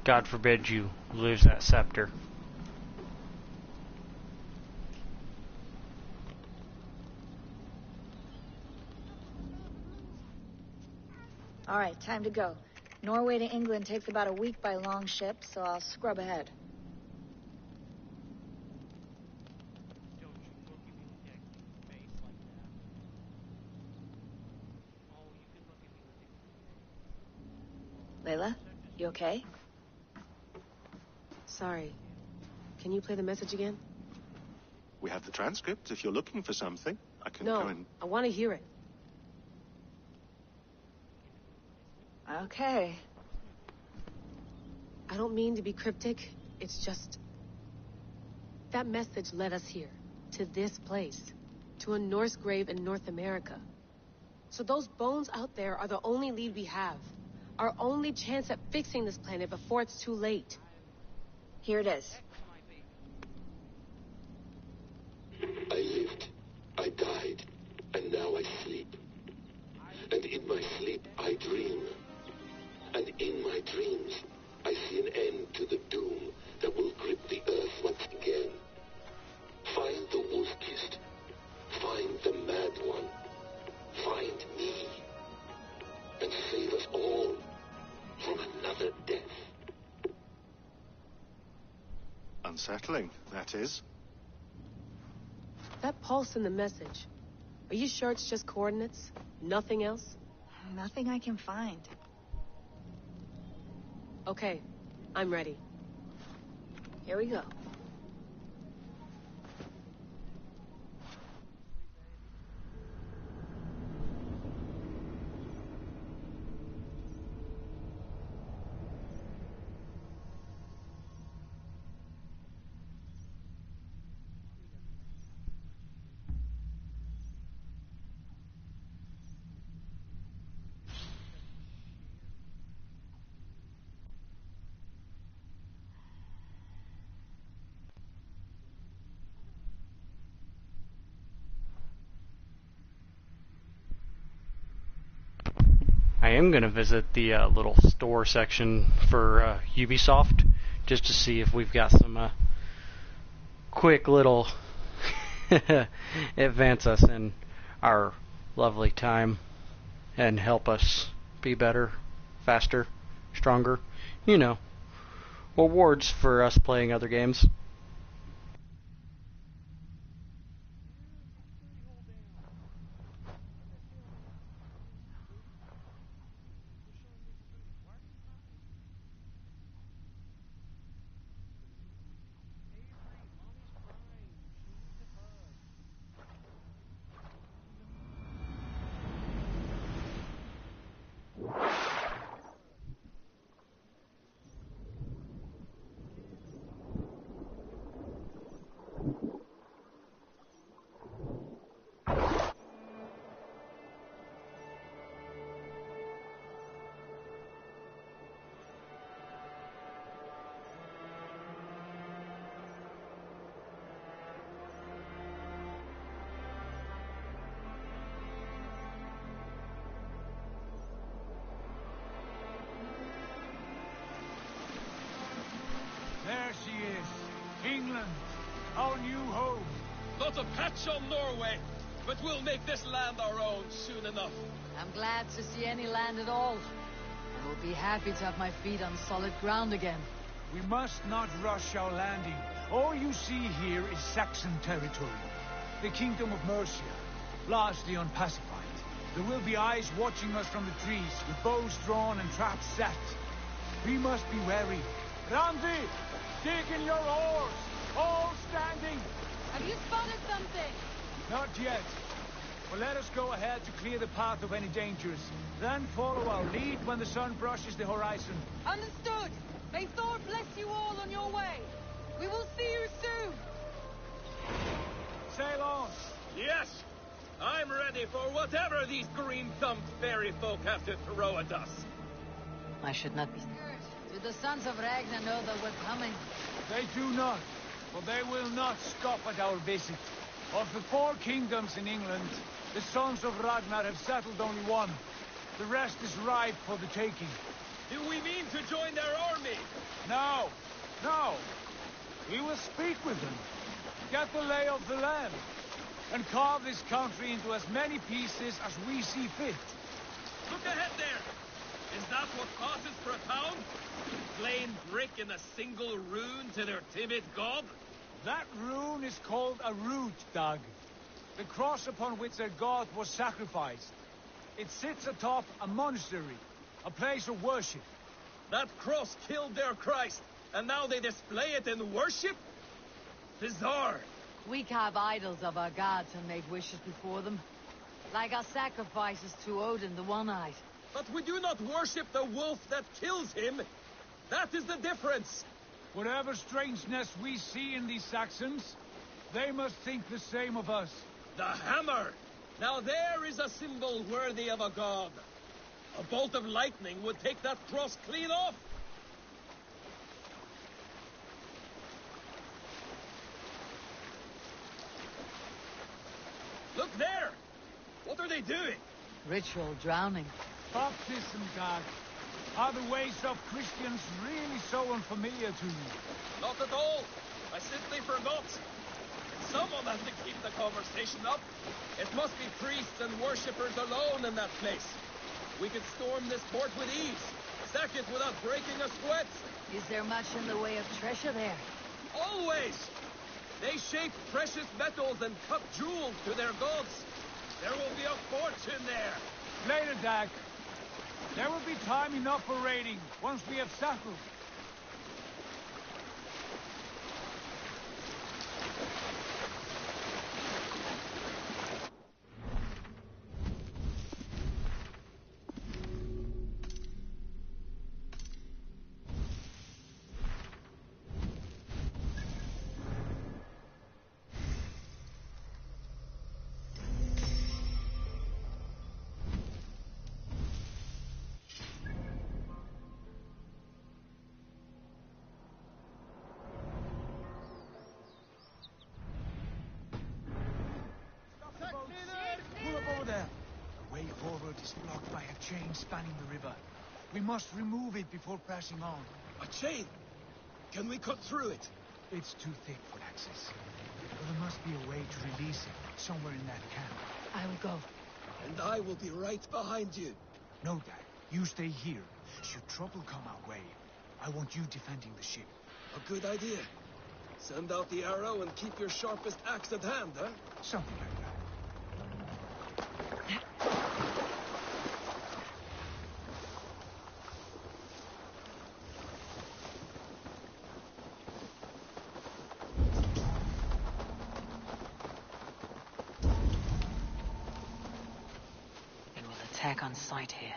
God forbid you lose that scepter. All right, time to go. Norway to England takes about a week by long ship, so I'll scrub ahead. Layla, you okay? Sorry. Can you play the message again? We have the transcript if you're looking for something. I can No, go and... I want to hear it. Okay. I don't mean to be cryptic. It's just... that message led us here. To this place. To a Norse grave in North America. So those bones out there are the only lead we have. Our only chance at fixing this planet before it's too late. Here it is. I lived, I died, and now I sleep. And in my sleep I dream. And in my dreams I see an end to the doom that will grip the earth once again. Find the wolf-kissed. Find the mad one. Find me. And save us all from another death. Unsettling, that is. That pulse in the message. Are you sure it's just coordinates? Nothing else? Nothing I can find. Okay, I'm ready. Here we go. I am going to visit the little store section for Ubisoft just to see if we've got some quick little advance us in our lovely time and help us be better, faster, stronger. You know, rewards for us playing other games. There she is. England, our new home. Not a patch on Norway, but we'll make this land our own soon enough. I'm glad to see any land at all. I will be happy to have my feet on solid ground again. We must not rush our landing. All you see here is Saxon territory. The Kingdom of Mercia, largely unpacified. There will be eyes watching us from the trees, with bows drawn and traps set. We must be wary. Randi, dig in your oars! All standing! Have you spotted something? Not yet. But let us go ahead to clear the path of any dangers. Then follow our lead when the sun brushes the horizon. Understood! May Thor bless you all on your way! We will see you soon! Sail on! Yes! I'm ready for whatever these green-thumbed fairy folk have to throw at us. I should not be scared. Do the sons of Ragnar know that we're coming? They do not, but they will not scoff at our visit. Of the 4 kingdoms in England, the sons of Ragnar have settled only one. The rest is ripe for the taking. Do we mean to join their army? No, no. We will speak with them, get the lay of the land, and carve this country into as many pieces as we see fit. Look ahead there! Is that what passes for a town? Plain brick in a single rune to their timid god? That rune is called a root, Dag. The cross upon which their god was sacrificed. It sits atop a monastery, a place of worship. That cross killed their Christ, and now they display it in worship? Bizarre. We carve idols of our gods and make wishes before them. Like our sacrifices to Odin, the One-Eyed. But we do not worship the wolf that kills him. That is the difference. Whatever strangeness we see in these Saxons, they must think the same of us. The hammer! Now there is a symbol worthy of a god. A bolt of lightning would take that cross clean off. Look there! What are they doing? Ritual drowning. Baptism, Dag. Are the ways of Christians really so unfamiliar to you? Not at all. I simply forgot. Someone has to keep the conversation up. It must be priests and worshippers alone in that place. We could storm this port with ease. Sack it without breaking a sweat. Is there much in the way of treasure there? Always! They shape precious metals and cut jewels to their gods. There will be a fortune there. Later, Dag. There will be time enough for raiding once we have settled. Blocked by a chain spanning the river. We must remove it before pressing on. A chain? Can we cut through it? It's too thick for access. But there must be a way to release it, somewhere in that camp. I will go. And I will be right behind you. No, Dad. You stay here. Should trouble come our way, I want you defending the ship. A good idea. Send out the arrow and keep your sharpest axe at hand, huh? Something like that. Attack on sight here.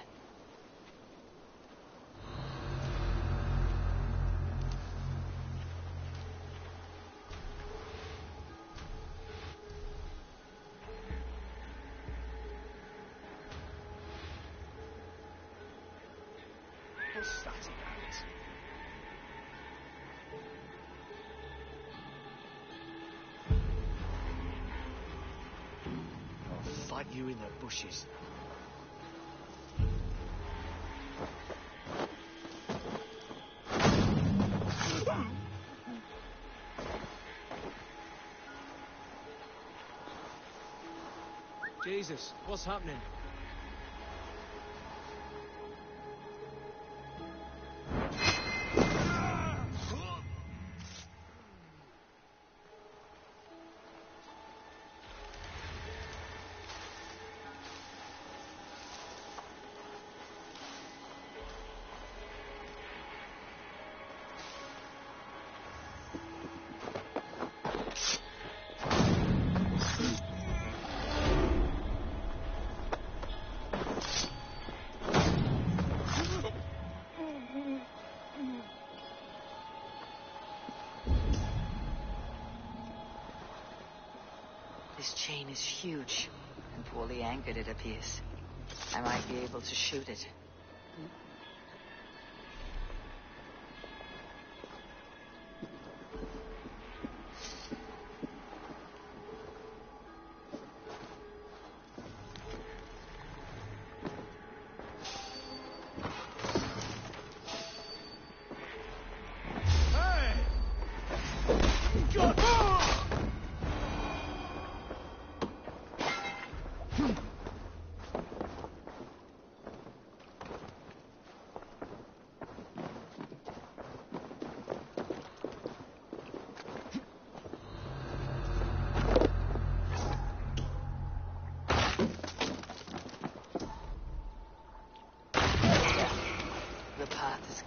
What's that about? I'll fight you in the bushes. Jesus, what's happening? This chain is huge, and poorly anchored, it appears. I might be able to shoot it.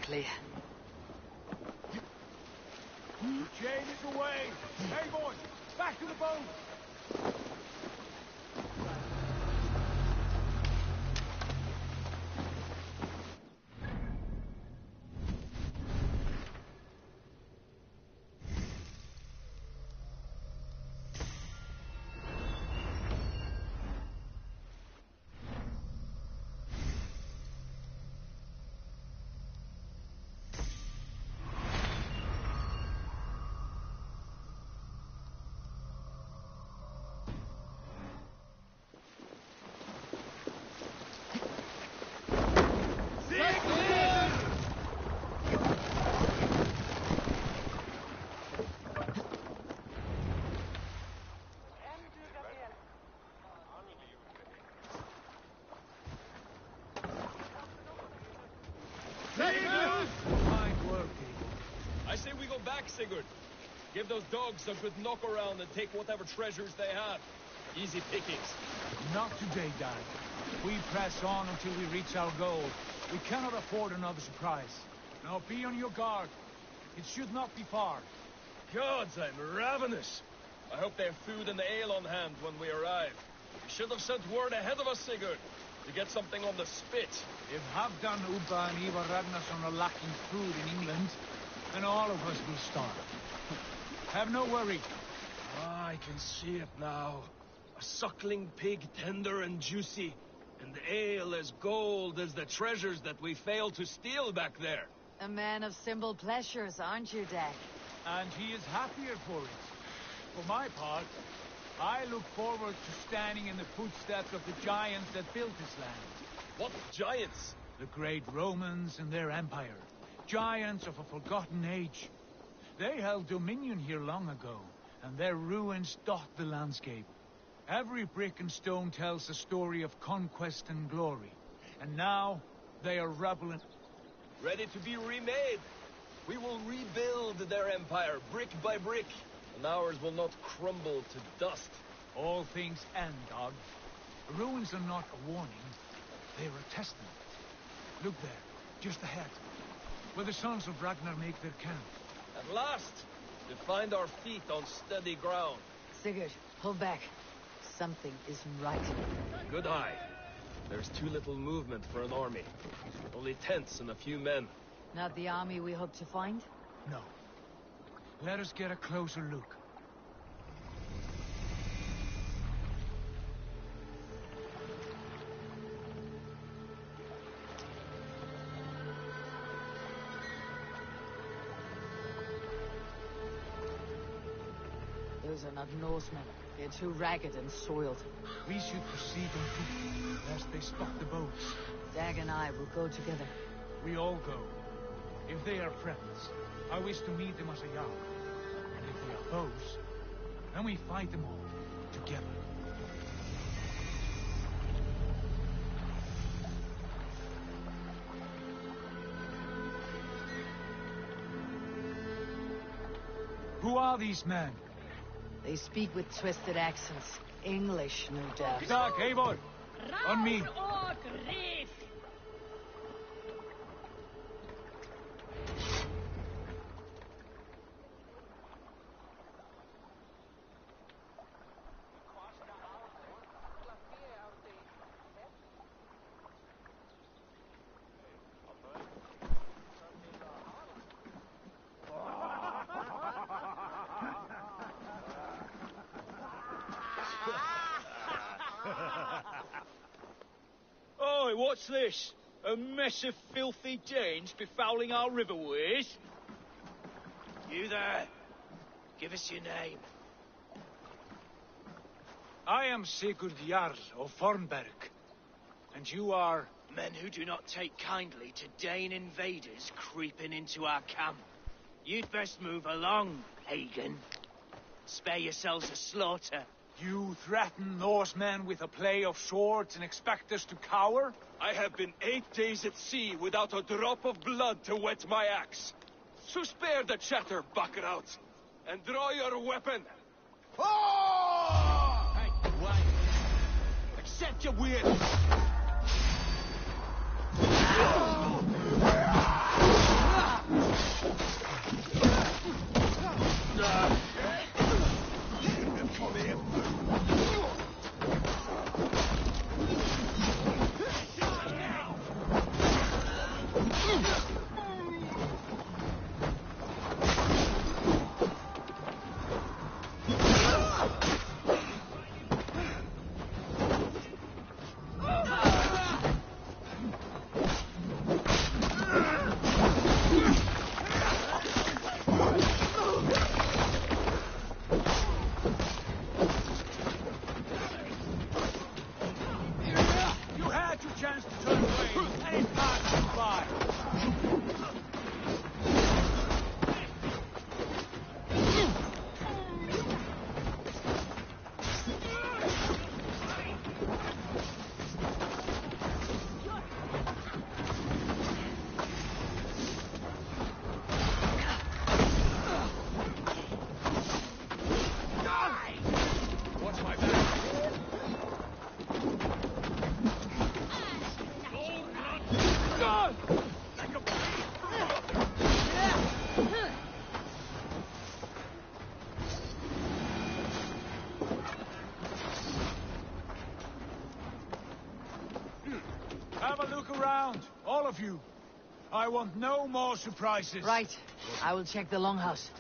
Clear. The chain is away! Hey, boys! Back to the boat! I say we go back, Sigurd. Give those dogs a good knock around and take whatever treasures they have. Easy pickings. Not today, Dad. We press on until we reach our goal. We cannot afford another surprise. Now be on your guard. It should not be far. Gods, I'm ravenous. I hope they have food and ale on hand when we arrive. We should have sent word ahead of us, Sigurd, to get something on the spit. If Halfdan, Ubba, and Ivar Ragnarsson are lacking food in England, then all of us will starve. Have no worry. Ah, I can see it now. A suckling pig, tender and juicy, and ale as gold as the treasures that we failed to steal back there. A man of simple pleasures, aren't you, Dag? And he is happier for it. For my part, I look forward to standing in the footsteps of the giants that built this land. What giants? The great Romans and their empire. Giants of a forgotten age. They held dominion here long ago, and their ruins dot the landscape. Every brick and stone tells a story of conquest and glory. And now, they are rubble and... Ready to be remade. We will rebuild their empire, brick by brick, and ours will not crumble to dust. All things end, Dog. The ruins are not a warning. They are a testament. Look there, just ahead, where the sons of Ragnar make their camp. At last, to find our feet on steady ground. Sigurd, pull back. Something isn't right. Good eye. There's too little movement for an army. Only tents and a few men. Not the army we hope to find? No. Let us get a closer look. Those are not Norsemen. They're too ragged and soiled. We should proceed on foot, lest they stop the boats. Dag and I will go together. We all go. If they are friends, I wish to meet them as a Jarl. And if they are foes, then we fight them all, together. Who are these men? They speak with twisted accents. English, no doubt. Dag, Eivor! On me! Oi, what's this? A mess of filthy Danes befouling our riverways? You there. Give us your name. I am Sigurd Jarl of Fornberg. And you are... Men who do not take kindly to Dane invaders creeping into our camp. You'd best move along, Hagen. Spare yourselves a slaughter. You threaten Norsemen with a play of swords and expect us to cower? I have been 8 days at sea without a drop of blood to wet my axe. So spare the chatter, Buckerout, and draw your weapon. Oh! Hey, wait. Accept your will. ally. Have a look around, all of you. I want no more surprises. Right. I will check the longhouse.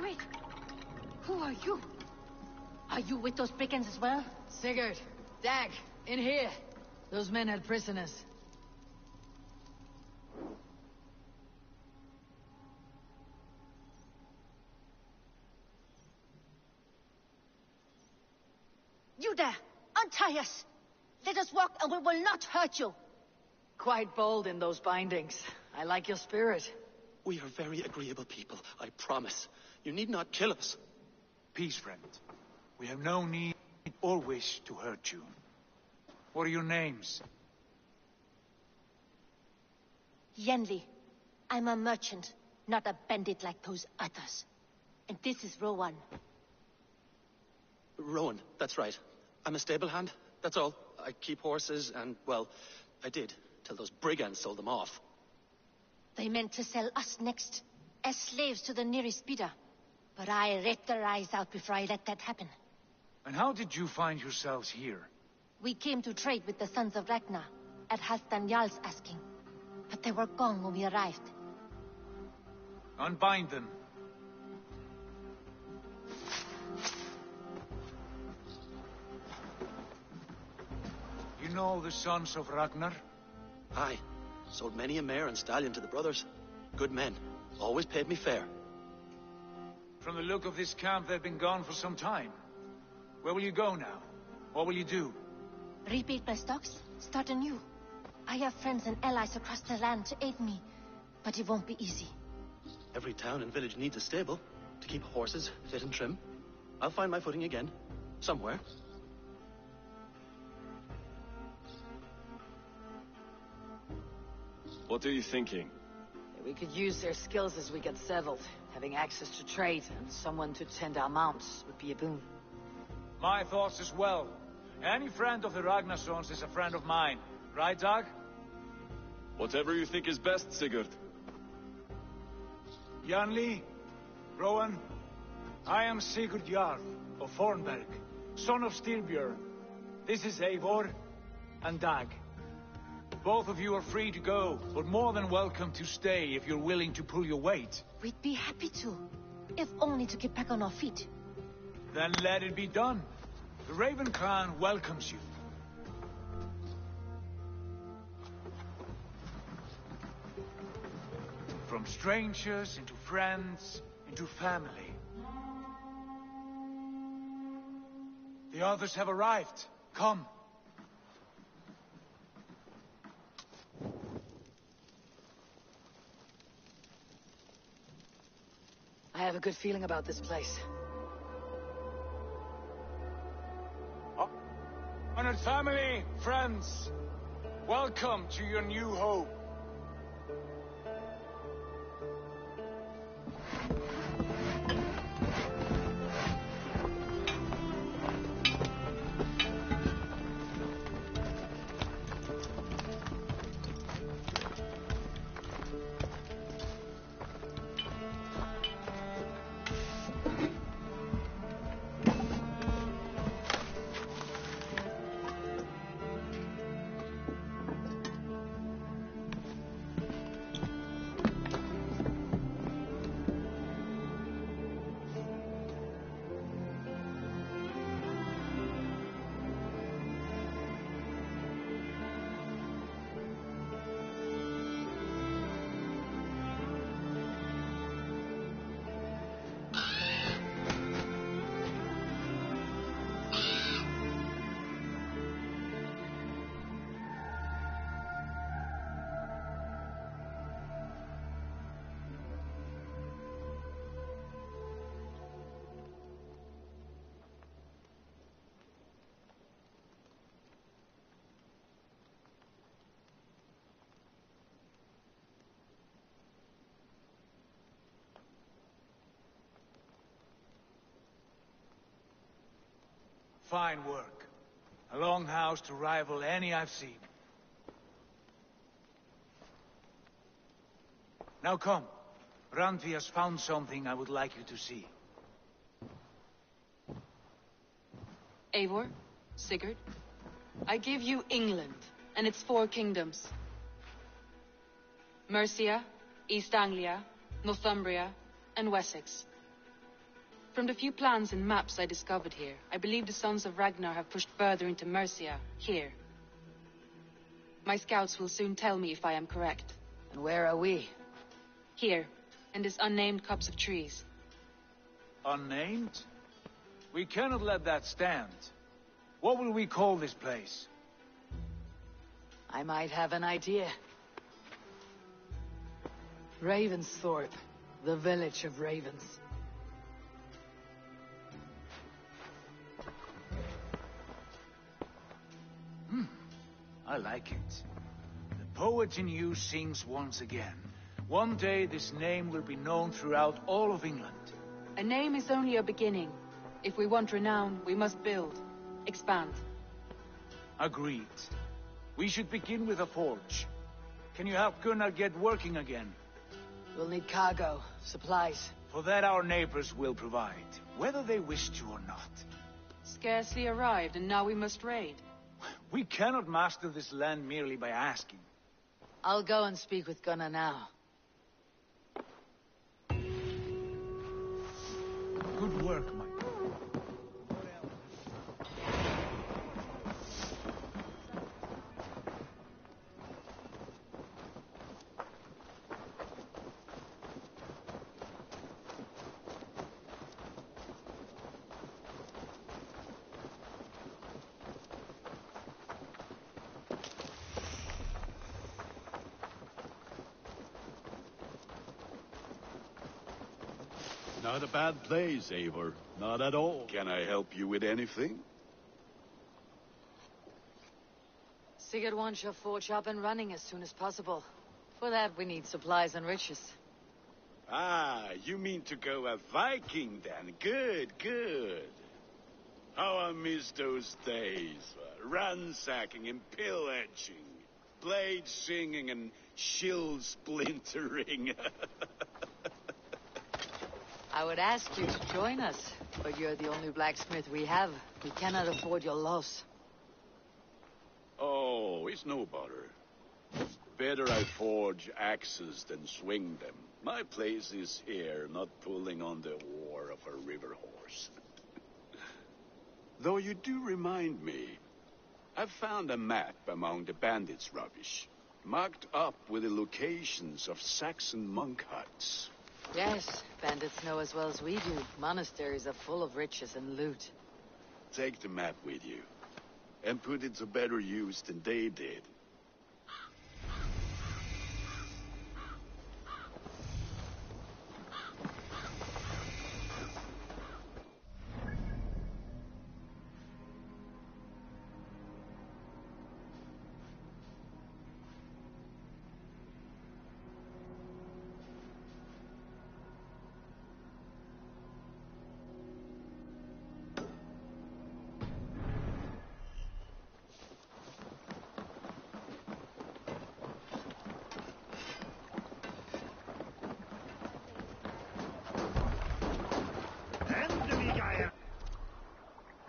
Wait. Who are you? Are you with those brigands as well? Sigurd, Dag, in here. Those men had prisoners. You there! Untie us! Let us walk and we will not hurt you! Quite bold in those bindings. I like your spirit. We are very agreeable people, I promise. You need not kill us. Peace, friend. We have no need or wish to hurt you. What are your names? Yenli. I'm a merchant, not a bandit like those others. And this is Rowan. Rowan, that's right. I'm a stable hand, that's all. I keep horses and, well, I did, till those brigands sold them off. They meant to sell us next, as slaves to the nearest bidder. But I ripped their eyes out before I let that happen. And how did you find yourselves here? We came to trade with the Sons of Ragnar, at Halfdan Jarl's asking. But they were gone when we arrived. Unbind them. You know the Sons of Ragnar? Aye. Sold many a mare and stallion to the brothers. Good men. Always paid me fair. From the look of this camp, they've been gone for some time. Where will you go now? What will you do? Rebuild my stocks, start anew. I have friends and allies across the land to aid me, but it won't be easy. Every town and village needs a stable to keep horses fit and trim. I'll find my footing again. Somewhere. What are you thinking? We could use their skills as we get settled. Having access to trade and someone to tend our mounts would be a boon. My thoughts as well. Any friend of the Ragnarsons is a friend of mine. Right, Dag? Whatever you think is best, Sigurd. Janli, Rowan, I am Sigurd Jarl of Fornberg, son of Styrbjörn. This is Eivor and Dag. Both of you are free to go, but more than welcome to stay if you're willing to pull your weight. We'd be happy to, if only to get back on our feet. Then let it be done. The Raven Clan welcomes you. From strangers into friends, into family. The others have arrived. Come. I have a good feeling about this place. Honored family, friends, welcome to your new home. Fine work. A longhouse to rival any I've seen. Now come. Randvi has found something I would like you to see. Eivor, Sigurd, I give you England and its 4 kingdoms. Mercia, East Anglia, Northumbria, and Wessex. From the few plans and maps I discovered here, I believe the Sons of Ragnar have pushed further into Mercia, here. My scouts will soon tell me if I am correct. And where are we? Here, in this unnamed copse of trees. Unnamed? We cannot let that stand. What will we call this place? I might have an idea. Ravensthorpe, the village of ravens. I like it. The poet in you sings once again. One day this name will be known throughout all of England. A name is only a beginning. If we want renown, we must build, expand. Agreed. We should begin with a forge. Can you help Gunnar get working again? We'll need cargo, supplies. For that our neighbors will provide, whether they wish to or not. Scarcely arrived, and now we must raid. We cannot master this land merely by asking. I'll go and speak with Gunnar now. Good work, my Not a bad place, Eivor. Not at all. Can I help you with anything? Sigurd wants your forge up and running as soon as possible. For that, we need supplies and riches. Ah, you mean to go a Viking then? Good, good. How I miss those days. Ransacking and pillaging. Blade singing and shield splintering. I would ask you to join us, but you're the only blacksmith we have. We cannot afford your loss. Oh, it's no bother. Better I forge axes than swing them. My place is here, not pulling on the oar of a river horse. Though you do remind me, I've found a map among the bandits' rubbish, marked up with the locations of Saxon monk huts. Yes, bandits know as well as we do. Monasteries are full of riches and loot. Take the map with you, and put it to better use than they did.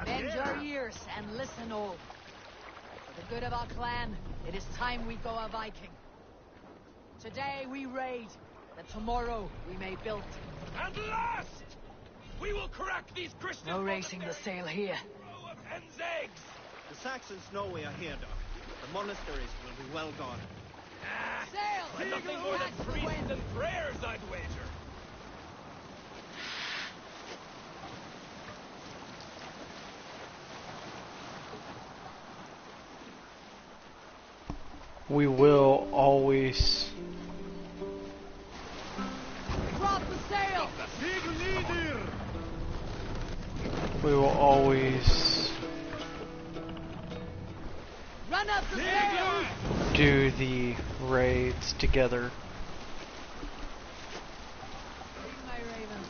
Bend your ears and listen all. For the good of our clan, it is time we go a Viking. Today we raid, that tomorrow we may build. At last! We will crack these Christian... No raising the sail here. Row of hen's eggs! The Saxons know we are here, Doc. The monasteries will be well guarded. Sail! But nothing more than priests and prayers, I'd wager. We will always... Drop the sail! We will always... Run up the sail! do the raids together. My raven.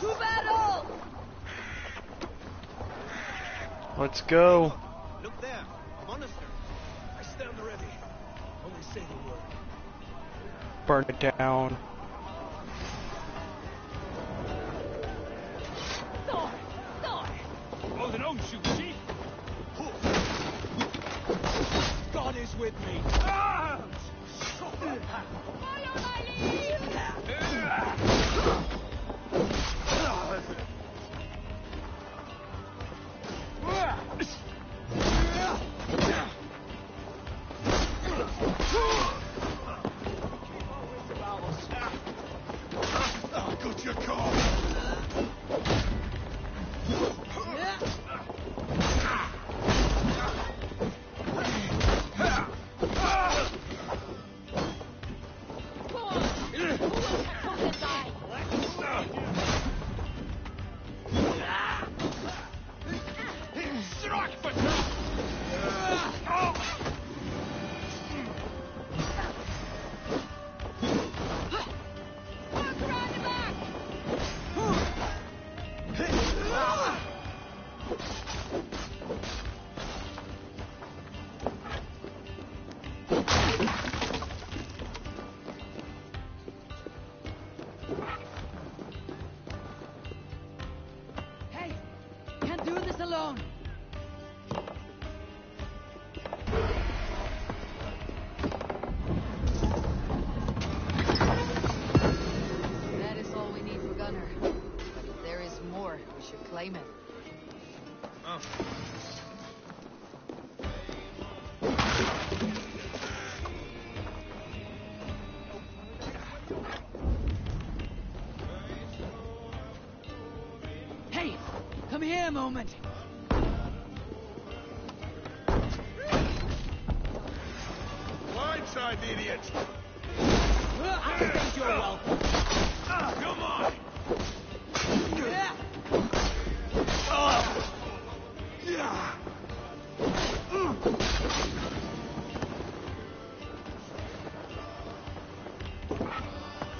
To battle! Let's go. Look there, a monastery. I stand ready. Only say the word. Burn it down. Thor! Thor! Oh, then don't shoot, chief! God is with me. Ah! Follow my lead! Good your call. Hey! Can't do this alone! That is all we need for Gunnar. But if there is more, we should claim it. Hey! Come here a moment! Blindside, idiot! I think you're welcome. Come on!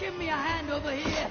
Give me a hand over here!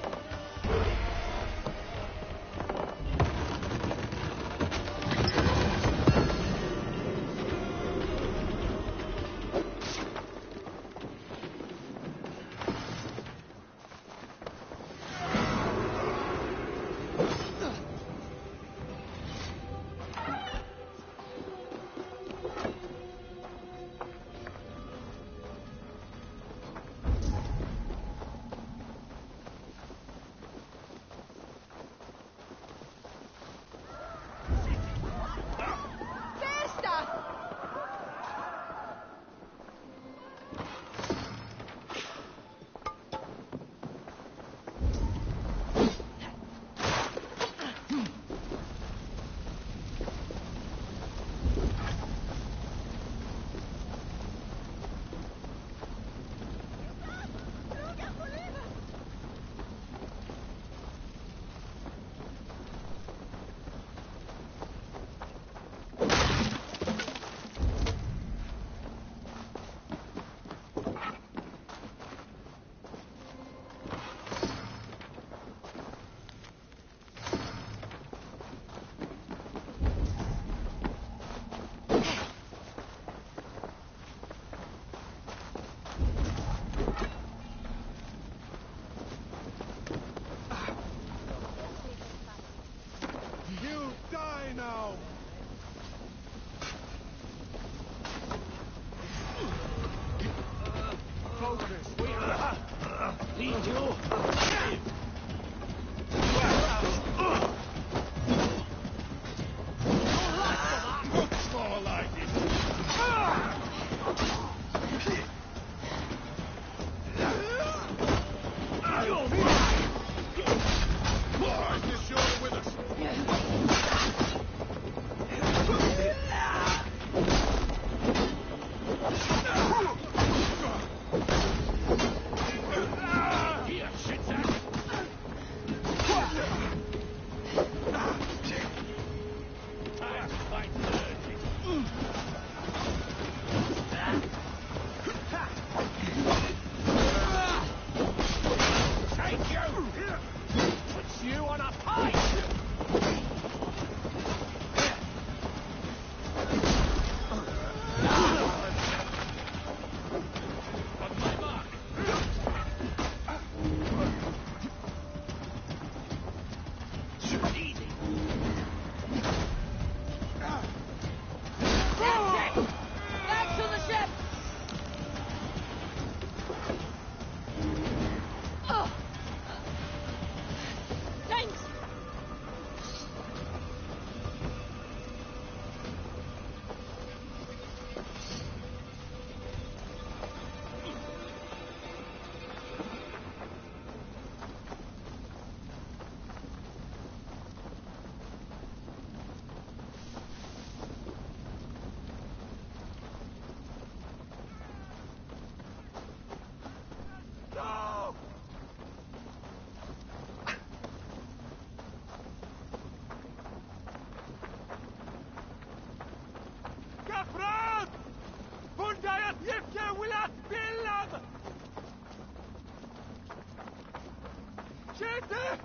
Scete!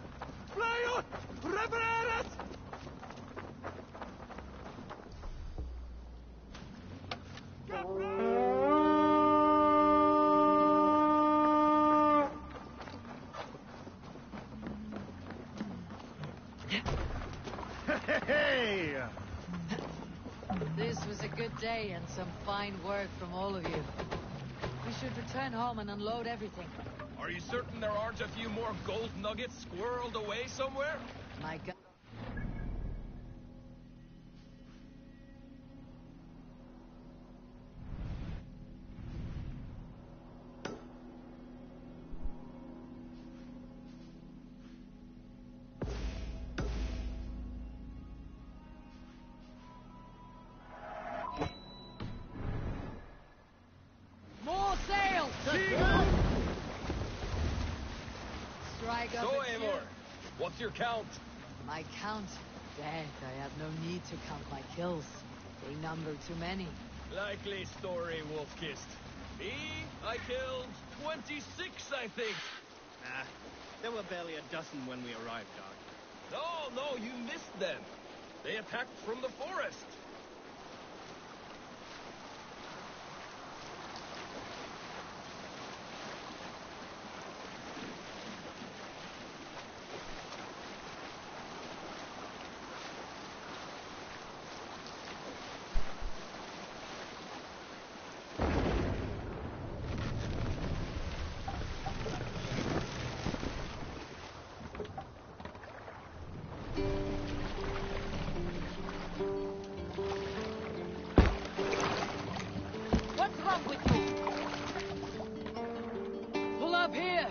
Flyot! Reparerat! Hey! This was a good day and some fine work from all of you. We should return home and unload everything. Are you certain there aren't a few more gold nuggets squirreled away somewhere? My God. More sail! Strike up So, a Eivor, tune. what's your count? My count? That I have no need to count my kills. They number too many. Likely story, Wolf-Kissed. Me, I killed 26, I think. Nah, there were barely a dozen when we arrived, Dog. No, you missed them. They attacked from the forest. What's wrong with you? Pull up here!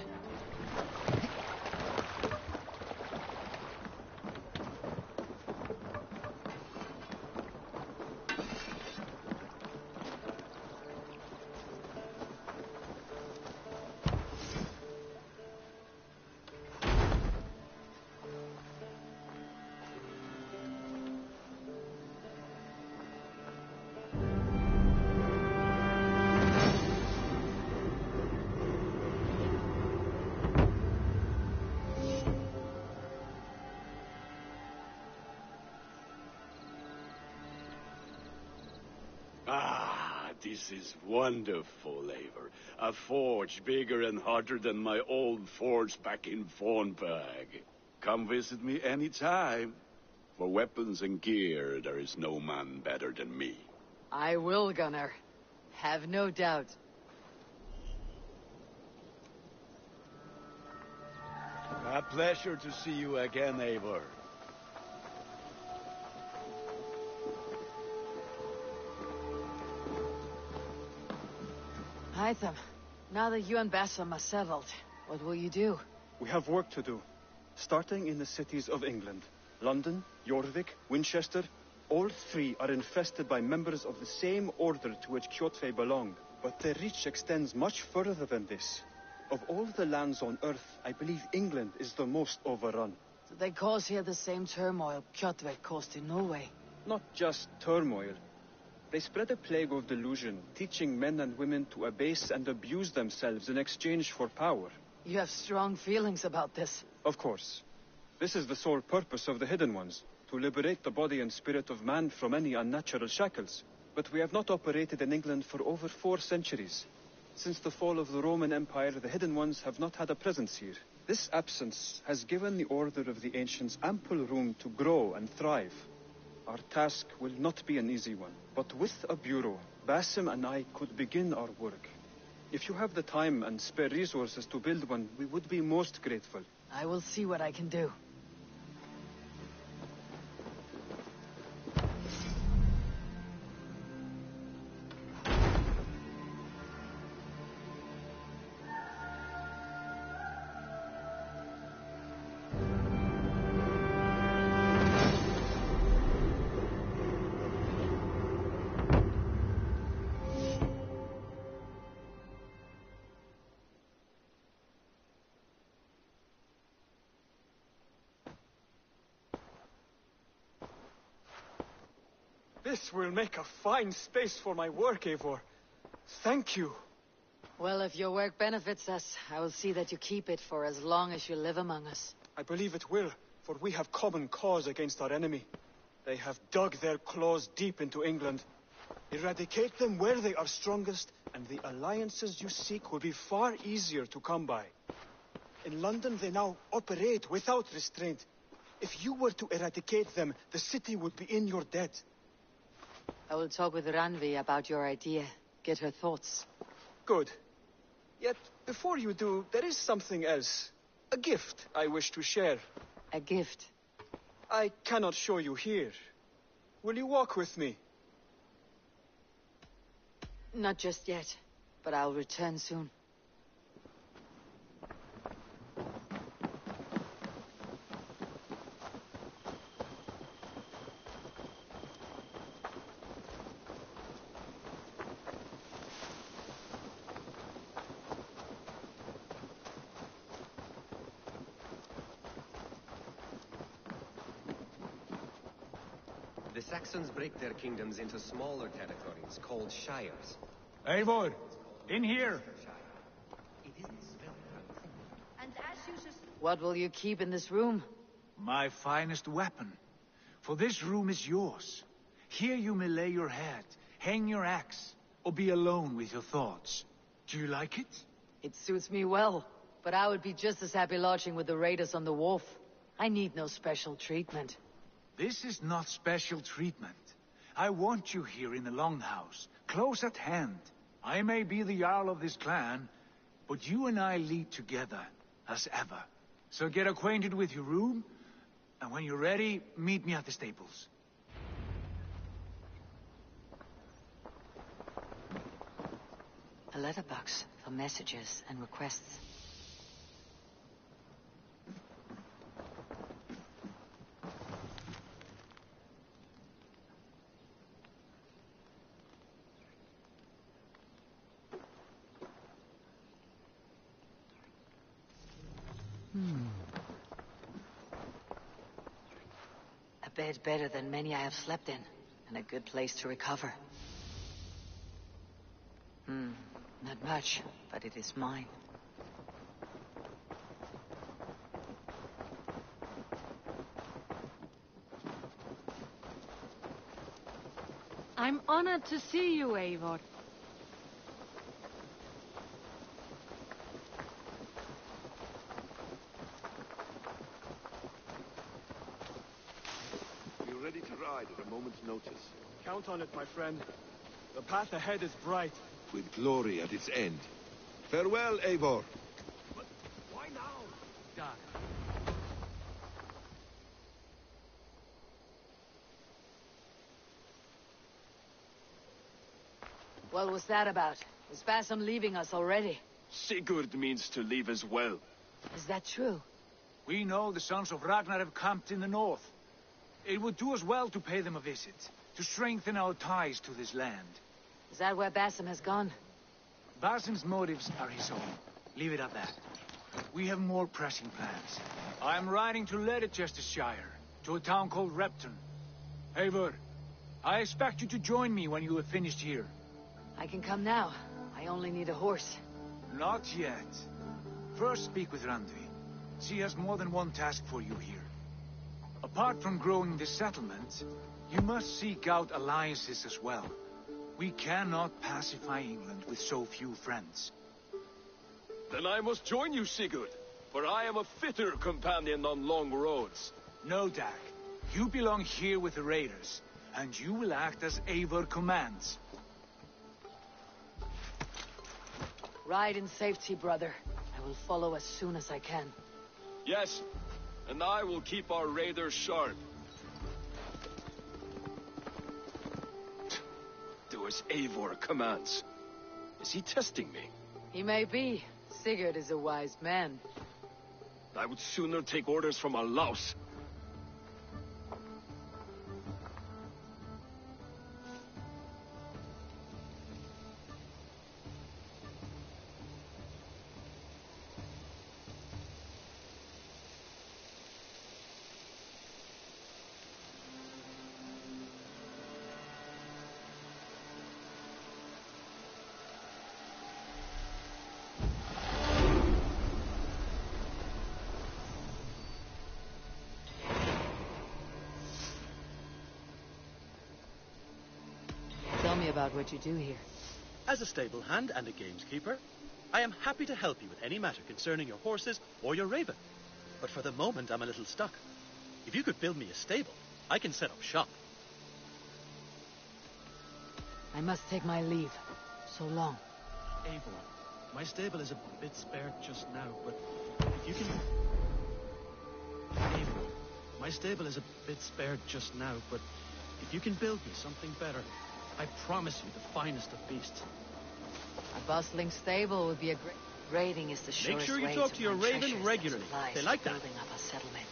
Ah, this is wonderful, Eivor. A forge bigger and hotter than my old forge back in Fornburg. Come visit me any time. For weapons and gear, there is no man better than me. I will, Gunnar. Have no doubt. A pleasure to see you again, Eivor. Hytham, now that you and Bassam are settled, what will you do? We have work to do, starting in the cities of England. London, Jorvik, Winchester, all three are infested by members of the same order to which Kjotve belonged. But their reach extends much further than this. Of all the lands on Earth, I believe England is the most overrun. Do they cause here the same turmoil Kjotve caused in Norway? Not just turmoil. They spread a plague of delusion, teaching men and women to abase and abuse themselves in exchange for power. You have strong feelings about this. Of course. This is the sole purpose of the Hidden Ones, to liberate the body and spirit of man from any unnatural shackles. But we have not operated in England for over 4 centuries. Since the fall of the Roman Empire, the Hidden Ones have not had a presence here. This absence has given the Order of the Ancients ample room to grow and thrive. Our task will not be an easy one, but with a bureau, Basim and I could begin our work. If you have the time and spare resources to build one, we would be most grateful. I will see what I can do. This will make a fine space for my work, Eivor. Thank you. Well, if your work benefits us, I will see that you keep it for as long as you live among us. I believe it will, for we have common cause against our enemy. They have dug their claws deep into England. Eradicate them where they are strongest, and the alliances you seek will be far easier to come by. In London, they now operate without restraint. If you were to eradicate them, the city would be in your debt. I will talk with Randvi about your idea. Get her thoughts. Good. Yet, before you do, there is something else. A gift I wish to share. A gift? I cannot show you here. Will you walk with me? Not just yet, but I'll return soon. The Saxons break their kingdoms into smaller territories called shires. Eivor, in here! And as you What will you keep in this room? My finest weapon. For this room is yours. Here you may lay your head, hang your axe, or be alone with your thoughts. Do you like it? It suits me well, but I would be just as happy lodging with the raiders on the wharf. I need no special treatment. This is not special treatment. I want you here in the Longhouse, close at hand. I may be the Jarl of this clan, but you and I lead together, as ever. So get acquainted with your room, and when you're ready, meet me at the stables. A letterbox for messages and requests. A bed better than many I have slept in, and a good place to recover. Not much, but it is mine. I'm honored to see you, Eivor. We're ready to ride at a moment's notice. Count on it, my friend. The path ahead is bright. With glory at its end. Farewell, Eivor. But why now? Doc. What was that about? Is Basim leaving us already? Sigurd means to leave as well. Is that true? We know the sons of Ragnar have camped in the north. It would do us well to pay them a visit, to strengthen our ties to this land. Is that where Basim has gone? Basim's motives are his own. Leave it at that. We have more pressing plans. I'm riding to Leicestershire, to a town called Repton. Eivor, I expect you to join me when you have finished here. I can come now. I only need a horse. Not yet. First speak with Randvi. She has more than one task for you here. Apart from growing this settlement, you must seek out alliances as well. We cannot pacify England with so few friends. Then I must join you, Sigurd, for I am a fitter companion on long roads. No, Dag. You belong here with the raiders, and you will act as Eivor commands. Ride in safety, brother. I will follow as soon as I can. Yes, and I will keep our raiders sharp. Do as Eivor commands. Is he testing me? He may be. Sigurd is a wise man. I would sooner take orders from a louse. about what you do here. As a stable hand and a gamekeeper, I am happy to help you with any matter concerning your horses or your raven. But for the moment, I'm a little stuck. If you could build me a stable, I can set up shop. I must take my leave. So long. Eivor, my stable is a bit spare just now, but if you can... Eivor, my stable is a bit spared just now, but if you can build me something better, I promise you the finest of beasts. A bustling stable would be a great... Raiding is the surest Make sure you way talk to your mine raven treasures and regularly. supplies They like for that. building up a settlement.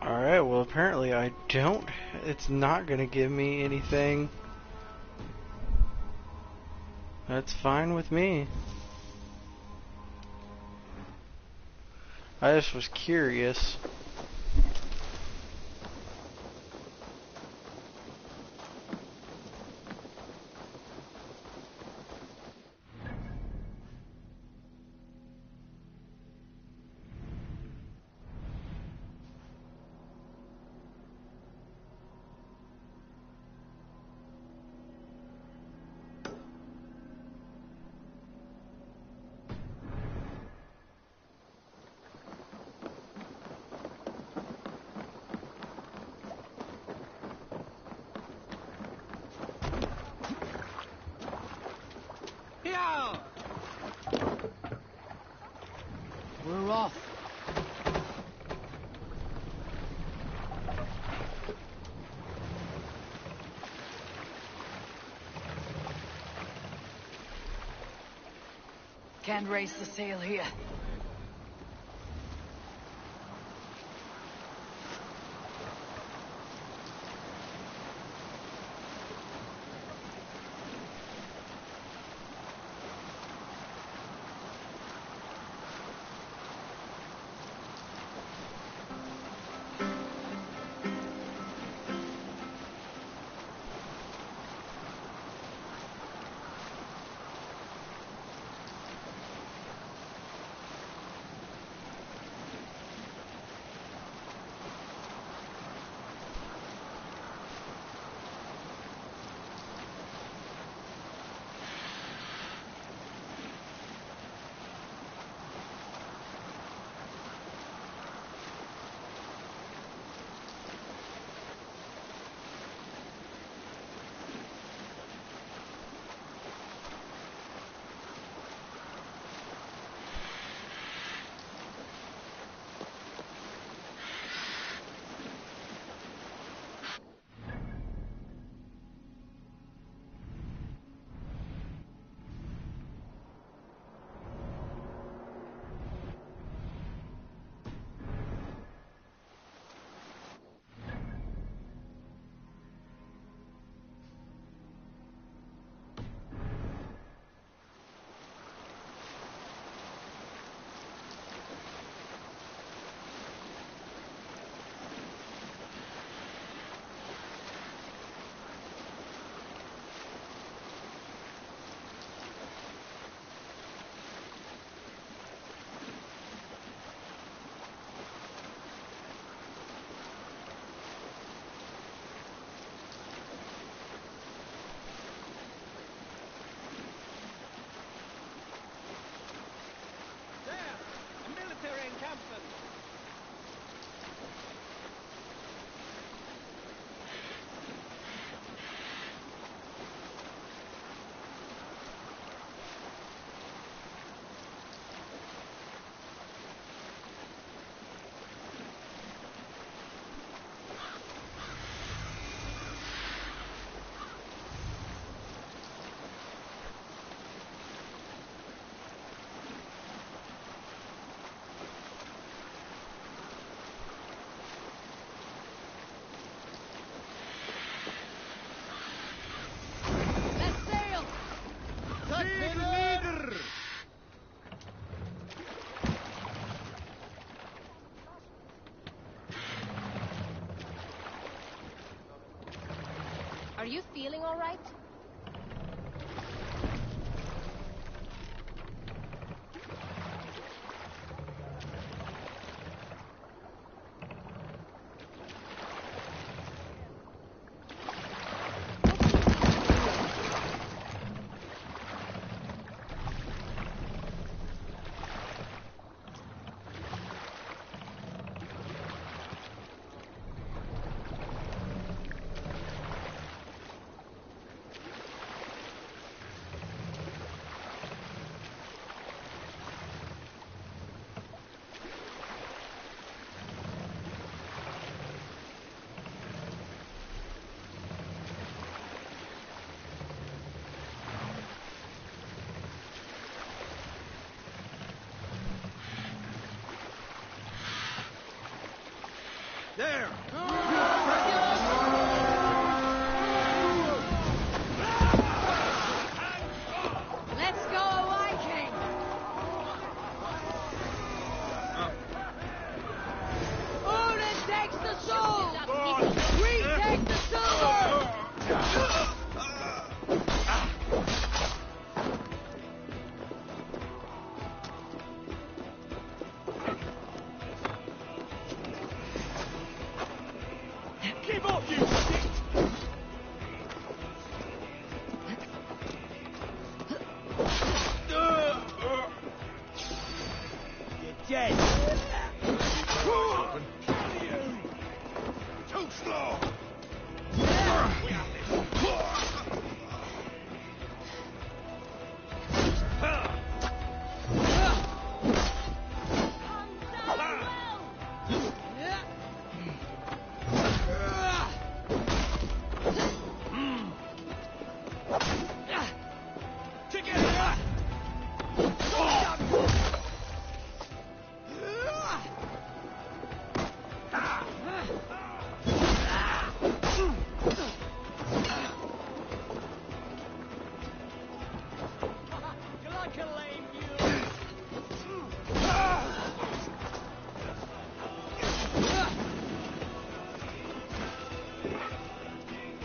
Alright, well apparently I don't... It's not gonna give me anything. That's fine with me. I just was curious. We're off. Can't raise the sail here. you feeling all right? There! Let's go, Viking! Odin takes the soul! We take the silver! Keep off, you! You're dead! Too slow!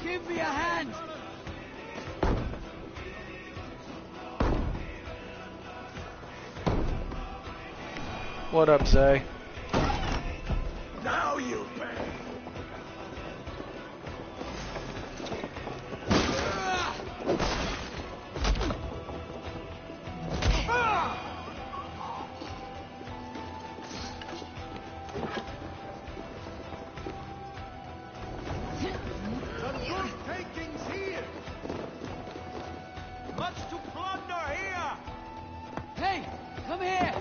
Give me a hand! What up, Zay? Now you pay! Some good takings here! Much to plunder here! Hey, come here!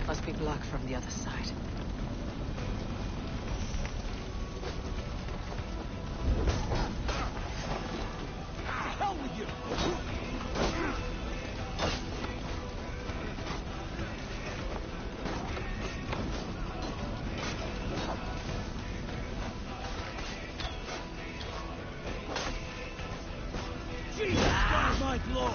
Must be blocked from the other side. Hell with you! Jesus, God, my blow!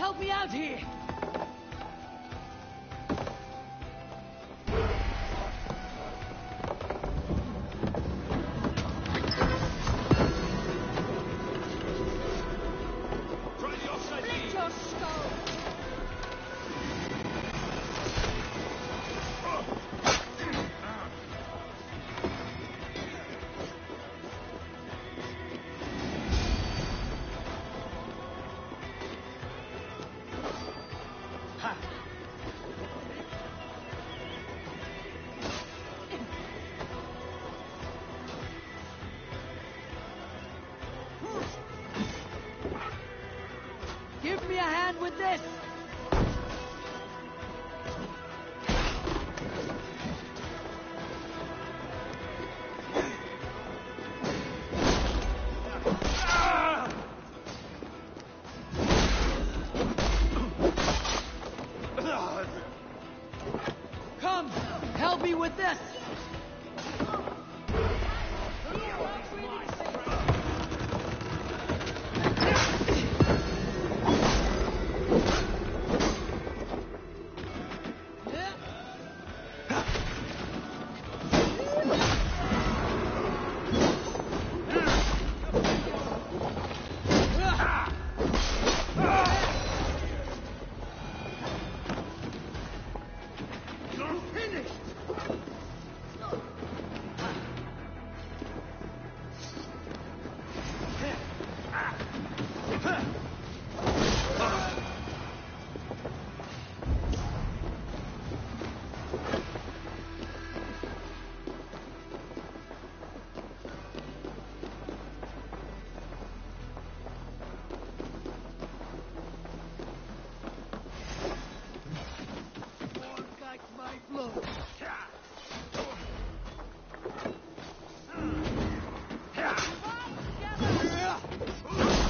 Help me out here! Give me a hand with this! Come, help me with this!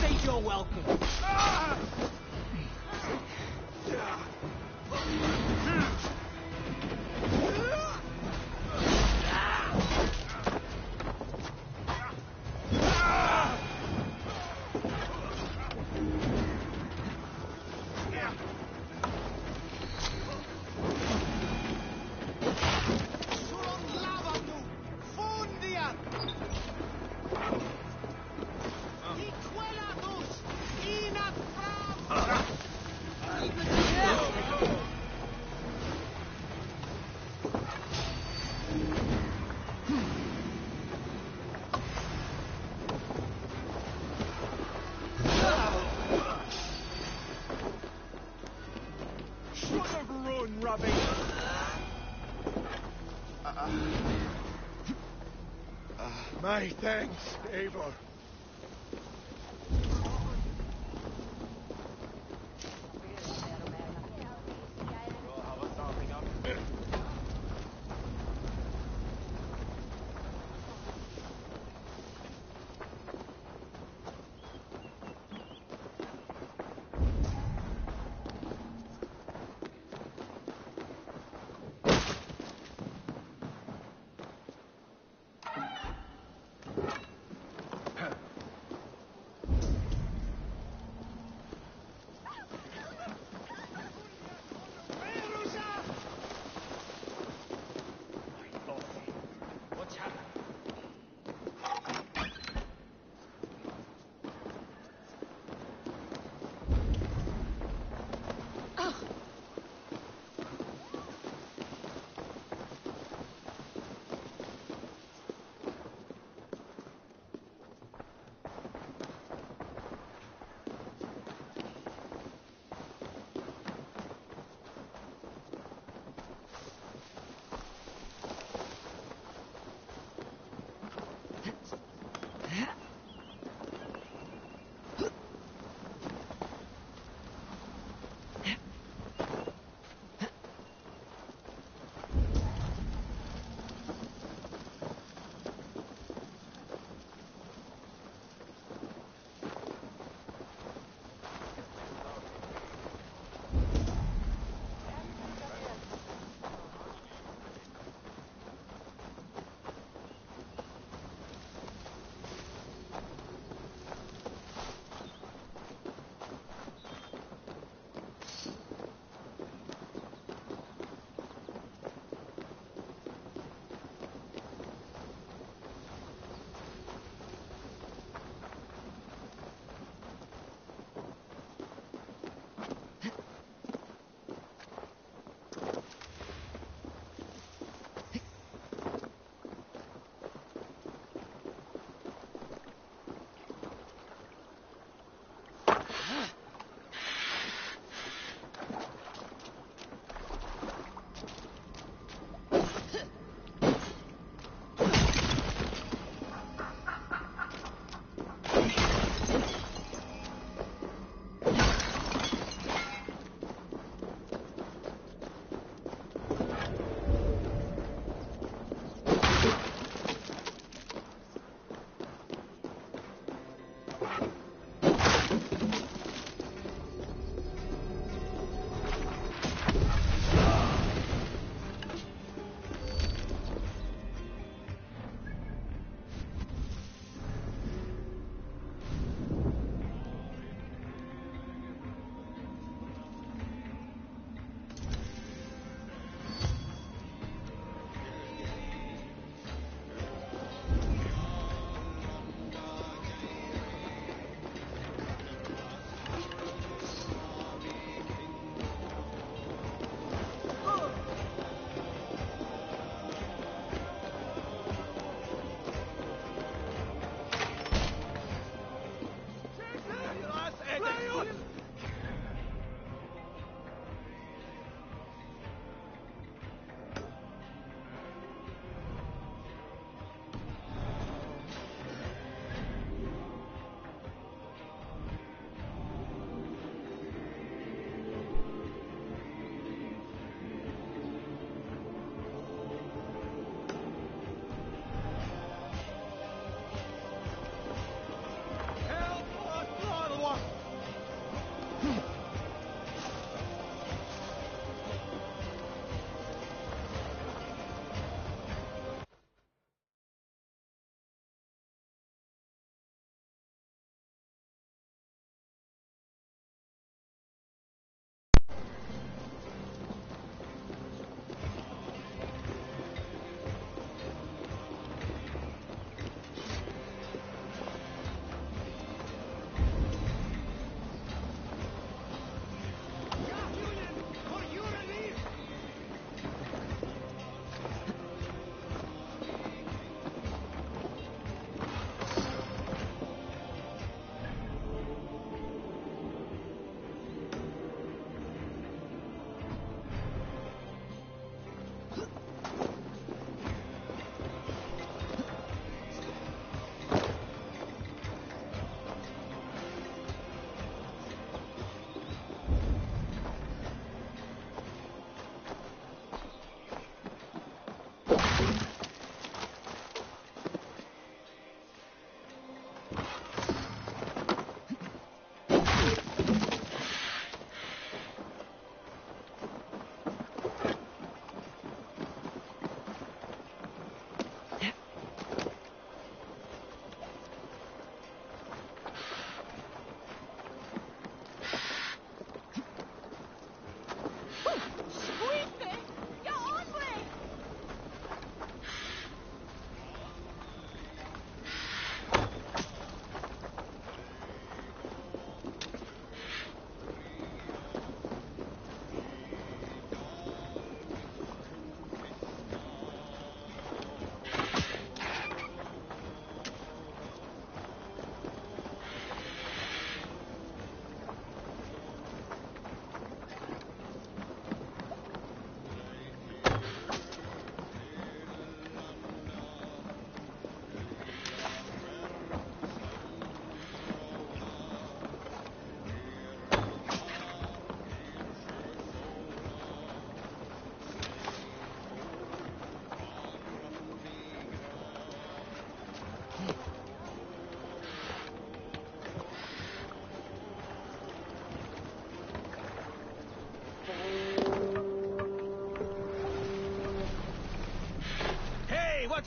Say you're welcome. My thanks, Eivor.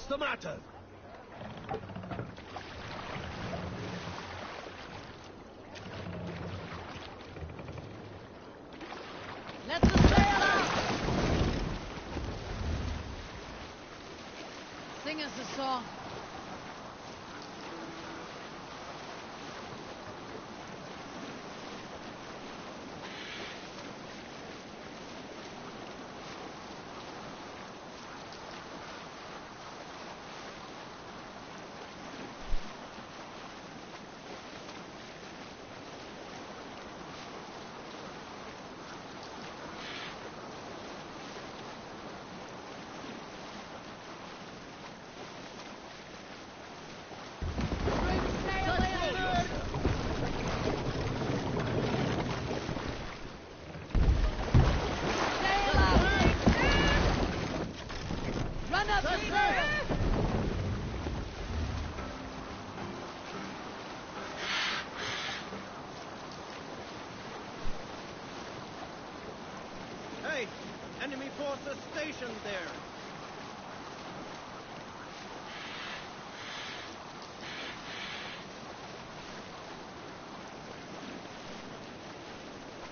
What's the matter? Let the sail out! Sing us a song. Hey, enemy forces stationed there.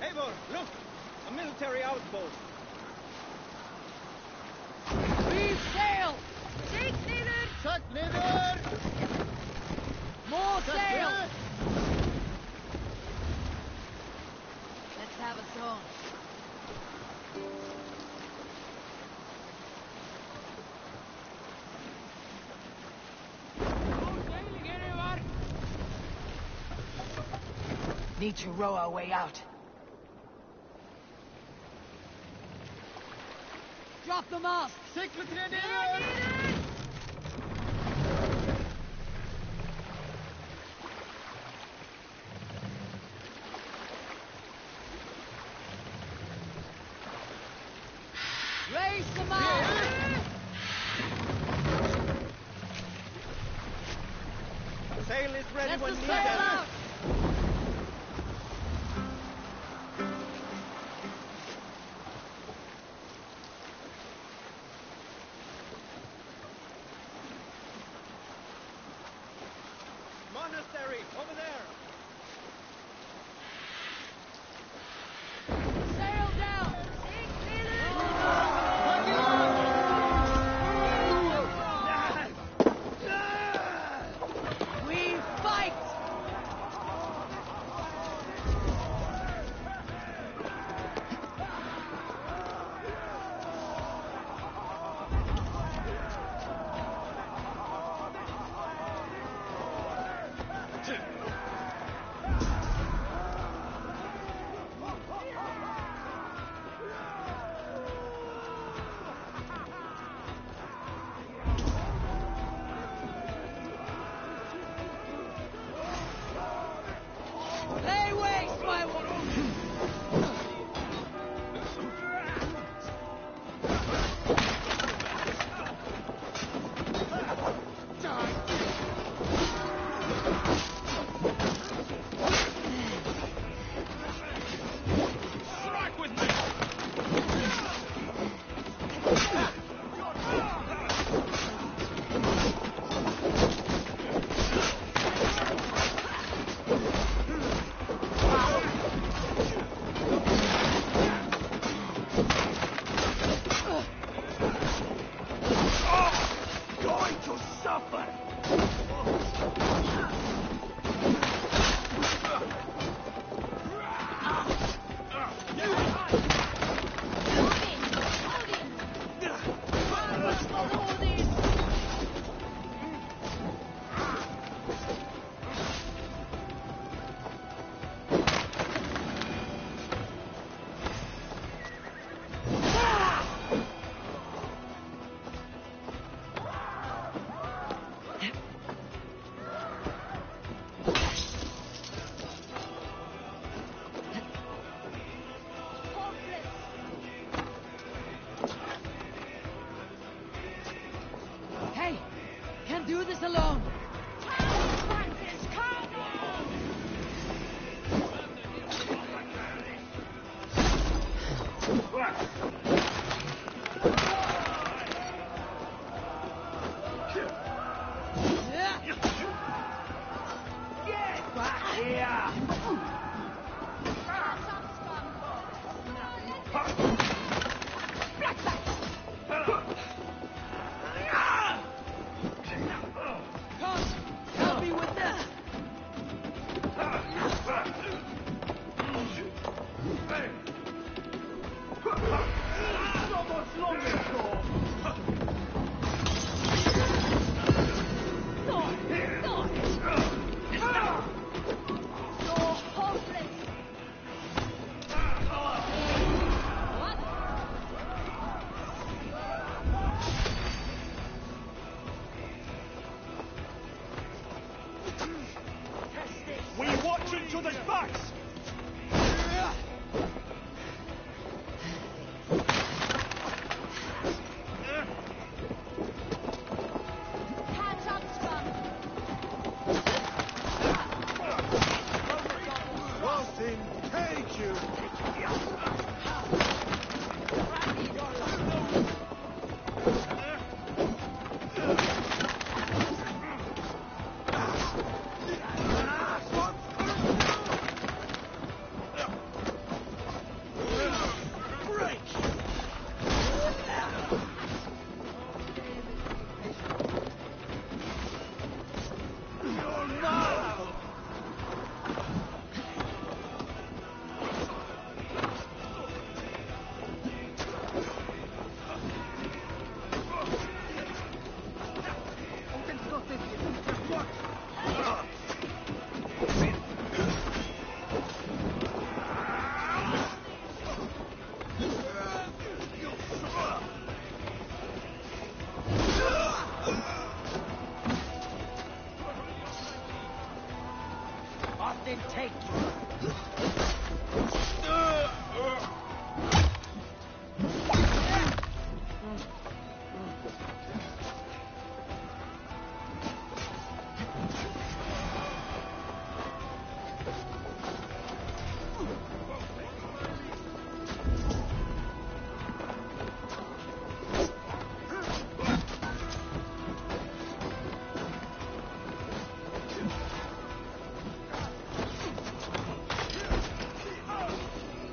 Eivor, look! A military outpost. Reef sail! Take neither! Tuck neither! More Tuck sail! neither! Let's have a song. Need to row our way out. Drop the mast! Raise the mast! Sail is ready Let when the needed. sail out! Monastery, over there. Sail down! We fight! Help me with this! We watch each other's backs! Catch up, Scrum. Austin, take you! Austin, take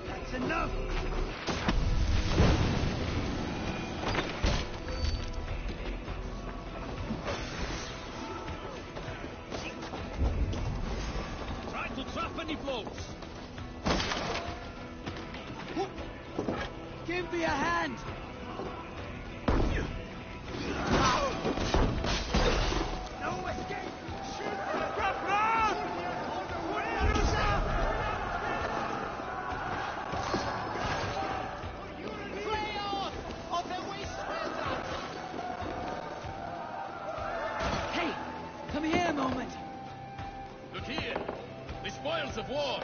That's enough! Try to trap any blows! Give me a hand! No escape! Hey, come here a moment. Look here! The spoils of war!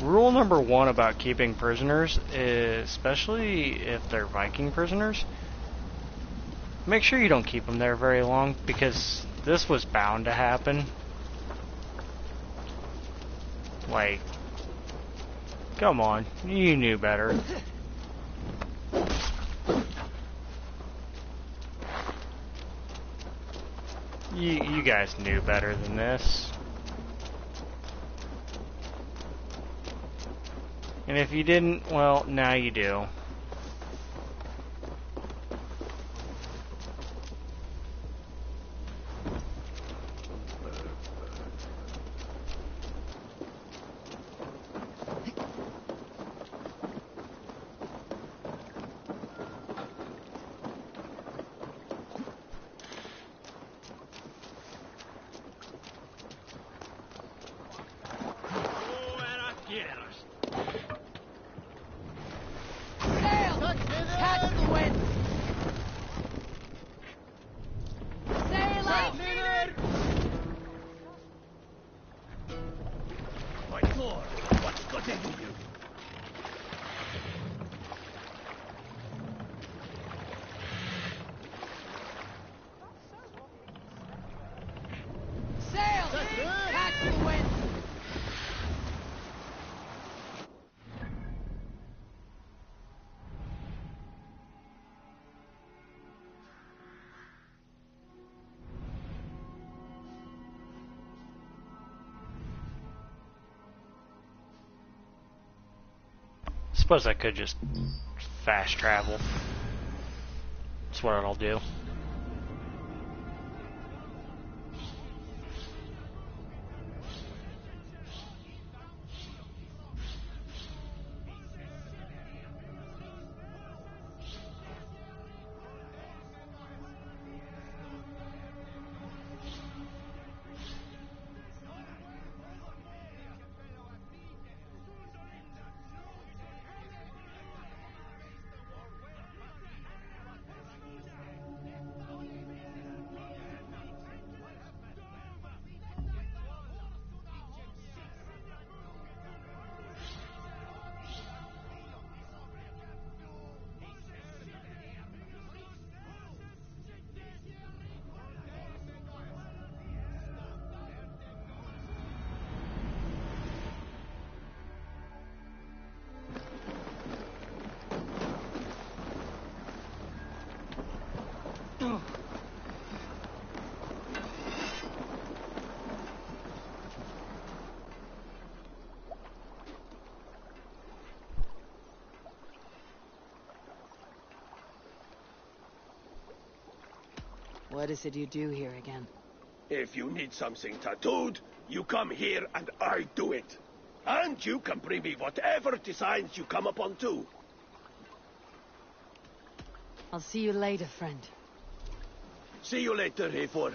Rule number 1 about keeping prisoners, especially if they're Viking prisoners, make sure you don't keep them there very long, because this was bound to happen. Like, come on, you knew better. You guys knew better than this. And if you didn't, well, now you do. Suppose I could just fast travel. That's what I'll do. What is it you do here again? If you need something tattooed, you come here and I do it. And you can bring me whatever designs you come upon too. I'll see you later, friend. See you later, Eivor.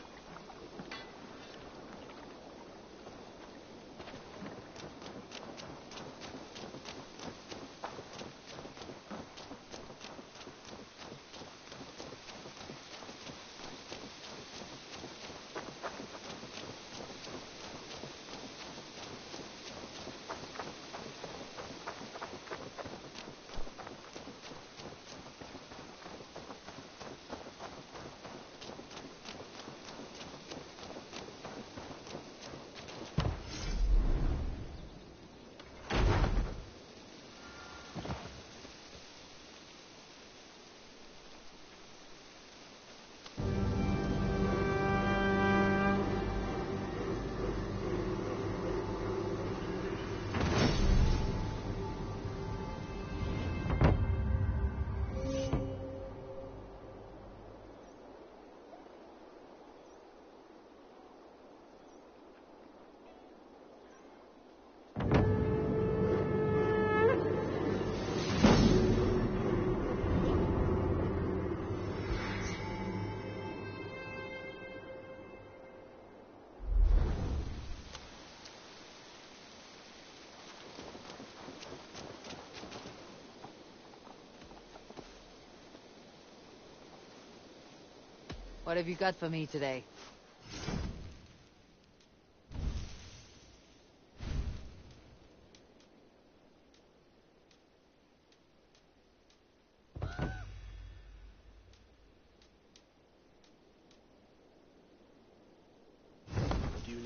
What have you got for me today?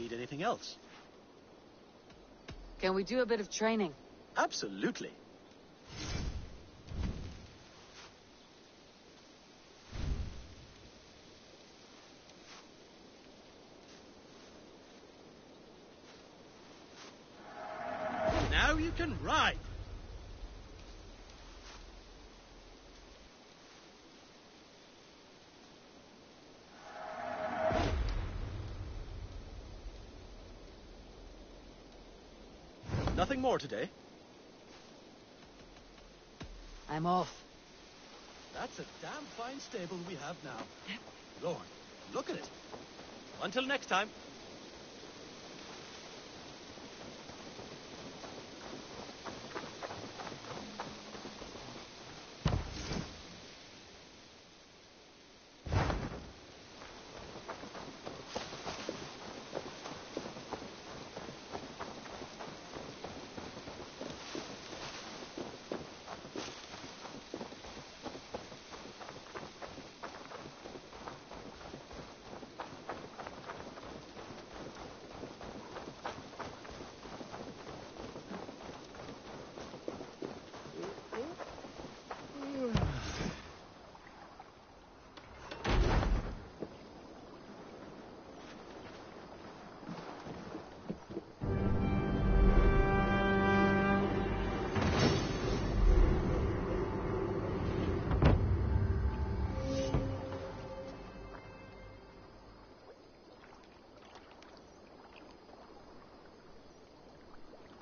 need anything else. Can we do a bit of training? Absolutely. Now you can ride. Nothing more today. I'm off. That's a damn fine stable we have now. Lord, look at it. Until next time.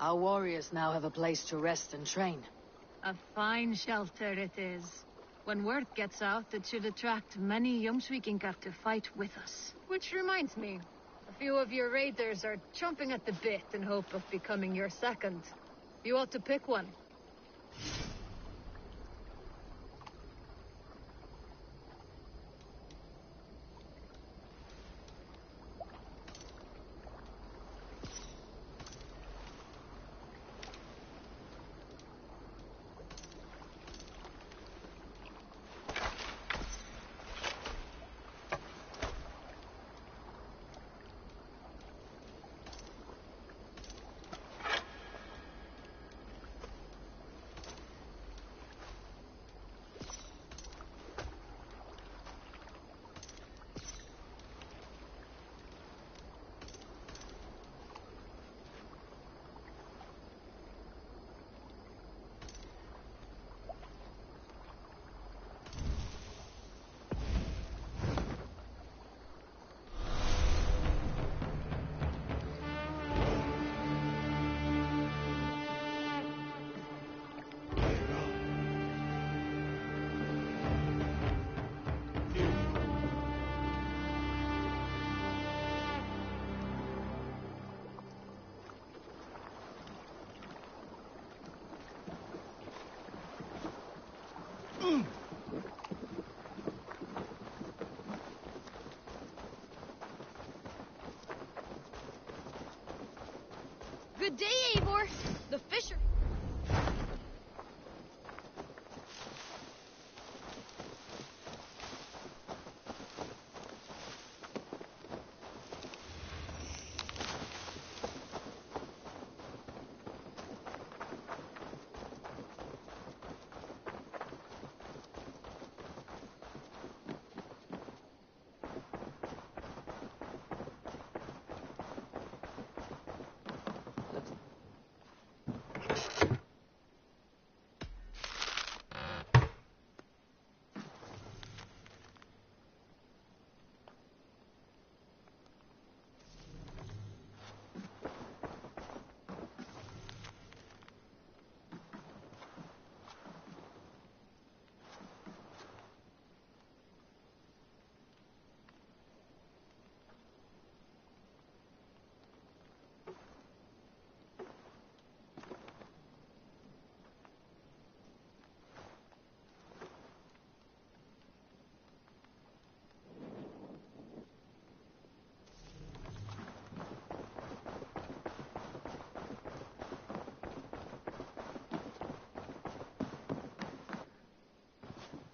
Our warriors now have a place to rest and train. A fine shelter it is. When word gets out, it should attract many Jomsvikingar to fight with us. Which reminds me, a few of your raiders are chomping at the bit in hope of becoming your second. You ought to pick one. Good day, Eivor. The fisher...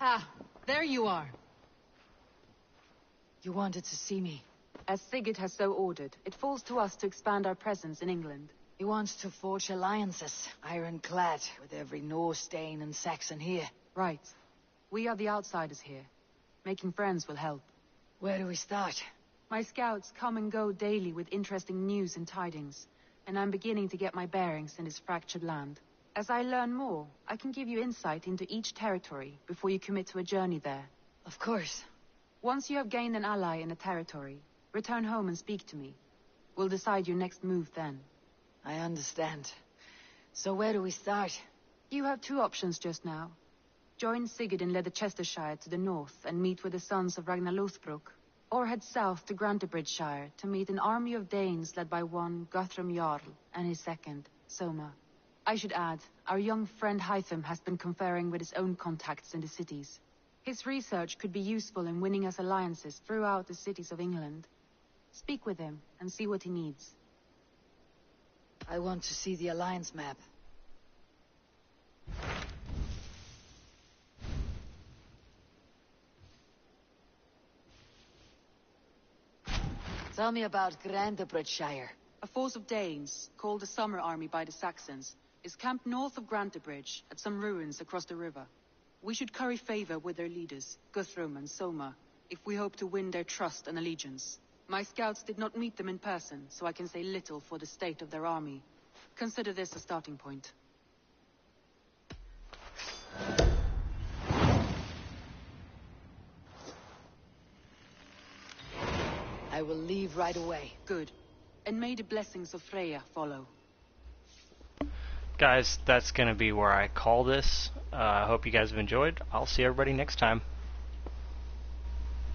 Ah, there you are. You wanted to see me. As Sigurd has so ordered, it falls to us to expand our presence in England. He wants to forge alliances, ironclad, with every Norse, Dane, and Saxon here. Right. We are the outsiders here. Making friends will help. Where do we start? My scouts come and go daily with interesting news and tidings, and I'm beginning to get my bearings in this fractured land. As I learn more, I can give you insight into each territory before you commit to a journey there. Of course. Once you have gained an ally in a territory, return home and speak to me. We'll decide your next move then. I understand. So where do we start? You have two options just now. Join Sigurd in Leicestershire to the north and meet with the sons of Ragnar Lothbrok, or head south to Grantebridgeshire to meet an army of Danes led by one Guthrum Jarl and his second, Soma. I should add, our young friend Hytham has been conferring with his own contacts in the cities. His research could be useful in winning us alliances throughout the cities of England. Speak with him and see what he needs. I want to see the alliance map. Tell me about Grantebridgeshire. A force of Danes, called the Summer Army by the Saxons, is camped north of Grantebridge at some ruins across the river. We should curry favor with their leaders, Guthrum and Soma, if we hope to win their trust and allegiance. My scouts did not meet them in person, so I can say little for the state of their army. Consider this a starting point. I will leave right away. Good. And may the blessings of Freya follow. Guys, that's going to be where I call this. I hope you guys have enjoyed. I'll see everybody next time.